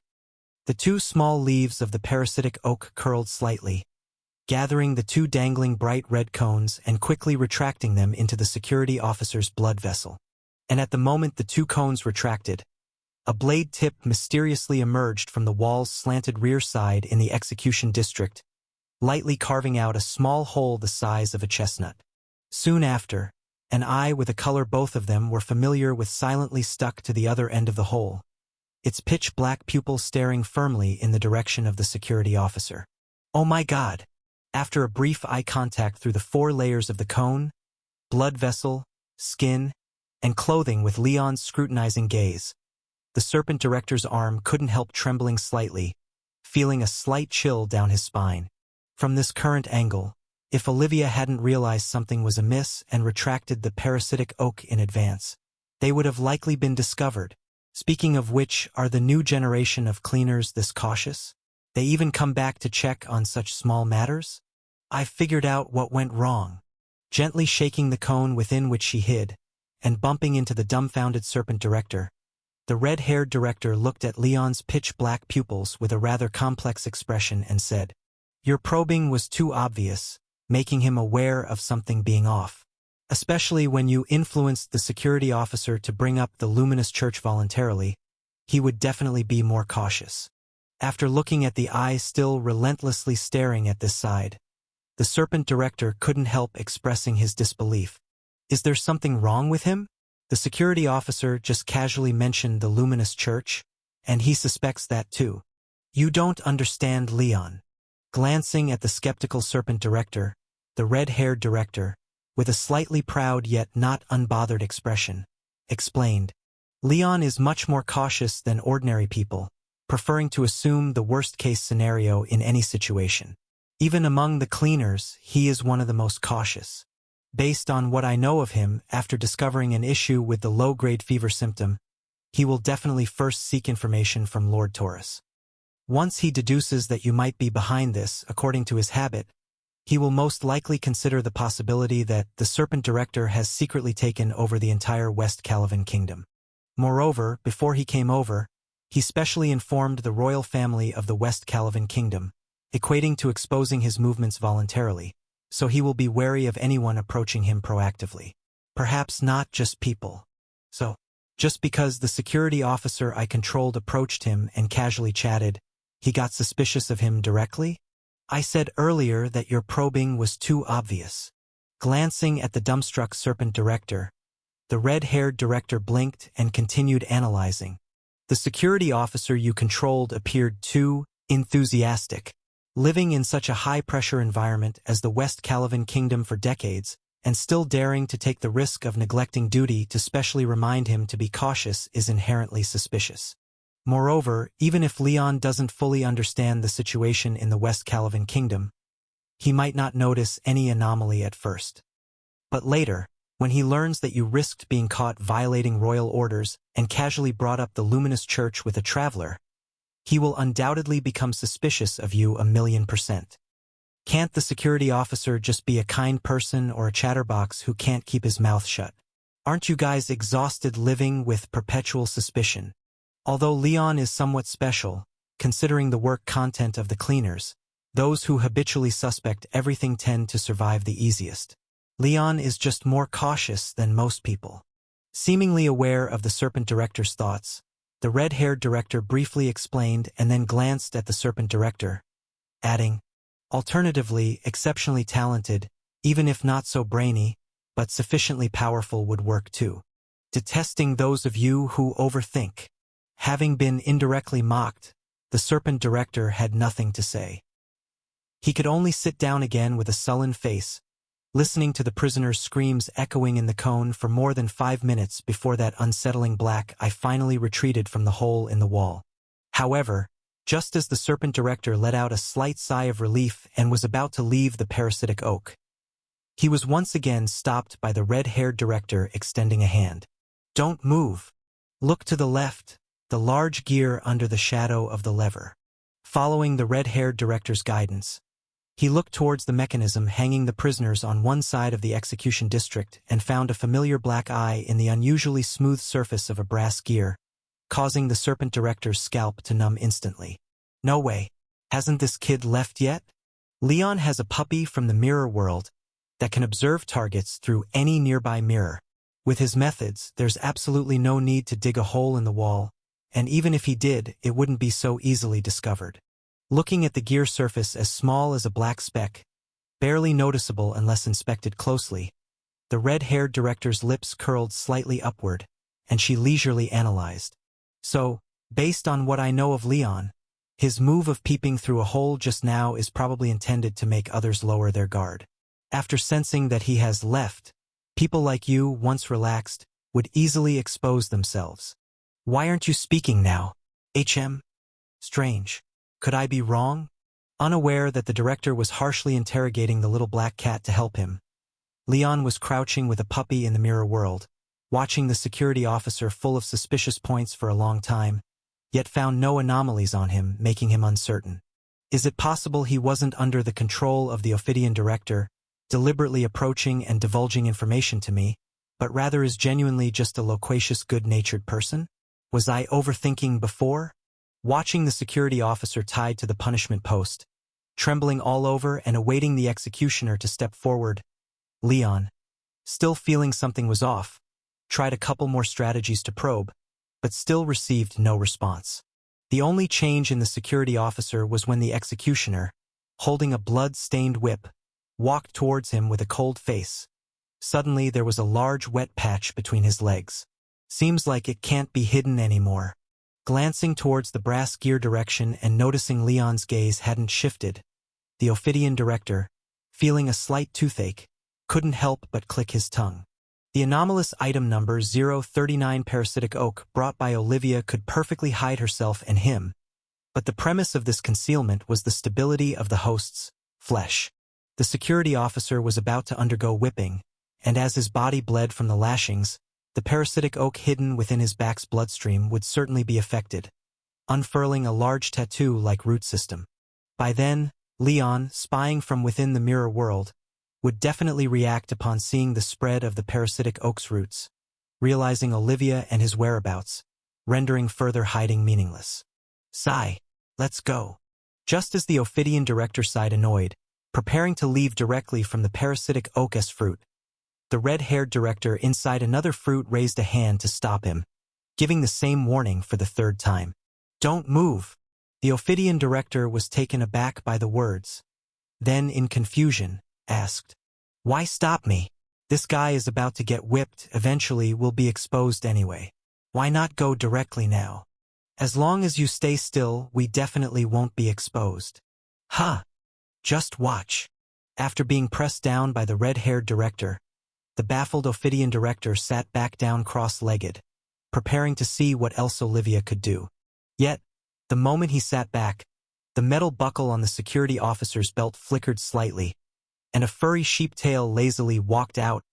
The two small leaves of the parasitic oak curled slightly, gathering the two dangling bright red cones and quickly retracting them into the security officer's blood vessel. And at the moment the two cones retracted, a blade tip mysteriously emerged from the wall's slanted rear side in the execution district, lightly carving out a small hole the size of a chestnut. Soon after, an eye with a color both of them were familiar with silently stuck to the other end of the hole, its pitch-black pupil staring firmly in the direction of the security officer. Oh my God! After a brief eye contact through the 4 layers of the cone, blood vessel, skin, and clothing with Leon's scrutinizing gaze, the Serpent Director's arm couldn't help trembling slightly, feeling a slight chill down his spine. From this current angle, if Olivia hadn't realized something was amiss and retracted the parasitic oak in advance, they would have likely been discovered. Speaking of which, are the new generation of cleaners this cautious? They even come back to check on such small matters? I've figured out what went wrong. Gently shaking the cone within which she hid, and bumping into the dumbfounded Serpent Director, the red-haired director looked at Leon's pitch-black pupils with a rather complex expression and said, Your probing was too obvious, making him aware of something being off. Especially when you influenced the security officer to bring up the luminous church voluntarily, he would definitely be more cautious. After looking at the eye still relentlessly staring at this side, the Serpent Director couldn't help expressing his disbelief. Is there something wrong with him? The security officer just casually mentioned the luminous church, and he suspects that too. You don't understand, Leon. Glancing at the skeptical Serpent Director, the red-haired director, with a slightly proud yet not unbothered expression, explained, Leon is much more cautious than ordinary people, preferring to assume the worst-case scenario in any situation. Even among the cleaners, he is one of the most cautious. Based on what I know of him, after discovering an issue with the low-grade fever symptom, he will definitely first seek information from Lord Taurus. Once he deduces that you might be behind this, according to his habit, he will most likely consider the possibility that the Serpent Director has secretly taken over the entire West Calavan Kingdom. Moreover, before he came over, he specially informed the royal family of the West Calavan Kingdom, equating to exposing his movements voluntarily, so he will be wary of anyone approaching him proactively. Perhaps not just people. So, just because the security officer I controlled approached him and casually chatted, he got suspicious of him directly? I said earlier that your probing was too obvious. Glancing at the dumbstruck Serpent Director, the red-haired director blinked and continued analyzing. The security officer you controlled appeared too enthusiastic. Living in such a high-pressure environment as the West Calavan Kingdom for decades, and still daring to take the risk of neglecting duty to specially remind him to be cautious is inherently suspicious. Moreover, even if Leon doesn't fully understand the situation in the West Calavan Kingdom, he might not notice any anomaly at first. But later, When he learns that you risked being caught violating royal orders and casually brought up the luminous church with a traveler, he will undoubtedly become suspicious of you 1,000,000%. Can't the security officer just be a kind person or a chatterbox who can't keep his mouth shut? Aren't you guys exhausted living with perpetual suspicion? Although Leon is somewhat special, considering the work content of the cleaners, those who habitually suspect everything tend to survive the easiest. Leon is just more cautious than most people. Seemingly aware of the Serpent Director's thoughts, the red-haired director briefly explained and then glanced at the Serpent Director, adding, "Alternatively, exceptionally talented, even if not so brainy, but sufficiently powerful would work too. Detesting those of you who overthink." Having been indirectly mocked, the Serpent Director had nothing to say. He could only sit down again with a sullen face, listening to the prisoner's screams echoing in the cone for more than 5 minutes before that unsettling black eye finally retreated from the hole in the wall. However, just as the Serpent Director let out a slight sigh of relief and was about to leave the parasitic oak, he was once again stopped by the red-haired director extending a hand. "Don't move. Look to the left, the large gear under the shadow of the lever." Following the red-haired director's guidance, he looked towards the mechanism hanging the prisoners on one side of the execution district and found a familiar black eye in the unusually smooth surface of a brass gear, causing the Serpent Director's scalp to numb instantly. "No way. Hasn't this kid left yet?" Leon has a puppy from the mirror world that can observe targets through any nearby mirror. With his methods, there's absolutely no need to dig a hole in the wall, and even if he did, it wouldn't be so easily discovered. Looking at the gear surface as small as a black speck, barely noticeable unless inspected closely, the red-haired director's lips curled slightly upward, and she leisurely analyzed. "So, based on what I know of Leon, his move of peeping through a hole just now is probably intended to make others lower their guard. After sensing that he has left, people like you, once relaxed, would easily expose themselves. Why aren't you speaking now? HM? Strange. Could I be wrong?" Unaware that the director was harshly interrogating the little black cat to help him, Leon was crouching with a puppy in the mirror world, watching the security officer full of suspicious points for a long time, yet found no anomalies on him, making him uncertain. Is it possible he wasn't under the control of the Ophidian director, deliberately approaching and divulging information to me, but rather is genuinely just a loquacious, good-natured person? Was I overthinking before? Watching the security officer tied to the punishment post, trembling all over and awaiting the executioner to step forward, Leon, still feeling something was off, tried a couple more strategies to probe, but still received no response. The only change in the security officer was when the executioner, holding a blood-stained whip, walked towards him with a cold face. Suddenly there was a large wet patch between his legs. Seems like it can't be hidden anymore. Glancing towards the brass gear direction and noticing Leon's gaze hadn't shifted, the Ophidian director, feeling a slight toothache, couldn't help but click his tongue. The anomalous item number 039 parasitic oak brought by Olivia could perfectly hide herself and him, but the premise of this concealment was the stability of the host's flesh. The security officer was about to undergo whipping, and as his body bled from the lashings, the parasitic oak hidden within his back's bloodstream would certainly be affected, unfurling a large tattoo-like root system. By then, Leon, spying from within the mirror world, would definitely react upon seeing the spread of the parasitic oak's roots, realizing Olivia and his whereabouts, rendering further hiding meaningless. "Sigh, let's go." Just as the Ophidian director sighed annoyed, preparing to leave directly from the parasitic oak-esque fruit, the red-haired director inside another fruit raised a hand to stop him, giving the same warning for the third time. "Don't move." The Ophidian director was taken aback by the words. Then, in confusion, asked, "Why stop me? This guy is about to get whipped, eventually will be exposed anyway. Why not go directly now? As long as you stay still, we definitely won't be exposed." "Huh. Just watch." After being pressed down by the red-haired director, the baffled Ophidian director sat back down cross-legged, preparing to see what else Olivia could do. Yet, the moment he sat back, the metal buckle on the security officer's belt flickered slightly, and a furry sheep tail lazily walked out,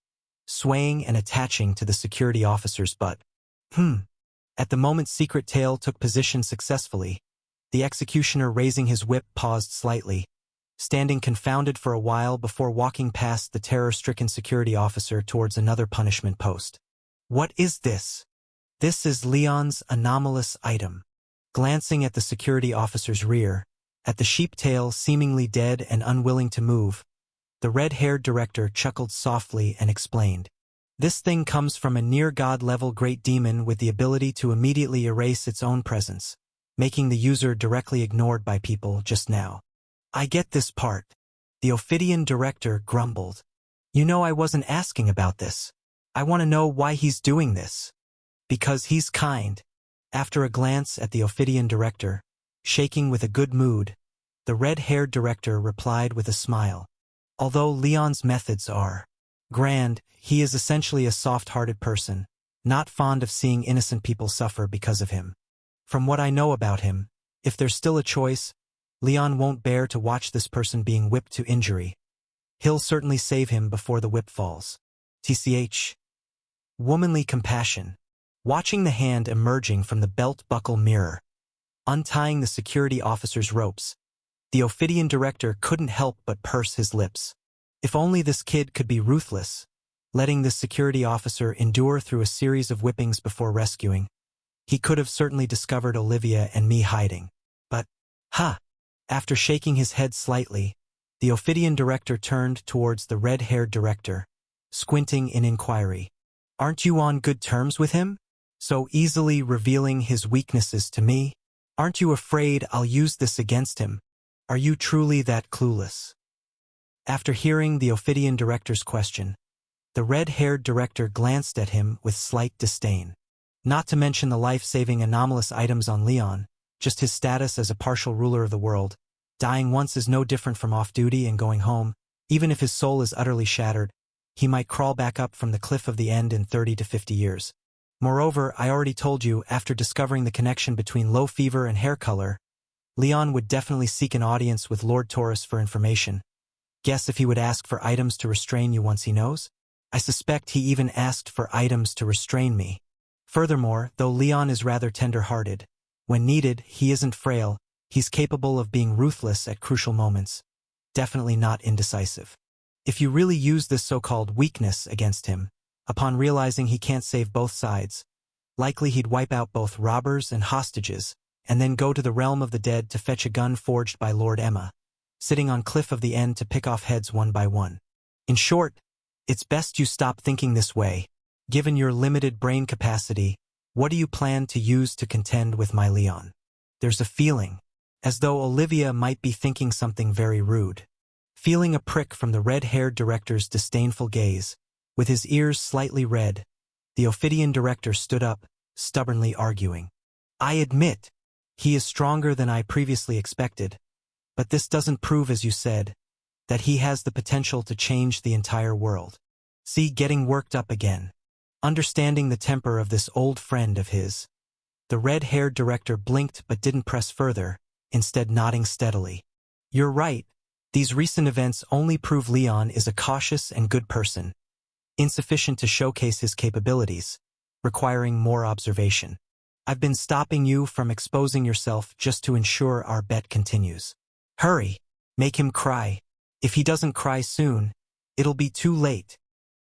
swaying and attaching to the security officer's butt. At the moment Secret Tail took position successfully, the executioner raising his whip paused slightly, standing confounded for a while before walking past the terror-stricken security officer towards another punishment post. What is this? This is Leon's anomalous item. Glancing at the security officer's rear, at the sheep tail seemingly dead and unwilling to move, the red-haired director chuckled softly and explained. This thing comes from a near-god-level great demon with the ability to immediately erase its own presence, making the user directly ignored by people just now. I get this part. The Ophidian director grumbled. You know, I wasn't asking about this. I want to know why he's doing this. Because he's kind. After a glance at the Ophidian director, shaking with a good mood, the red-haired director replied with a smile. Although Leon's methods are grand, he is essentially a soft-hearted person, not fond of seeing innocent people suffer because of him. From what I know about him, if there's still a choice, Leon won't bear to watch this person being whipped to injury. He'll certainly save him before the whip falls. TCH. Womanly compassion. Watching the hand emerging from the belt-buckle mirror, untying the security officer's ropes, the Ophidian director couldn't help but purse his lips. If only this kid could be ruthless, letting this security officer endure through a series of whippings before rescuing. He could have certainly discovered Olivia and me hiding. But, after shaking his head slightly, the Ophidian director turned towards the red-haired director, squinting in inquiry. Aren't you on good terms with him? So easily revealing his weaknesses to me? Aren't you afraid I'll use this against him? Are you truly that clueless? After hearing the Ophidian director's question, the red-haired director glanced at him with slight disdain. Not to mention the life-saving anomalous items on Leon, just his status as a partial ruler of the world. Dying once is no different from off-duty and going home. Even if his soul is utterly shattered, he might crawl back up from the cliff of the end in 30 to 50 years. Moreover, I already told you, after discovering the connection between low fever and hair color, Leon would definitely seek an audience with Lord Taurus for information. Guess if he would ask for items to restrain you once he knows? I suspect he even asked for items to restrain me. Furthermore, though Leon is rather tender-hearted, when needed, he isn't frail, he's capable of being ruthless at crucial moments. Definitely not indecisive. If you really use this so-called weakness against him, upon realizing he can't save both sides, likely he'd wipe out both robbers and hostages, and then go to the realm of the dead to fetch a gun forged by Lord Emma, sitting on cliff of the end to pick off heads one by one. In short, it's best you stop thinking this way. Given your limited brain capacity, what do you plan to use to contend with my Leon? There's a feeling, as though Olivia might be thinking something very rude. Feeling a prick from the red-haired director's disdainful gaze, with his ears slightly red, the Ophidian director stood up, stubbornly arguing. I admit, he is stronger than I previously expected, but this doesn't prove, as you said, that he has the potential to change the entire world. See, getting worked up again. Understanding the temper of this old friend of his, the red-haired director blinked but didn't press further, instead nodding steadily. You're right, these recent events only prove Leon is a cautious and good person, insufficient to showcase his capabilities, requiring more observation. I've been stopping you from exposing yourself just to ensure our bet continues. Hurry, make him cry. If he doesn't cry soon, it'll be too late.